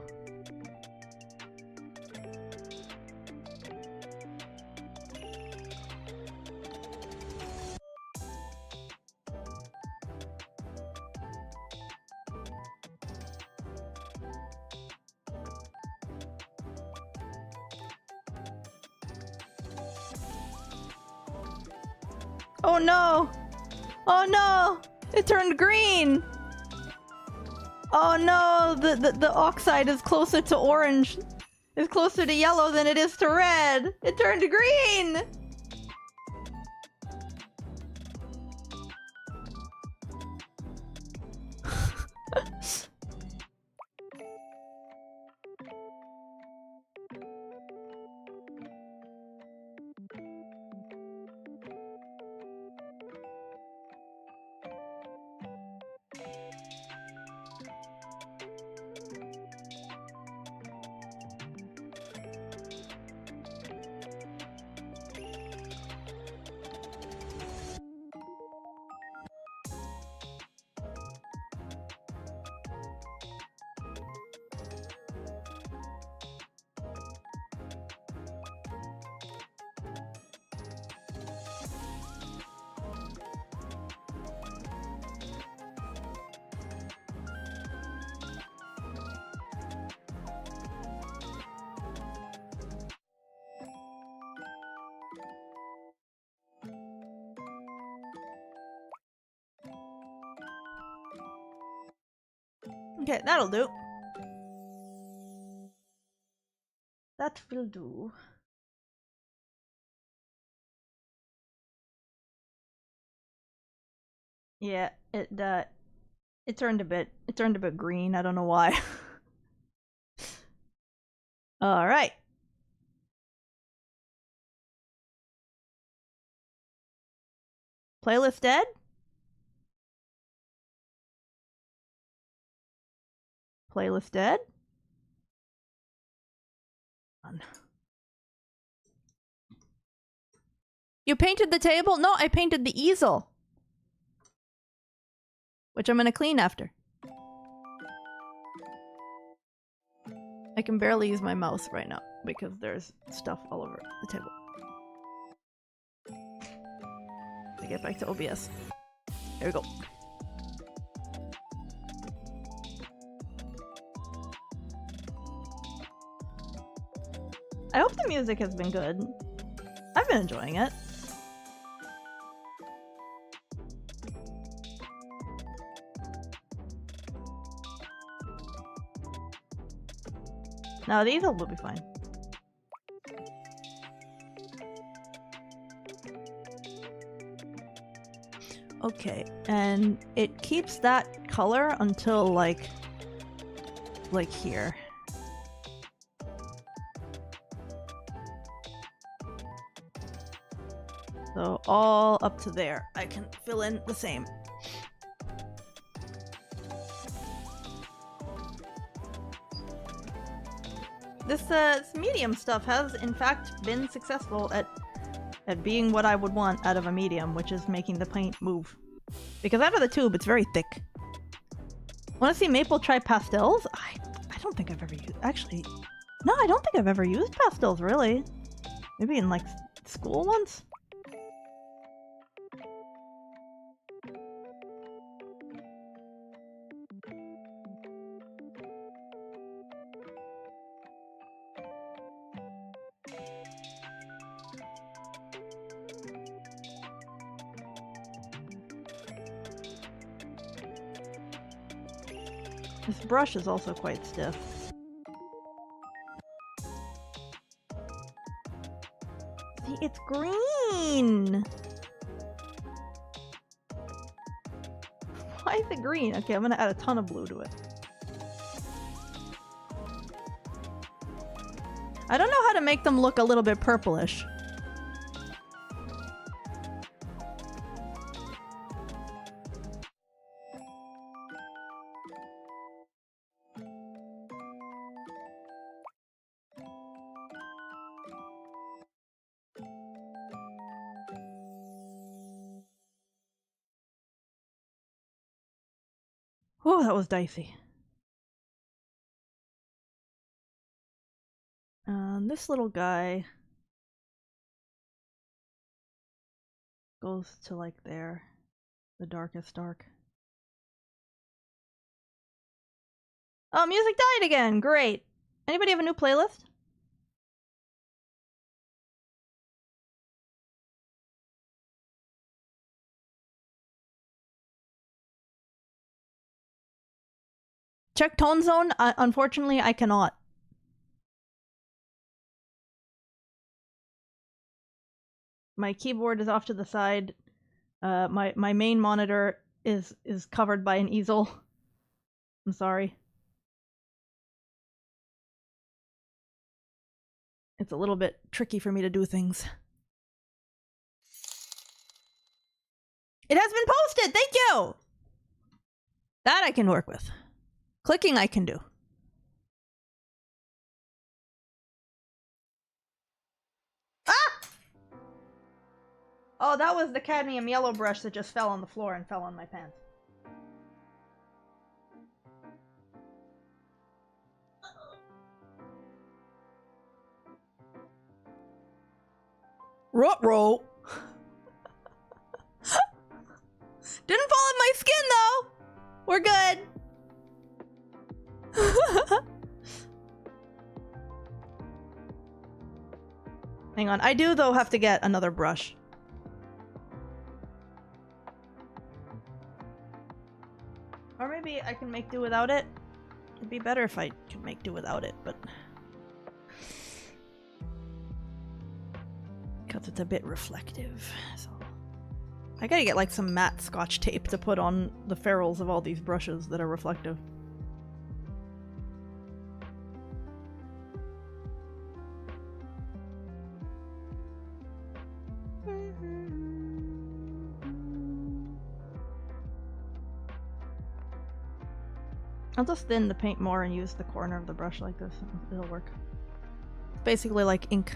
Speaker 1: Oh no! Oh no! It turned green! Oh no, the oxide is closer to orange. It's closer to yellow than it is to red. It turned green! Okay, that'll do. That will do. Yeah, it turned a bit green. I don't know why. All right. Playlist dead? Playlist dead? You painted the table? No, I painted the easel. Which I'm gonna clean after. I can barely use my mouse right now because there's stuff all over the table. I get back to OBS. There we go. I hope the music has been good. I've been enjoying it. No, these will be fine. Okay, and it keeps that color until like here. So all up to there, I can fill in the same. This medium stuff has, in fact, been successful at being what I would want out of a medium, which is making the paint move. Because out of the tube, it's very thick. Want to see Maple try pastels? I don't think I've ever used... Actually, no, I don't think I've ever used pastels, really. Maybe in, like, school once? This brush is also quite stiff. See, it's green! Why is it green? Okay, I'm gonna add a ton of blue to it. I don't know how to make them look a little bit purplish. Oh, that was dicey. This little guy goes to like there, the darkest dark. Oh, music died again! Great! Anybody have a new playlist? Check tone zone? Unfortunately, I cannot. My keyboard is off to the side. My main monitor is covered by an easel. I'm sorry. It's a little bit tricky for me to do things. It has been posted! Thank you! That I can work with. Clicking I can do. Ah! Oh, that was the cadmium yellow brush that just fell on the floor and fell on my pants. Ruh-roh! Didn't fall on my skin, though! We're good! Hang on, I do, though, have to get another brush. Or maybe I can make do without it. It'd be better if I could make do without it, but... because it's a bit reflective, so... I gotta get like some matte scotch tape to put on the ferrules of all these brushes that are reflective. I'll just thin the paint more and use the corner of the brush like this, and it'll work. It's basically like ink.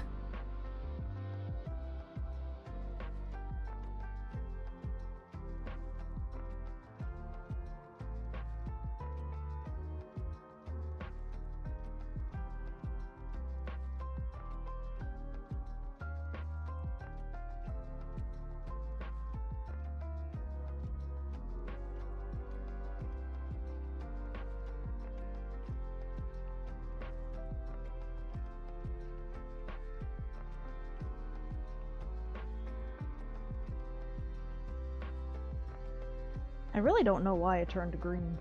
Speaker 1: I really don't know why it turned green.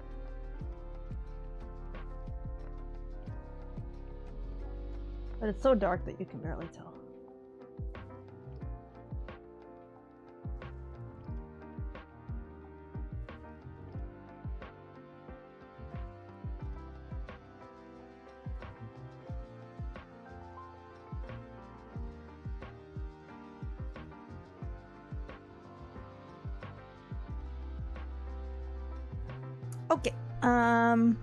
Speaker 1: But it's so dark that you can barely tell. Um...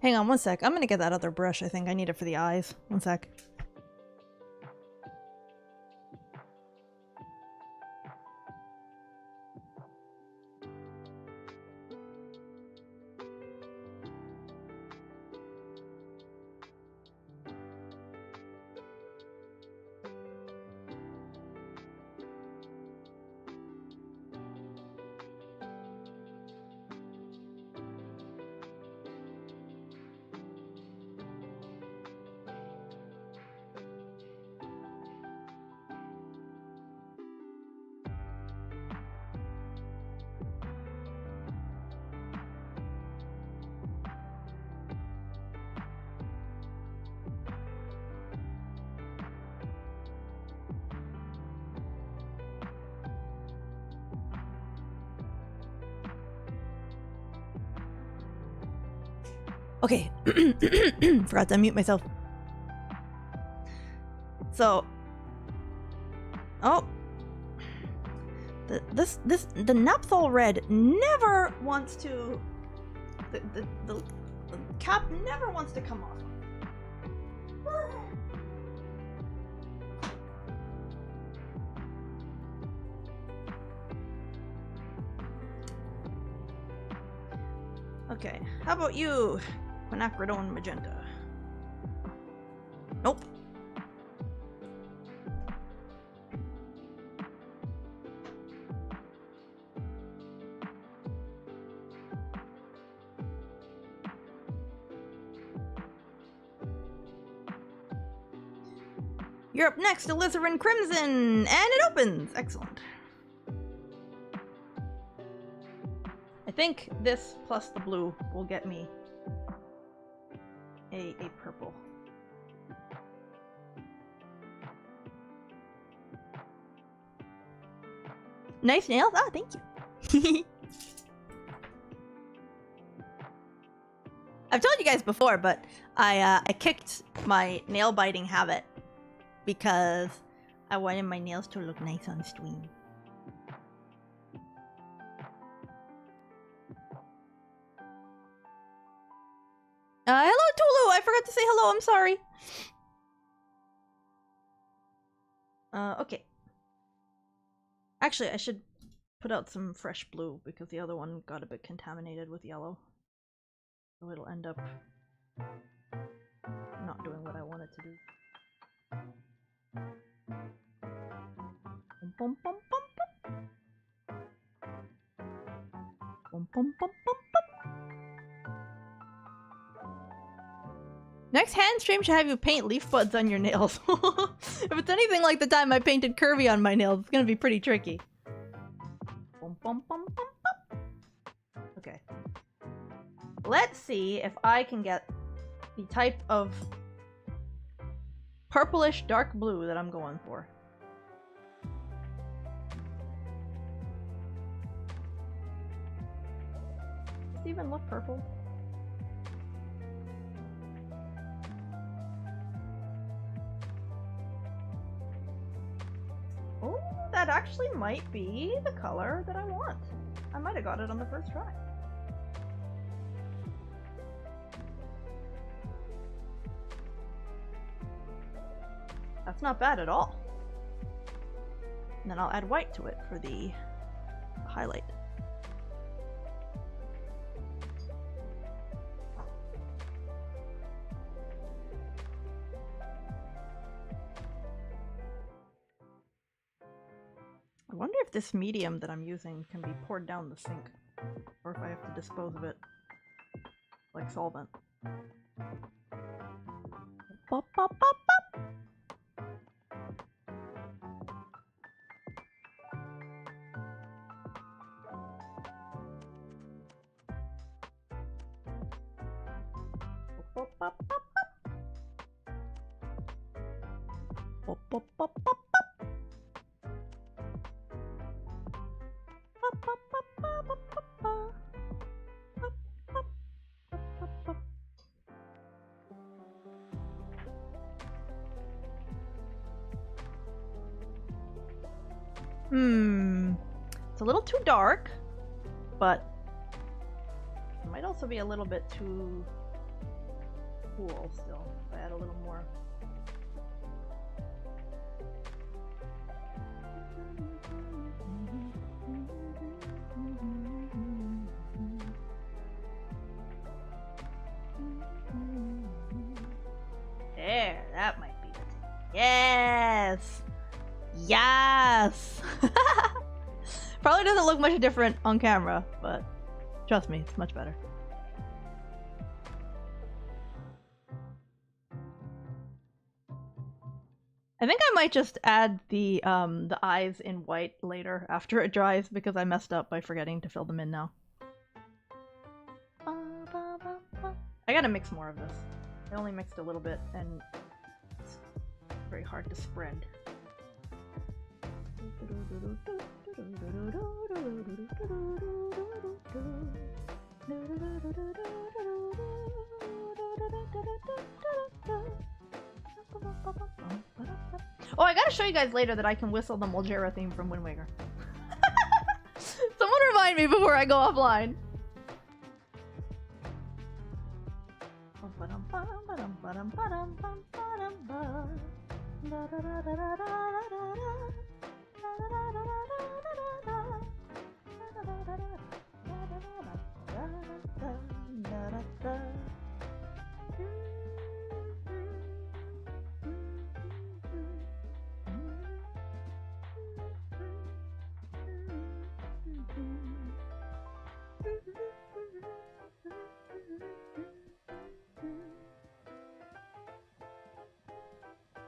Speaker 1: Hang on one sec. I'm gonna get that other brush. I think I need it for the eyes. One sec. Okay. Forgot to unmute myself. So, oh, the naphthol red never wants to. The cap never wants to come off. Okay, how about you, quinacridone magenta? Nope. You're up next, alizarin crimson, and it opens. Excellent. I think this plus the blue will get me a purple. Nice nails. Ah, thank you. I've told you guys before, but I kicked my nail biting habit because I wanted my nails to look nice on stream. Hello, Tulu! I forgot to say hello, I'm sorry. Okay. Actually, I should put out some fresh blue because the other one got a bit contaminated with yellow. So it'll end up not doing what I want it to do. Bum, bum, bum, bum. Bum, bum, bum, bum, bum. Next hand stream should have you paint leaf buds on your nails. If it's anything like the time I painted curvy on my nails, it's gonna be pretty tricky. Bum, bum, bum, bum, bum. Okay. Let's see if I can get the type of purplish dark blue that I'm going for. Does it even look purple? Oh, that actually might be the color that I want. I might have got it on the first try. That's not bad at all. And then I'll add white to it for the highlight. I wonder if this medium that I'm using can be poured down the sink, or if I have to dispose of it like solvent. Pop, pop, pop, pop. Pop, pop, pop, pop. Pop, pop, pop, pop, pop. Pop, pop, pop, pop, pop, pop, pop. Pop, pop, pop, pop. It's a little too dark, but it might also be a little bit too cool still. If I add a little more. There, that might be it. Yes! Yes! Probably doesn't look much different on camera, but trust me, it's much better. I think I might just add the eyes in white later after it dries because I messed up by forgetting to fill them in now. I gotta mix more of this. I only mixed a little bit and it's very hard to spread. Oh, I gotta show you guys later that I can whistle the Moljera theme from Wind Waker. Someone remind me before I go offline.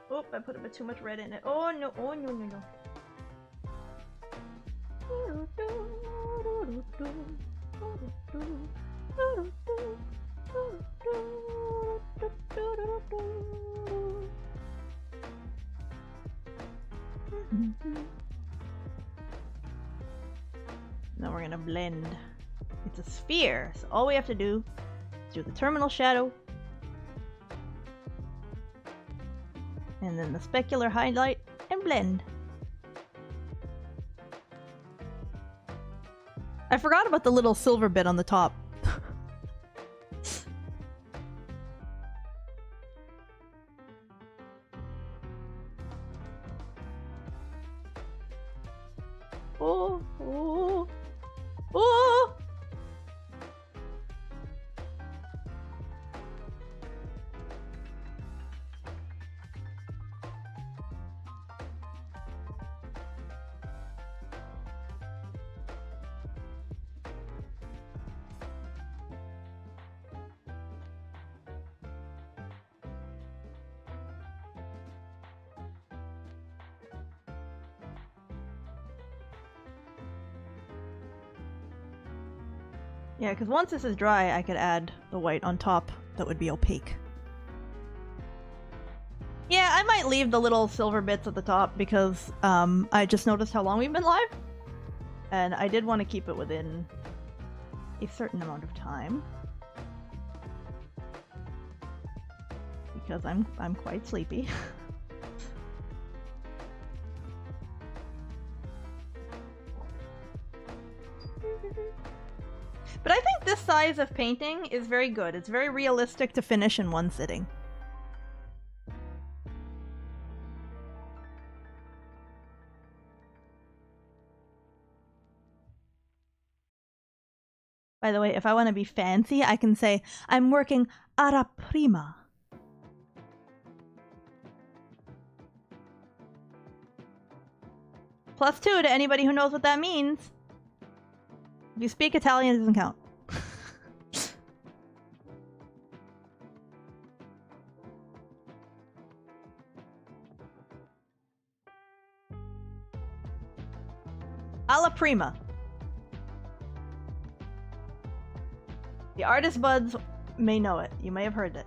Speaker 1: Oh, I put a bit too much red in it. Oh no, oh no, no, no. Now we're gonna blend. It's a sphere, so all we have to do is do the terminal shadow and then the specular highlight and blend. I forgot about the little silver bit on the top. Oh, oh, oh! Yeah, because once this is dry, I could add the white on top that would be opaque. Yeah, I might leave the little silver bits at the top because I just noticed how long we've been live. And I did want to keep it within a certain amount of time. Because I'm quite sleepy. But I think this size of painting is very good. It's very realistic to finish in one sitting. By the way, if I want to be fancy, I can say, I'm working alla prima. +2 to anybody who knows what that means. If you speak Italian, it doesn't count. Alla prima. The artist buds may know it. You may have heard it.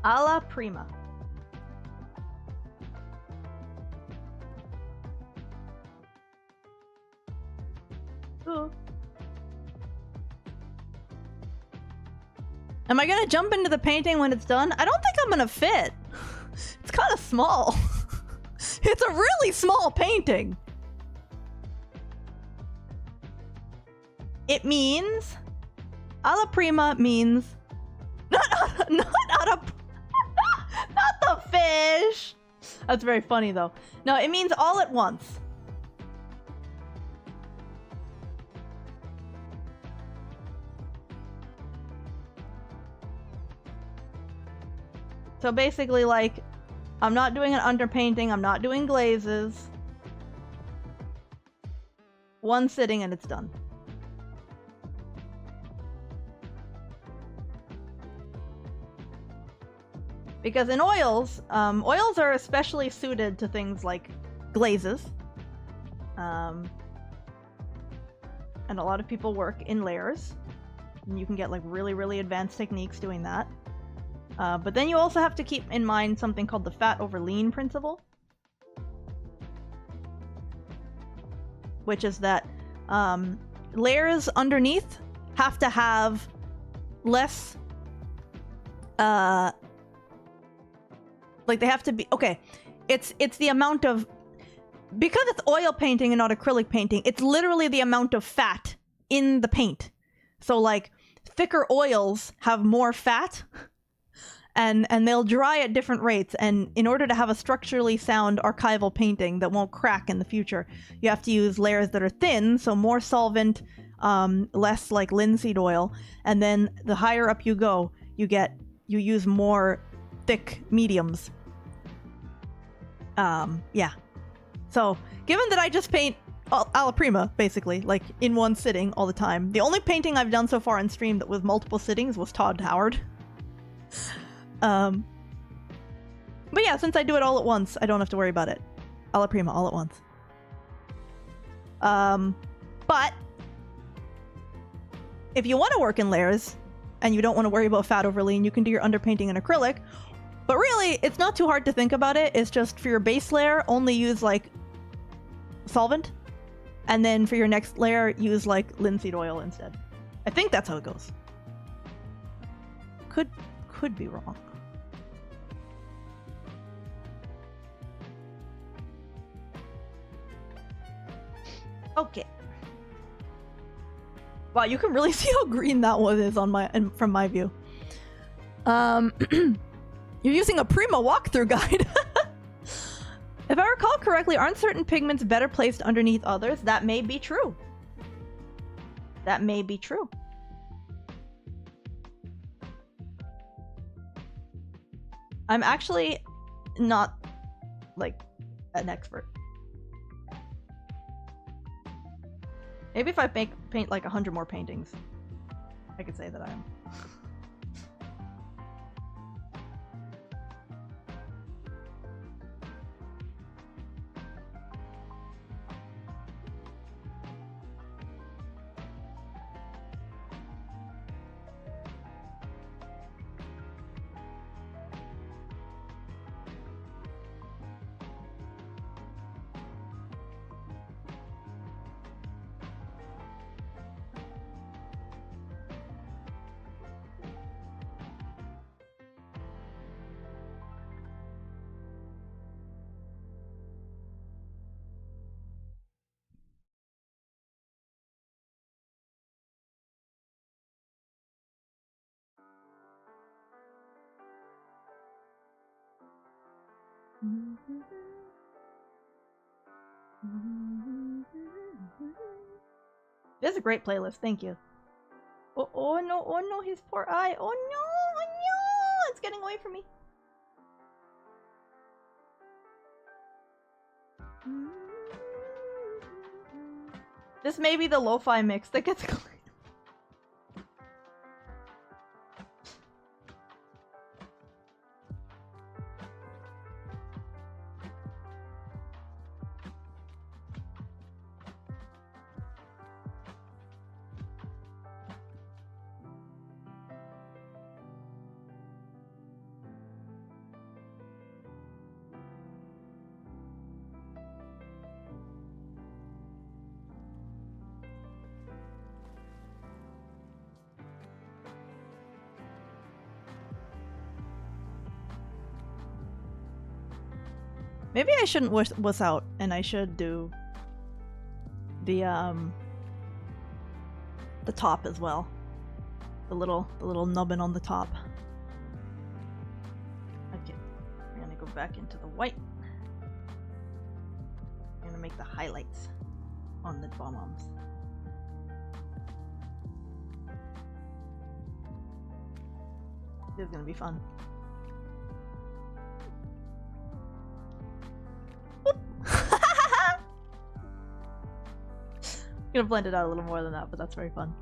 Speaker 1: Alla prima. Ooh. Am I gonna jump into the painting when it's done? I don't think I'm gonna fit. It's kind of small. It's a really small painting. It means... Alla prima means... Not out of... Not the fish! That's very funny, though. No, it means all at once. So basically, like, I'm not doing an underpainting, I'm not doing glazes. One sitting and it's done. Because in oils, oils are especially suited to things like glazes. And a lot of people work in layers. And you can get like really, really advanced techniques doing that. But then you also have to keep in mind something called the fat over lean principle. Which is that layers underneath have to have less... like they have to be... Okay, it's the amount of... Because it's oil painting and not acrylic painting, it's literally the amount of fat in the paint. So like, thicker oils have more fat... And they'll dry at different rates, and in order to have a structurally sound archival painting that won't crack in the future, you have to use layers that are thin, so more solvent, less like linseed oil, and then the higher up you go, you use more thick mediums. Yeah. So, given that I just paint alla prima, basically, like in one sitting all the time, the only painting I've done so far on stream that with multiple sittings was Todd Howard. But yeah, since I do it all at once, I don't have to worry about it. Alla prima, all at once. But if you want to work in layers and you don't want to worry about fat over lean, you can do your underpainting in acrylic. But really, it's not too hard to think about it. It's just for your base layer, only use like solvent. And then for your next layer, use like linseed oil instead. I think that's how it goes. Could be wrong. Okay. Wow, you can really see how green that one is on from my view. You're using a Prima walkthrough guide. If I recall correctly, aren't certain pigments better placed underneath others? That may be true. That may be true. I'm actually not, like, an expert. Maybe if I paint like 100 more paintings, I could say that I am. This is a great playlist, thank you. Oh no, his poor eye. Oh no, it's getting away from me. This may be the lo-fi mix that gets clean. Maybe I shouldn't wuss out, and I should do the top as well. The little nubbin on the top. Okay, we're gonna go back into the white. I'm gonna make the highlights on the bomb-bombs. This is gonna be fun. I'm gonna blend it out a little more than that, but that's very fun.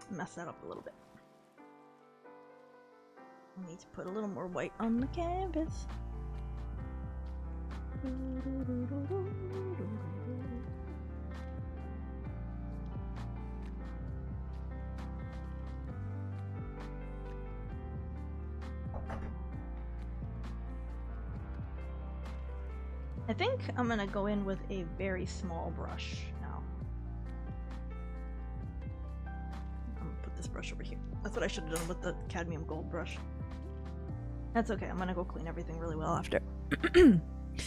Speaker 1: Mess that up a little bit. I need to put a little more white on the canvas. I think I'm gonna go in with a very small brush now. I'm gonna put this brush over here. That's what I should have done with the cadmium gold brush. That's okay, I'm gonna go clean everything really well after.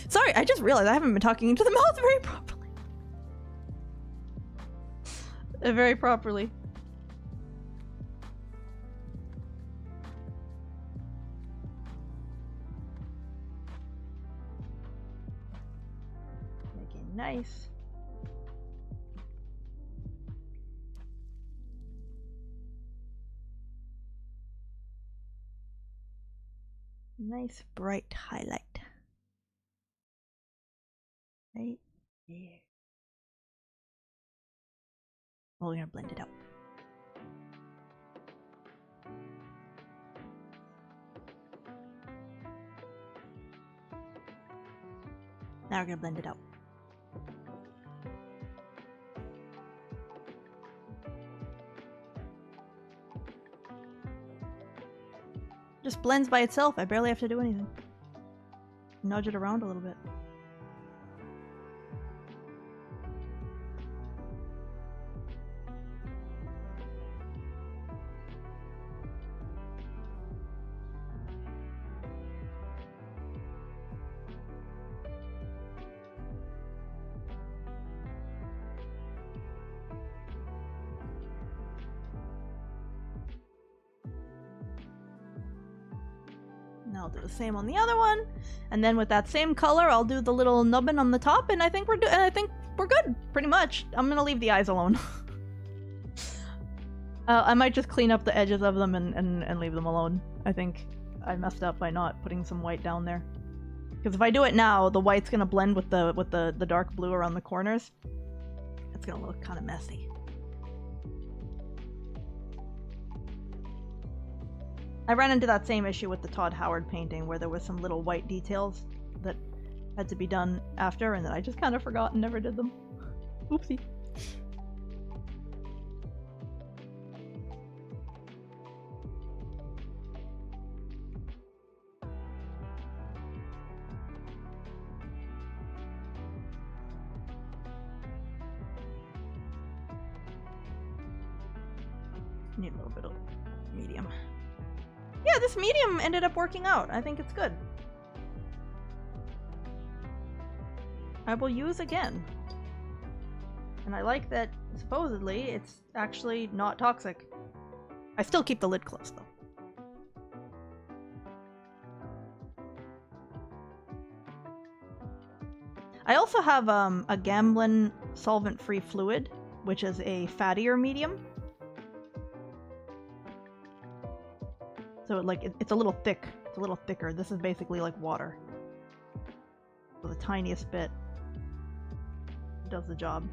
Speaker 1: Sorry, I just realized I haven't been talking into the mouth very properly. Very properly. Nice. Nice bright highlight. Right there. Oh, we're gonna blend it out. Now we're gonna blend it out. Just blends by itself. I barely have to do anything. Nudge it around a little bit. I'll do the same on the other one, and then with that same color, I'll do the little nubbin on the top, and I think we're good, pretty much. I'm gonna leave the eyes alone. I might just clean up the edges of them and leave them alone. I think I messed up by not putting some white down there, because if I do it now, the white's gonna blend with the dark blue around the corners. It's gonna look kind of messy. I ran into that same issue with the Todd Howard painting where there was some little white details that had to be done after, and then I just kind of forgot and never did them. Oopsie. Need a little bit of medium. Yeah, this medium ended up working out. I think it's good. I will use again. And I like that supposedly it's actually not toxic. I still keep the lid closed though. I also have a Gamblin solvent-free fluid, which is a fattier medium. So it's a little thick. It's a little thicker. This is basically like water. So the tiniest bit does the job.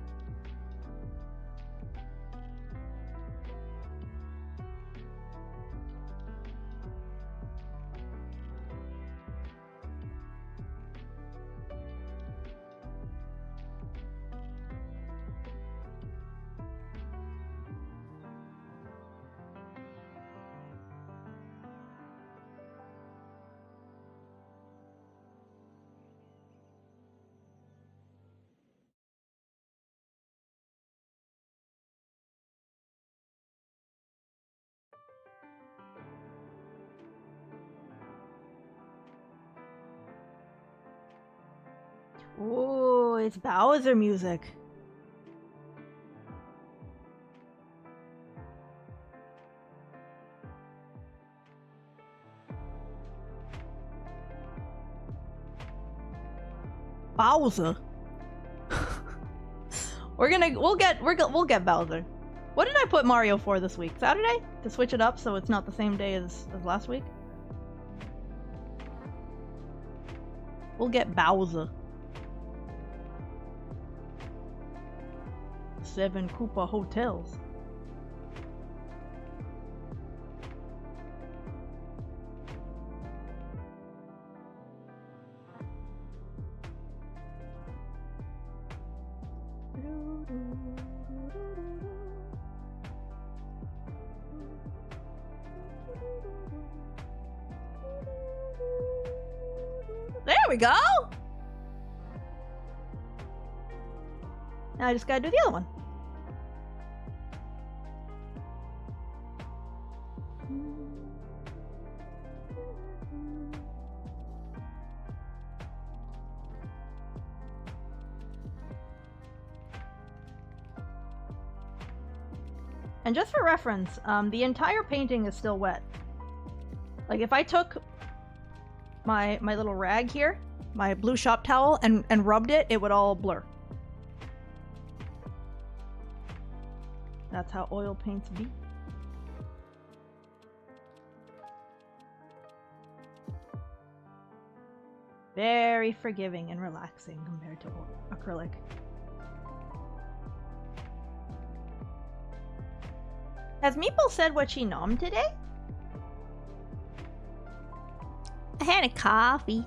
Speaker 1: Ooh, it's Bowser music. Bowser. we'll get Bowser. What did I put Mario for this week? Saturday? To switch it up so it's not the same day as last week? We'll get Bowser. 7 Koopa hotels. There we go! Now I just gotta do the other one. And just for reference, the entire painting is still wet. Like if I took my little rag here, my blue shop towel, and rubbed it, it would all blur. That's how oil paints be. Very forgiving and relaxing compared to acrylic. Has Meeple said what she nommed today?
Speaker 2: I had a coffee.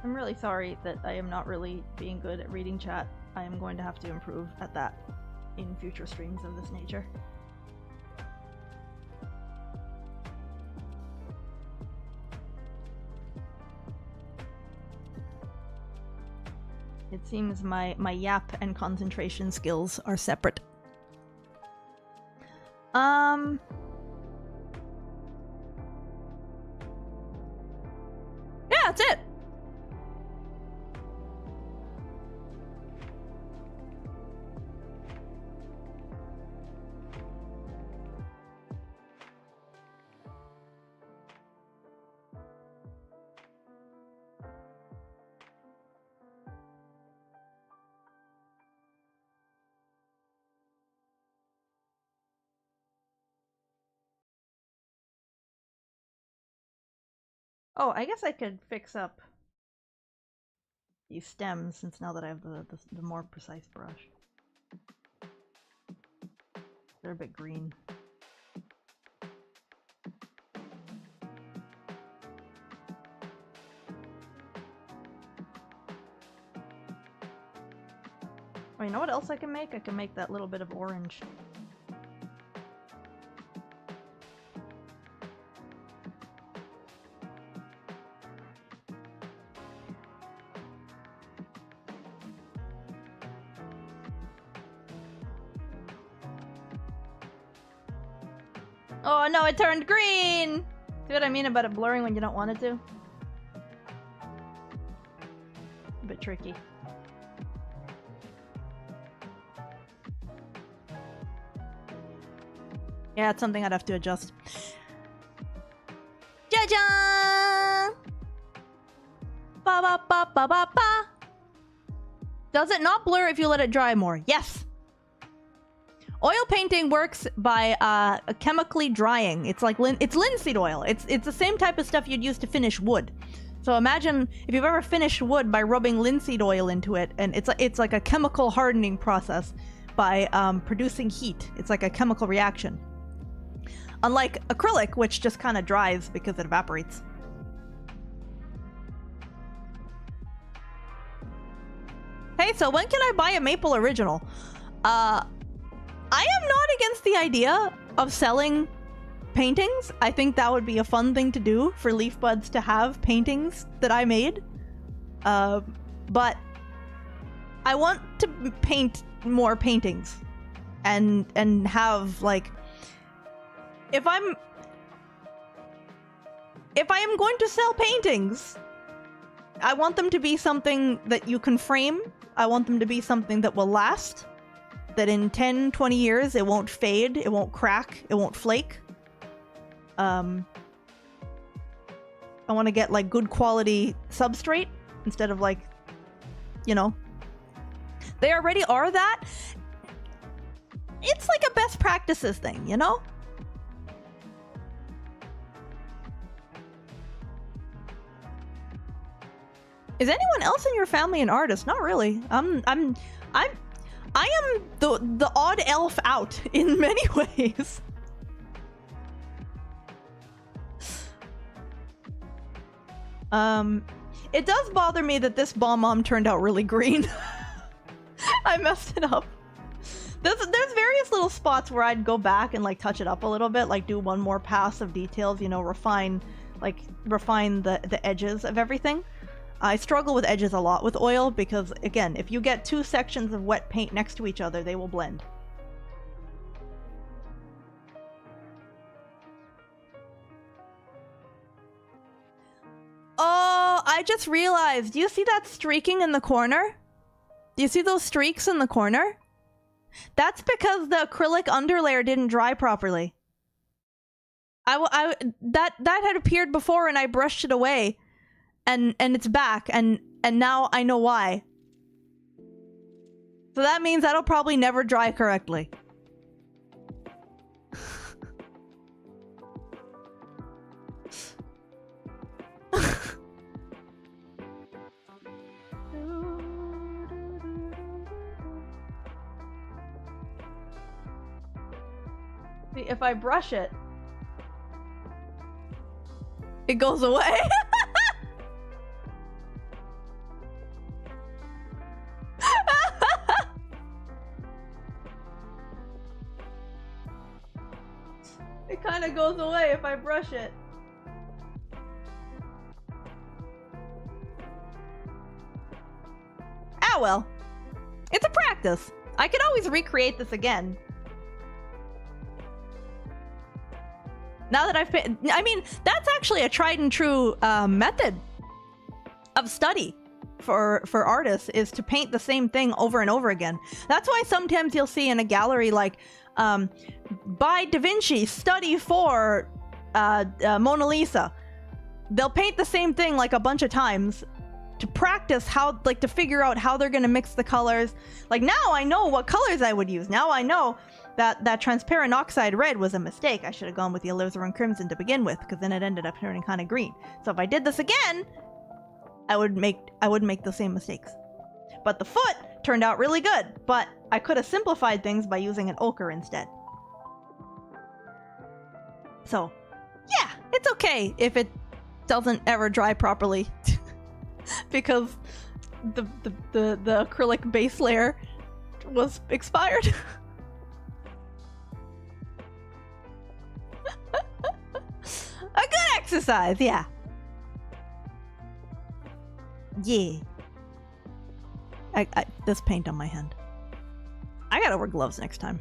Speaker 1: I'm really sorry that I am not really being good at reading chat. I am going to have to improve at that in future streams of this nature. It seems my yap and concentration skills are separate. Yeah, that's it. Oh, I guess I could fix up these stems since now that I have the more precise brush. They're a bit green. Oh, you know what else I can make? I can make that little bit of orange. Oh no, it turned green! See what I mean about it blurring when you don't want it to? A bit tricky. Yeah, it's something I'd have to adjust. Ja-ja! Ba-ba-ba-ba-ba-ba! Does it not blur if you let it dry more? Yes! Oil painting works by chemically drying. It's like it's linseed oil. It's the same type of stuff you'd use to finish wood. So imagine if you've ever finished wood by rubbing linseed oil into it, and it's like a chemical hardening process by producing heat. It's like a chemical reaction. Unlike acrylic, which just kind of dries because it evaporates. Hey, so when can I buy a maple original? I am not against the idea of selling paintings. I think that would be a fun thing to do for Leaf Buds to have paintings that I made. But I want to paint more paintings and have like if I am going to sell paintings, I want them to be something that you can frame. I want them to be something that will last. That in 10, 20 years, it won't fade, it won't crack, it won't flake. I want to get like good quality substrate instead of like, you know. They already are that. It's like a best practices thing, you know? Is anyone else in your family an artist? Not really. I am the odd elf out in many ways. It does bother me that this bomb turned out really green. I messed it up. There's various little spots where I'd go back and like touch it up a little bit, like do one more pass of details, you know, refine the edges of everything. I struggle with edges a lot with oil because, again, if you get two sections of wet paint next to each other, they will blend. Oh, I just realized. Do you see that streaking in the corner? Do you see those streaks in the corner? That's because the acrylic underlayer didn't dry properly. That had appeared before and I brushed it away. And it's back, and now I know why. So that means that'll probably never dry correctly. See, if I brush it, it goes away. It kind of goes away if I brush it. Ah well. It's a practice. I could always recreate this again. Now that I mean, that's actually a tried and true method of study for artists, is to paint the same thing over and over again. That's why sometimes you'll see in a gallery like by Da Vinci, study for Mona Lisa. They'll paint the same thing like a bunch of times to practice how, like, to figure out how they're gonna mix the colors. Like, now I know what colors I would use. Now I know that transparent oxide red was a mistake. I should have gone with the alizarin crimson to begin with, because then it ended up turning kind of green. So if I did this again, I wouldn't make the same mistakes. But the foot turned out really good, but I could have simplified things by using an ochre instead. So, yeah, it's okay if it doesn't ever dry properly. Because the acrylic base layer was expired. A good exercise, yeah. Yeah. This paint on my hand. I gotta wear gloves next time.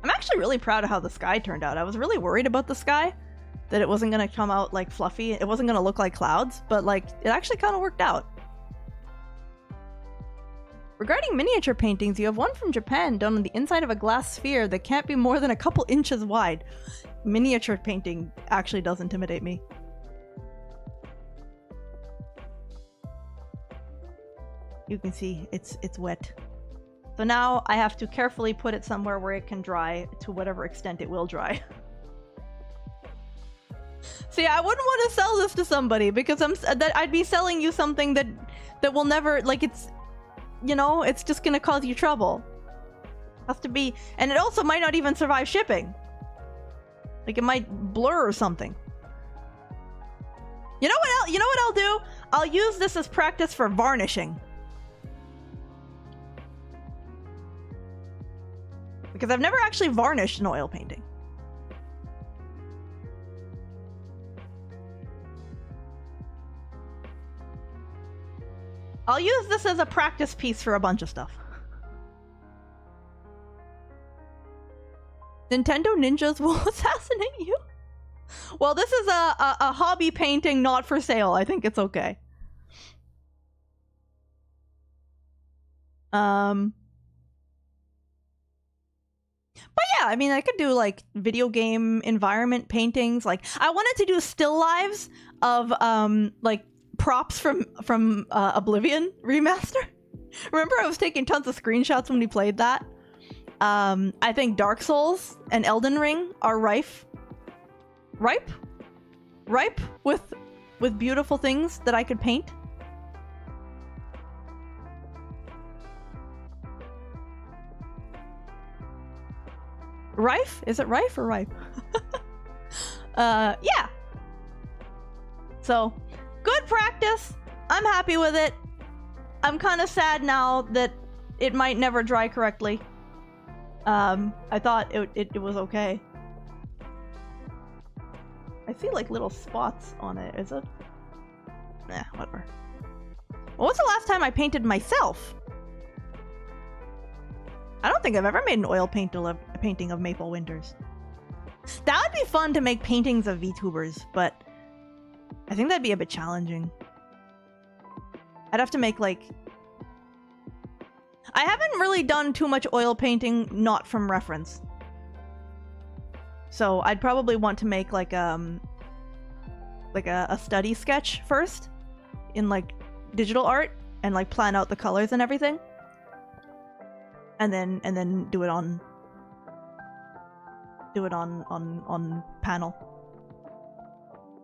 Speaker 1: I'm actually really proud of how the sky turned out. I was really worried about the sky, that it wasn't gonna come out like fluffy. It wasn't gonna look like clouds, but like it actually kind of worked out. Regarding miniature paintings, you have one from Japan done on the inside of a glass sphere that can't be more than a couple inches wide. Miniature painting actually does intimidate me. You can see it's wet. So now I have to carefully put it somewhere where it can dry to whatever extent it will dry. See, I wouldn't want to sell this to somebody because I'd be selling you something that will never, like, it's, you know, it's just gonna cause you trouble. Has to be, and it also might not even survive shipping. Like it might blur or something. You know what I'll do? I'll use this as practice for varnishing. Because I've never actually varnished an oil painting. I'll use this as a practice piece for a bunch of stuff. Nintendo ninjas will assassinate you? Well, this is a hobby painting, not for sale. I think it's okay. But yeah, I mean, I could do like video game environment paintings. Like, I wanted to do still lives of like props from Oblivion Remaster. Remember, I was taking tons of screenshots when we played that. I think Dark Souls and Elden Ring are ripe with beautiful things that I could paint. Rife? Is it rife or ripe? Yeah. So, good practice. I'm happy with it. I'm kind of sad now that it might never dry correctly. I thought it was okay. I see like little spots on it. Is it? Nah, whatever. Well, what's the last time I painted myself? I don't think I've ever made an oil painting of Maple Winters. That would be fun to make paintings of VTubers, but I think that'd be a bit challenging. I'd have to make like... I haven't really done too much oil painting not from reference. So I'd probably want to make like a study sketch first in like digital art and like plan out the colors and everything. And then do it on panel.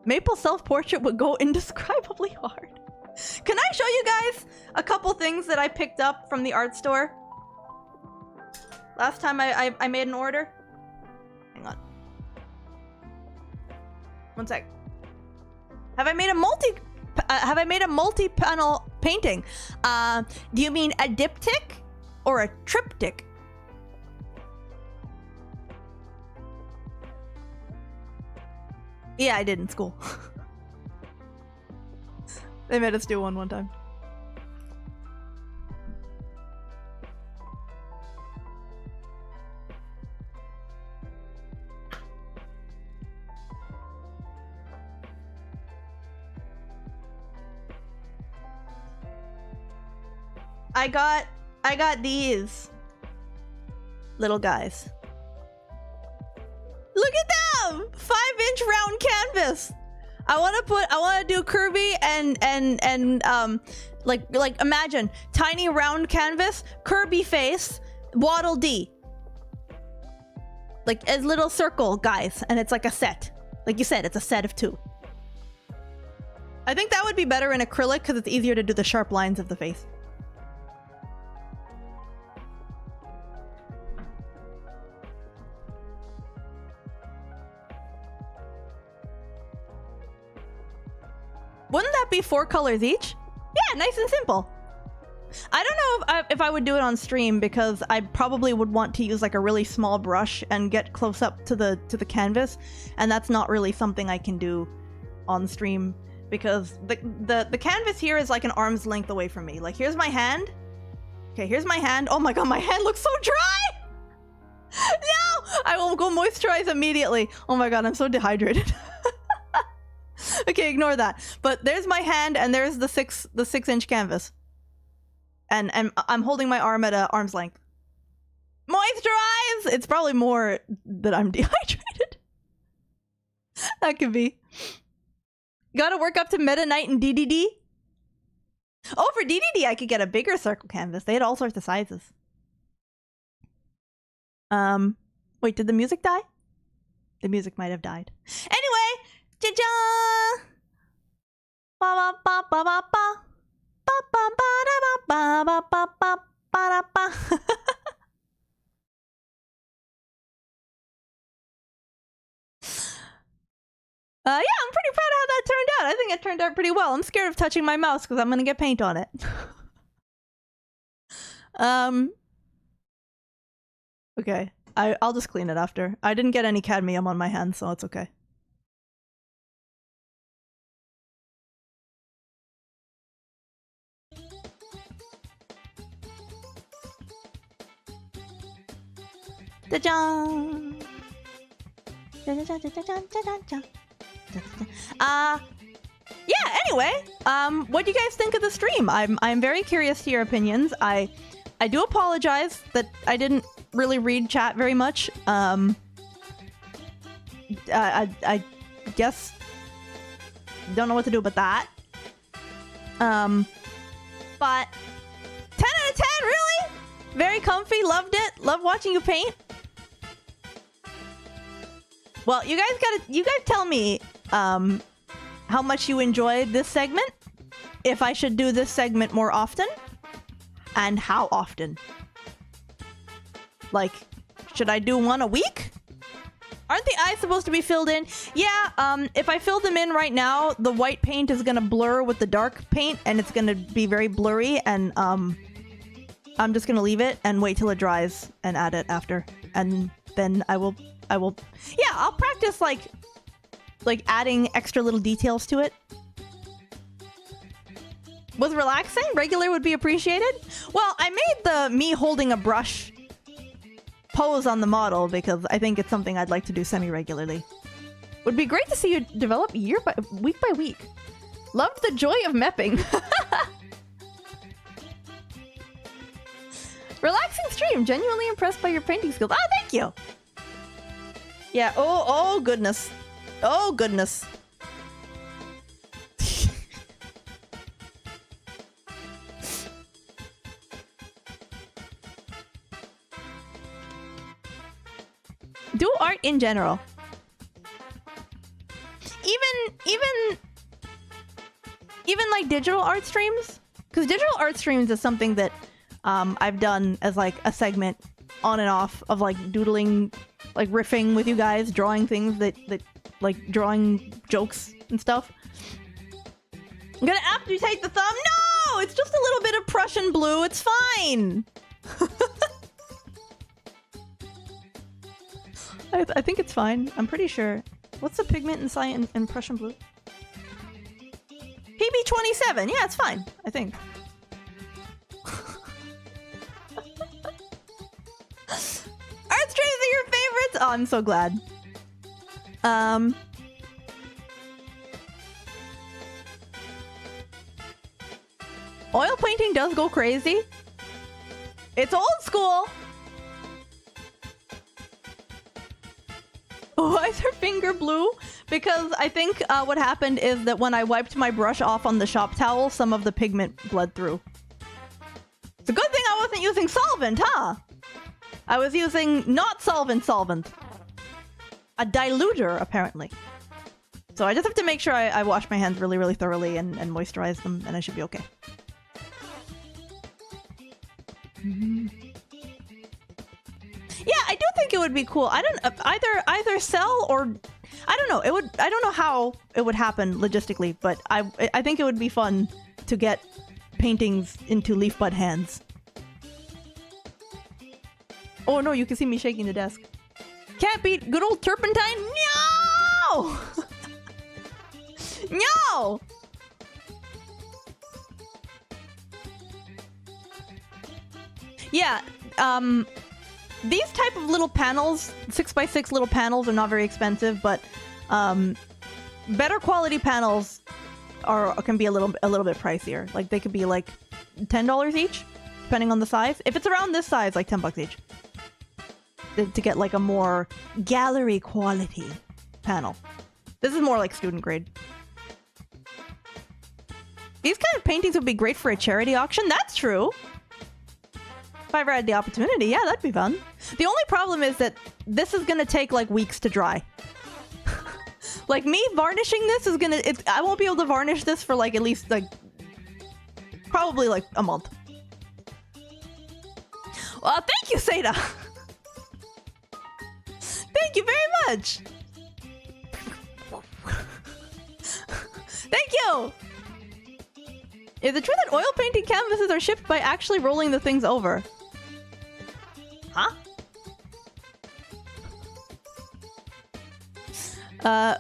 Speaker 1: Maple self-portrait would go indescribably hard. Can I show you guys a couple things that I picked up from the art store? Last time I made an order? Hang on. One sec. Have I made a multi-panel painting? Do you mean a diptych or a triptych? Yeah, I did in school. They made us do one time. I got these little guys. Look at them! 5-inch round canvas. I want to do Kirby and like imagine tiny round canvas, Kirby face, Waddle Dee. Like as little circle guys, and it's like a set. Like you said, it's a set of 2. I think that would be better in acrylic because it's easier to do the sharp lines of the face. Wouldn't that be 4 colors each? Yeah, nice and simple. I don't know if I would do it on stream because I probably would want to use like a really small brush and get close up to the canvas, and that's not really something I can do on stream because the canvas here is like an arm's length away from me. Like here's my hand. Okay, here's my hand. Oh my god, my hand looks so dry! No! I will go moisturize immediately. Oh my god, I'm so dehydrated. Okay, ignore that. But there's my hand and there's the 6-inch canvas. And I'm holding my arm at an arm's length. Moisturize! It's probably more that I'm dehydrated. That could be. Gotta work up to Meta Knight and DDD. Oh, for DDD I could get a bigger circle canvas. They had all sorts of sizes. Wait, did the music die? The music might have died. Anyway, ja-ja! Ba ba ba ba ba ba. Yeah, I'm pretty proud of how that turned out. I think it turned out pretty well. I'm scared of touching my mouse because I'm gonna get paint on it. Okay. I'll just clean it after. I didn't get any cadmium on my hands, so it's okay. Da-jang! Yeah, anyway, what do you guys think of the stream? I'm very curious to your opinions. I do apologize that I didn't really read chat very much. I guess don't know what to do about that. But 10 out of 10, really? Very comfy, loved it. Love watching you paint. Well, you guys tell me how much you enjoyed this segment, if I should do this segment more often, and how often. Like, should I do one a week? Aren't the eyes supposed to be filled in? Yeah, if I fill them in right now, the white paint is gonna blur with the dark paint, and it's gonna be very blurry, and I'm just gonna leave it and wait till it dries and add it after. And then I will, yeah, I'll practice like adding extra little details to it. Was relaxing? Regular would be appreciated? Well, I made the me holding a brush pose on the model because I think it's something I'd like to do semi-regularly. Would be great to see you develop week by week. Loved the joy of mepping. Relaxing stream. Genuinely impressed by your painting skills. Oh, thank you. Yeah. Oh goodness. Oh goodness. Do art in general. Even like digital art streams, because digital art streams is something that I've done as like a segment on and off of like doodling, like riffing with you guys, drawing things that like drawing jokes and stuff. I'm gonna amputate the thumb. No, it's just a little bit of Prussian blue. It's fine. I think it's fine. I'm pretty sure. What's the pigment in cyan and Prussian blue? PB27. Yeah, it's fine. I think. Art streams are your favorites? Oh, I'm so glad. Oil painting does go crazy. It's old school. Why is her finger blue? Because I think what happened is that when I wiped my brush off on the shop towel, some of the pigment bled through. It's a good thing I wasn't using solvent, huh? I was using not solvent. A diluter, apparently. So I just have to make sure I wash my hands really, really thoroughly and moisturize them, and I should be okay. Yeah, I do think it would be cool. I don't either sell or I don't know. I don't know how it would happen logistically, but I think it would be fun to get paintings into leaf bud hands. Oh no, you can see me shaking the desk. Can't beat good old turpentine. No! No! Yeah, these type of little panels, 6x6 little panels, are not very expensive, but better quality panels can be a little bit pricier. Like they could be like $10 each, depending on the size. If it's around this size, like $10 each, to get like a more gallery quality panel. This is more like student grade. These kind of paintings would be great for a charity auction. That's true. If I ever had the opportunity, yeah, that'd be fun. The only problem is that this is gonna take like weeks to dry. Like me varnishing this is gonna, I won't be able to varnish this for like at least like, probably like a month. Well, thank you, Seda. Thank you very much. Thank you. Is it true that oil painting canvases are shipped by actually rolling the things over? Huh?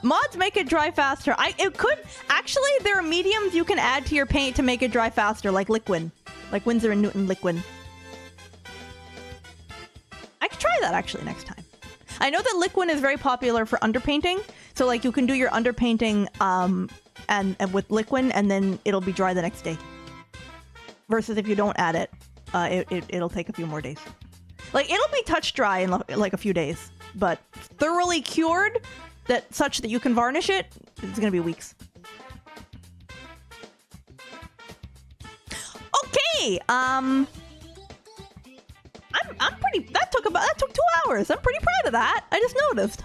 Speaker 1: Mods make it dry faster. It could actually. There are mediums you can add to your paint to make it dry faster, like Liquin, like Winsor and Newton Liquin. I could try that actually next time. I know that Liquin is very popular for underpainting, so like you can do your underpainting and with Liquin, and then it'll be dry the next day. Versus if you don't add it, it'll take a few more days. Like it'll be touch dry in like a few days, but thoroughly cured, that such that you can varnish it, it's gonna be weeks. Okay, I'm pretty. That took 2 hours. I'm pretty proud of that. I just noticed.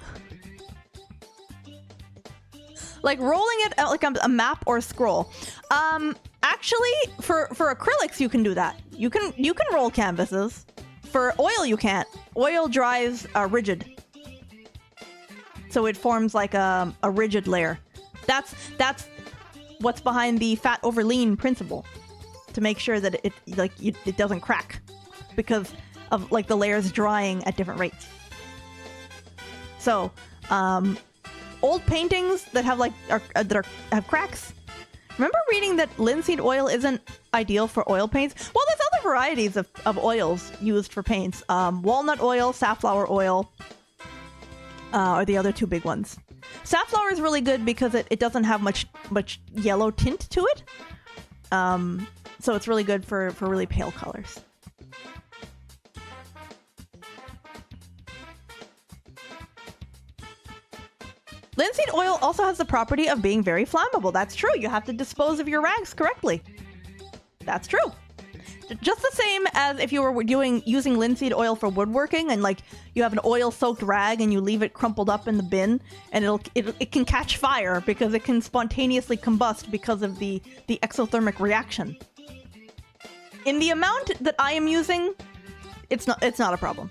Speaker 1: Like rolling it out like a map or a scroll. Actually, for acrylics you can do that. You can roll canvases. For oil you can't. Oil dries rigid. So it forms like a rigid layer. That's what's behind the fat over lean principle, to make sure that it doesn't crack because of like the layers drying at different rates. So old paintings that have have cracks. Remember reading that linseed oil isn't ideal for oil paints? Well, there's other varieties of oils used for paints. Walnut oil, safflower oil are the other two big ones. Safflower is really good because it doesn't have much yellow tint to it. So it's really good for really pale colors. Linseed oil also has the property of being very flammable. That's true. You have to dispose of your rags correctly. That's true. Just the same as if you were using linseed oil for woodworking, and like you have an oil-soaked rag and you leave it crumpled up in the bin, and it can catch fire because it can spontaneously combust because of the exothermic reaction. In the amount that I am using, it's not a problem.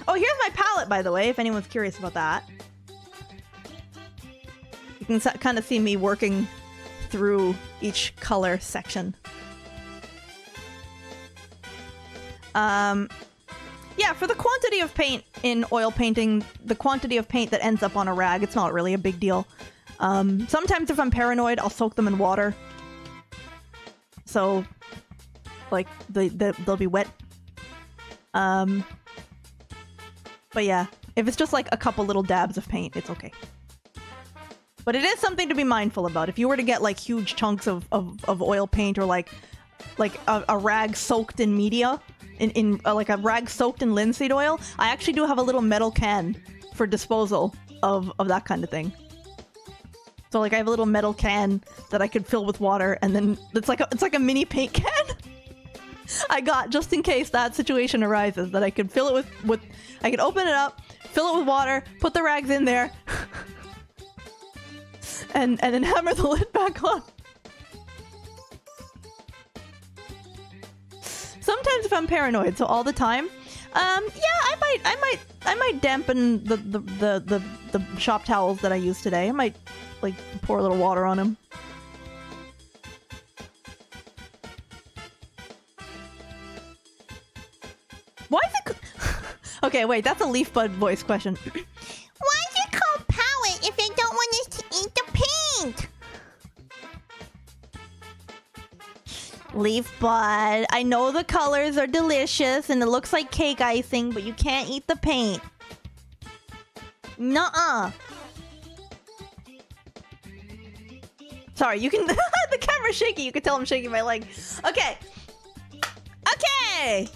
Speaker 1: Oh, here's my palette, by the way, if anyone's curious about that. You can kind of see me working through each color section. Yeah, for the quantity of paint in oil painting, the quantity of paint that ends up on a rag, it's not really a big deal. Sometimes if I'm paranoid, I'll soak them in water. So, like, they'll be wet. But yeah, if it's just like a couple little dabs of paint, it's okay. But it is something to be mindful about. If you were to get like huge chunks of oil paint, or like a rag soaked in media, like a rag soaked in linseed oil, I actually do have a little metal can for disposal of that kind of thing. So like I have a little metal can that I could fill with water, and then it's like a mini paint can. I got just in case that situation arises, that I could fill it with I could open it up, fill it with water, put the rags in there, and then hammer the lid back on. Sometimes if I'm paranoid, so all the time, Yeah, I might dampen the shop towels that I used today. I might like pour a little water on them. Why is it? Okay, wait, that's a leaf bud voice question.
Speaker 2: Why is it called palette if they don't want us to eat the paint? Leaf bud, I know the colors are delicious and it looks like cake icing, but you can't eat the paint. Nuh-uh.
Speaker 1: Sorry, you can. The camera's shaky. You can tell I'm shaking my leg. Okay. Okay.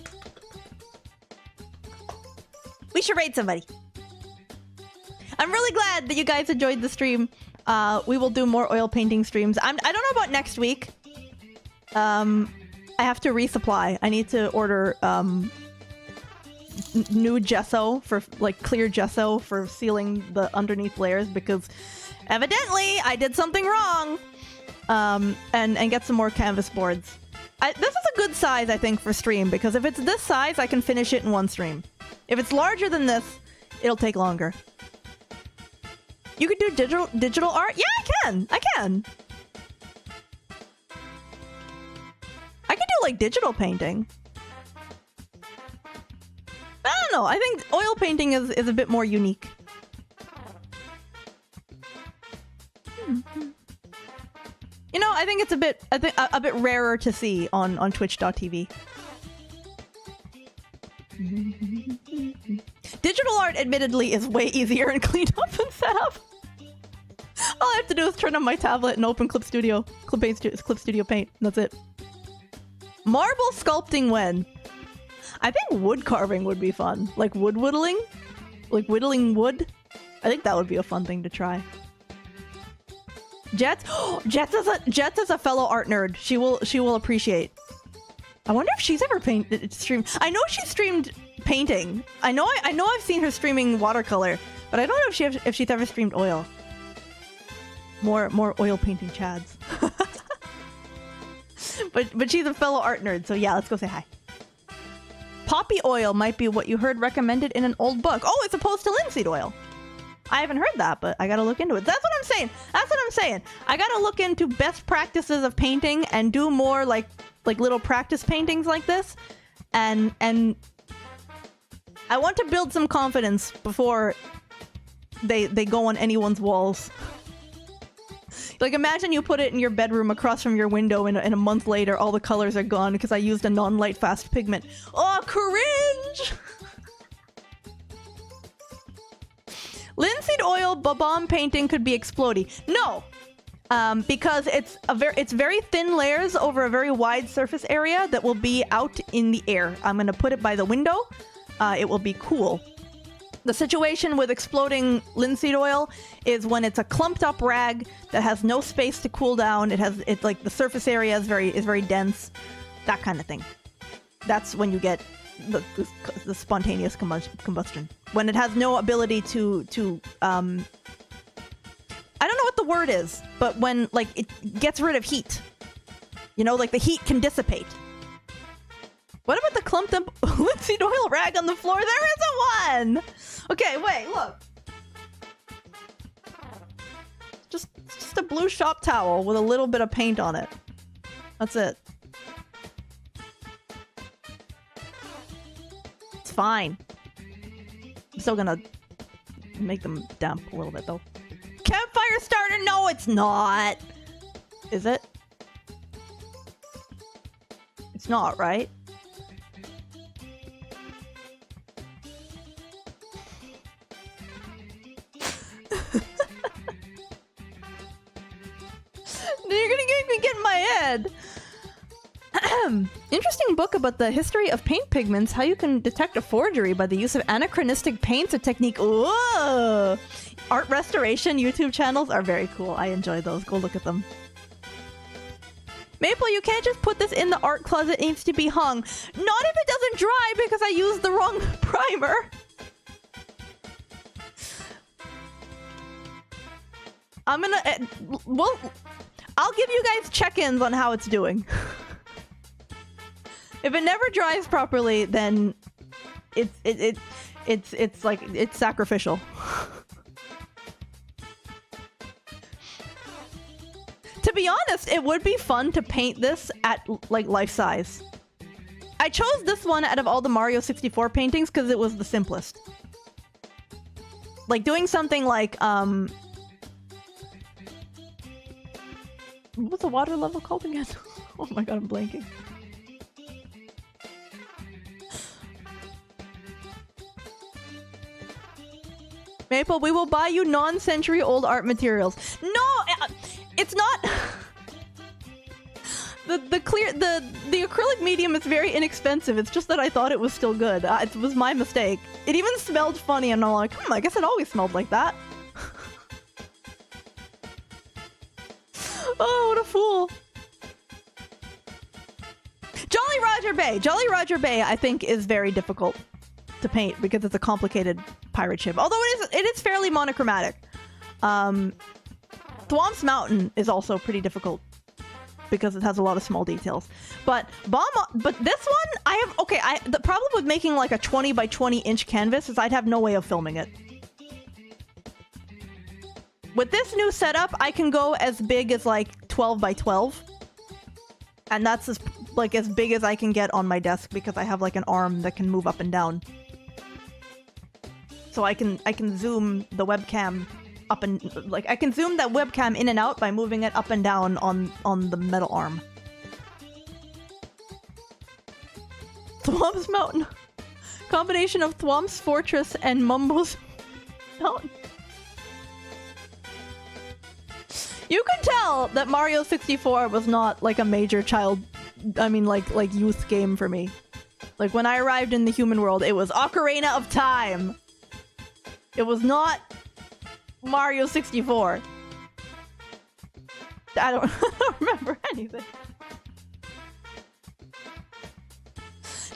Speaker 1: We should raid somebody. I'm really glad that you guys enjoyed the stream. We will do more oil painting streams. I don't know about next week. I have to resupply. I need to order new gesso for like clear gesso for sealing the underneath layers because evidently I did something wrong. And get some more canvas boards. This is a good size, I think, for stream because if it's this size, I can finish it in one stream. If it's larger than this, it'll take longer. You could do digital art? Yeah, I can. I can do like digital painting. I don't know. I think oil painting is a bit more unique. You know, I think it's a bit rarer to see on Twitch.tv. Digital art, admittedly, is way easier and cleaned up and set up. All I have to do is turn on my tablet and open Clip Studio Paint. And that's it. Marble sculpting when? I think wood carving would be fun. Like wood whittling? Like whittling wood? I think that would be a fun thing to try. Jets? Jets is a fellow art nerd. She will appreciate. I wonder if she's ever streamed. I know she streamed painting. I know I've seen her streaming watercolor, but I don't know if she's ever streamed oil. More oil painting chads. but she's a fellow art nerd, so yeah, let's go say hi. Poppy oil might be what you heard recommended in an old book. Oh, as opposed to linseed oil. I haven't heard that, but I gotta look into it. That's what I'm saying. That's what I'm saying. I gotta look into best practices of painting and do more like little practice paintings like this. And I want to build some confidence before they go on anyone's walls. Like, imagine you put it in your bedroom across from your window and a month later all the colors are gone because I used a non-light fast pigment. Oh, cringe! Linseed oil bomb painting could be explodey. No! Because it's very thin layers over a very wide surface area that will be out in the air. I'm gonna put it by the window. It will be cool. The situation with exploding linseed oil is when it's a clumped up rag that has no space to cool down. It's like the surface area is very dense. That kind of thing. That's when you get the spontaneous combustion. When it has no ability to I don't know what the word is, but when like it gets rid of heat. You know, like the heat can dissipate. What about the clumped up linseed oil rag on the floor? There isn't one! Okay, wait, look. Just a blue shop towel with a little bit of paint on it. That's it. It's fine. I'm still gonna make them damp a little bit, though. Campfire starter? No, it's not! Is it? It's not, right? You're gonna make me get in my head. Interesting book about the history of paint pigments, how you can detect a forgery by the use of anachronistic paints, a technique. Whoa! Art restoration YouTube channels are very cool. I enjoy those. Go look at them. Maple, you can't just put this in the art closet. It needs to be hung. Not if it doesn't dry because I used the wrong primer. I'm gonna... I'll give you guys check-ins on how it's doing. If it never dries properly, then it's like it's sacrificial. To be honest, it would be fun to paint this at like life size. I chose this one out of all the Mario 64 paintings because it was the simplest. Like doing something like what's the water level called again? Oh my god, I'm blanking. Maple, we will buy you non-century old art materials. No, it's not. The acrylic medium is very inexpensive. It's just that I thought it was still good. It was my mistake. It even smelled funny, and I'm like, I guess it always smelled like that. Oh, what a fool. Jolly Roger Bay. Jolly Roger Bay, I think, is very difficult to paint because it's a complicated pirate ship. Although it is fairly monochromatic. Thwomp's Mountain is also pretty difficult because it has a lot of small details. But this one, the problem with making like a 20 by 20 inch canvas is I'd have no way of filming it. With this new setup, I can go as big as like 12 by 12. And that's as big as I can get on my desk because I have like an arm that can move up and down. So I can zoom the webcam up and like I can zoom that webcam in and out by moving it up and down on the metal arm. Thwomp's Mountain. Combination of Thwomp's Fortress and Mumbo's Mountain. You can tell that Mario 64 was not like a major like youth game for me. Like when I arrived in the human world, it was Ocarina of Time. It was not Mario 64. I don't remember anything.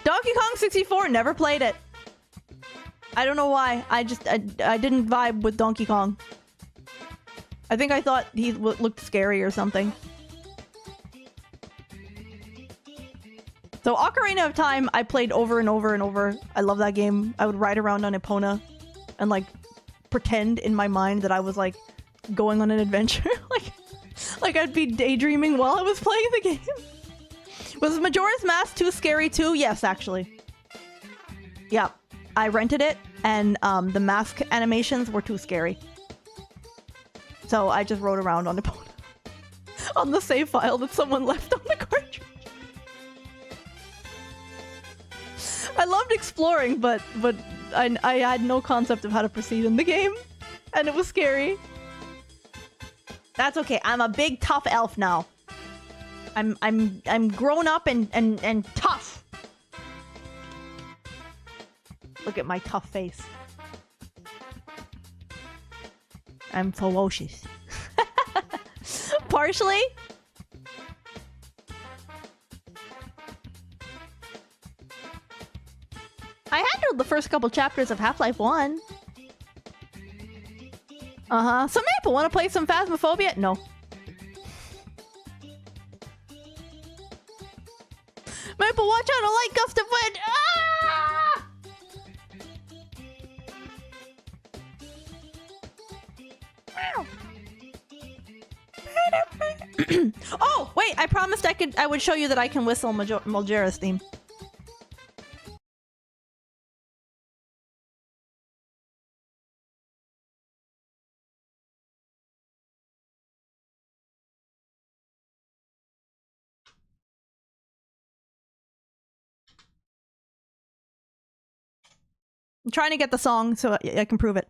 Speaker 1: Donkey Kong 64, never played it. I don't know why. I didn't vibe with Donkey Kong. I think I thought he looked scary or something. So Ocarina of Time, I played over and over and over. I love that game. I would ride around on Epona and like pretend in my mind that I was like going on an adventure. like I'd be daydreaming while I was playing the game. Was Majora's Mask too scary too? Yes, actually. Yeah, I rented it and the mask animations were too scary. So I just rode around on Epona. On the save file that someone left on the cartridge. I loved exploring, but I had no concept of how to proceed in the game. And it was scary. That's okay. I'm a big tough elf now. I'm grown up and tough. Look at my tough face. I'm ferocious. Partially? I handled the first couple chapters of Half-Life 1. Uh-huh. So Maple, wanna play some Phasmophobia? No. Maple, watch out! A light gust of wind! Ah! Oh, wait! I promised I would show you that I can whistle Majora's theme. I'm trying to get the song so I can prove it.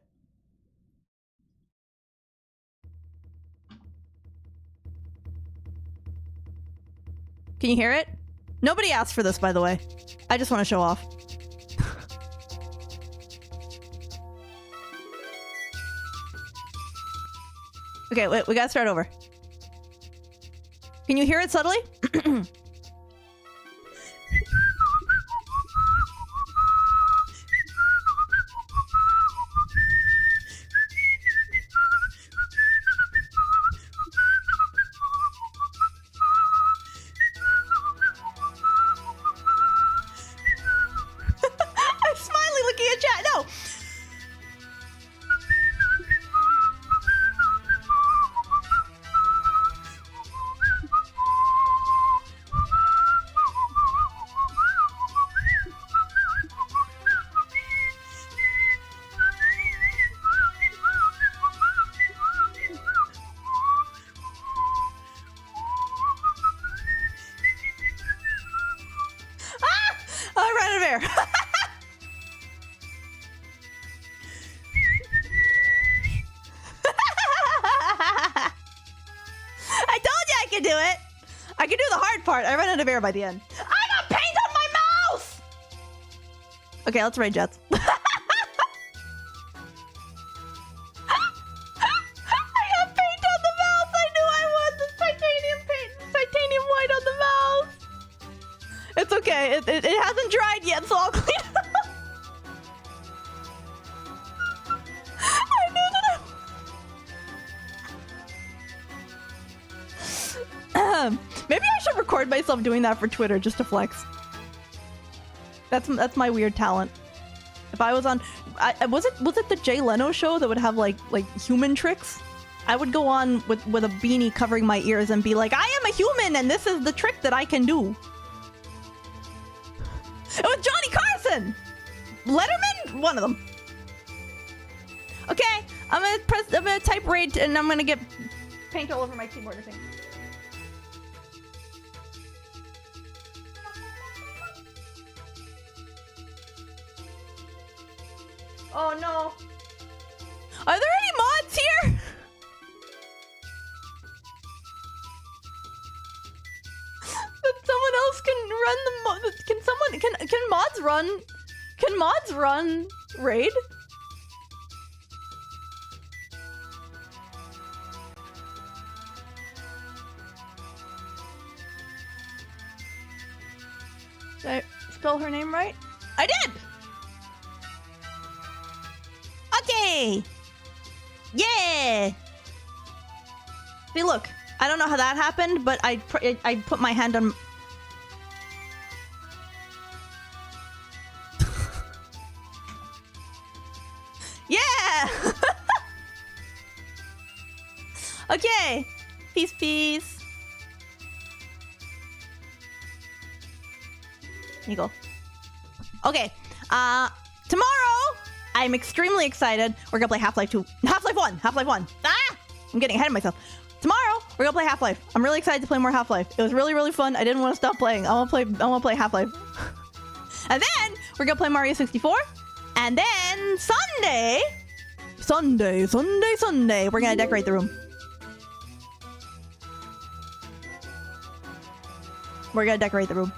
Speaker 1: Can you hear it? Nobody asked for this, by the way. I just want to show off. Okay, wait, we gotta start over. Can you hear it subtly? I smiled part. I ran out of air by the end. I got paint on my mouth! Okay, let's raid jets. I got paint on the mouth. I knew I was the titanium paint, titanium white on the mouth. It's okay. It hasn't dried yet, so I'll clean it up. I knew that. Maybe I should record myself doing that for Twitter just to flex. That's my weird talent. If I was on, was it the Jay Leno show that would have like human tricks? I would go on with a beanie covering my ears and be like, I am a human and this is the trick that I can do. It was Johnny Carson! Letterman? One of them. Okay, I'm gonna type raid and I'm gonna get paint all over my keyboard, I think. Oh no. Are there any mods here? That someone else can run the can mods run raid? Did I spell her name right? I did! Okay! Yeah! See, look. I don't know how that happened, but I put my hand on... Yeah! Okay. Peace, peace. Here you go. Okay. Tomorrow, I'm extremely excited. We're gonna play Half-Life 2. Half-Life 1! Half-Life 1. Ah! I'm getting ahead of myself. Tomorrow, we're gonna play Half-Life. I'm really excited to play more Half-Life. It was really, really fun. I didn't want to stop playing. I want to play Half-Life. And then, we're gonna play Mario 64. And then, Sunday, we're gonna decorate the room. We're gonna decorate the room.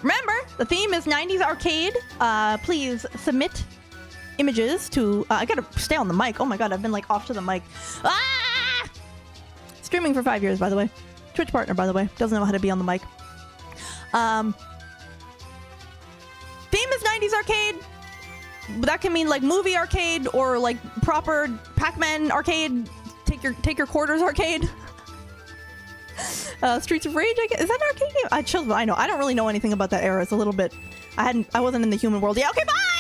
Speaker 1: Remember, the theme is 90s arcade. Please submit images to... I gotta stay on the mic. Oh my god, I've been like off to the mic. Ah! Streaming for 5 years, by the way. Twitch partner, by the way. Doesn't know how to be on the mic. Theme is 90s arcade. That can mean like movie arcade or like proper Pac-Man arcade. Take your quarters arcade. Streets of Rage, I guess. Is that an arcade game? I know. I don't really know anything about that era. It's a little bit... I wasn't in the human world yet. Okay, bye!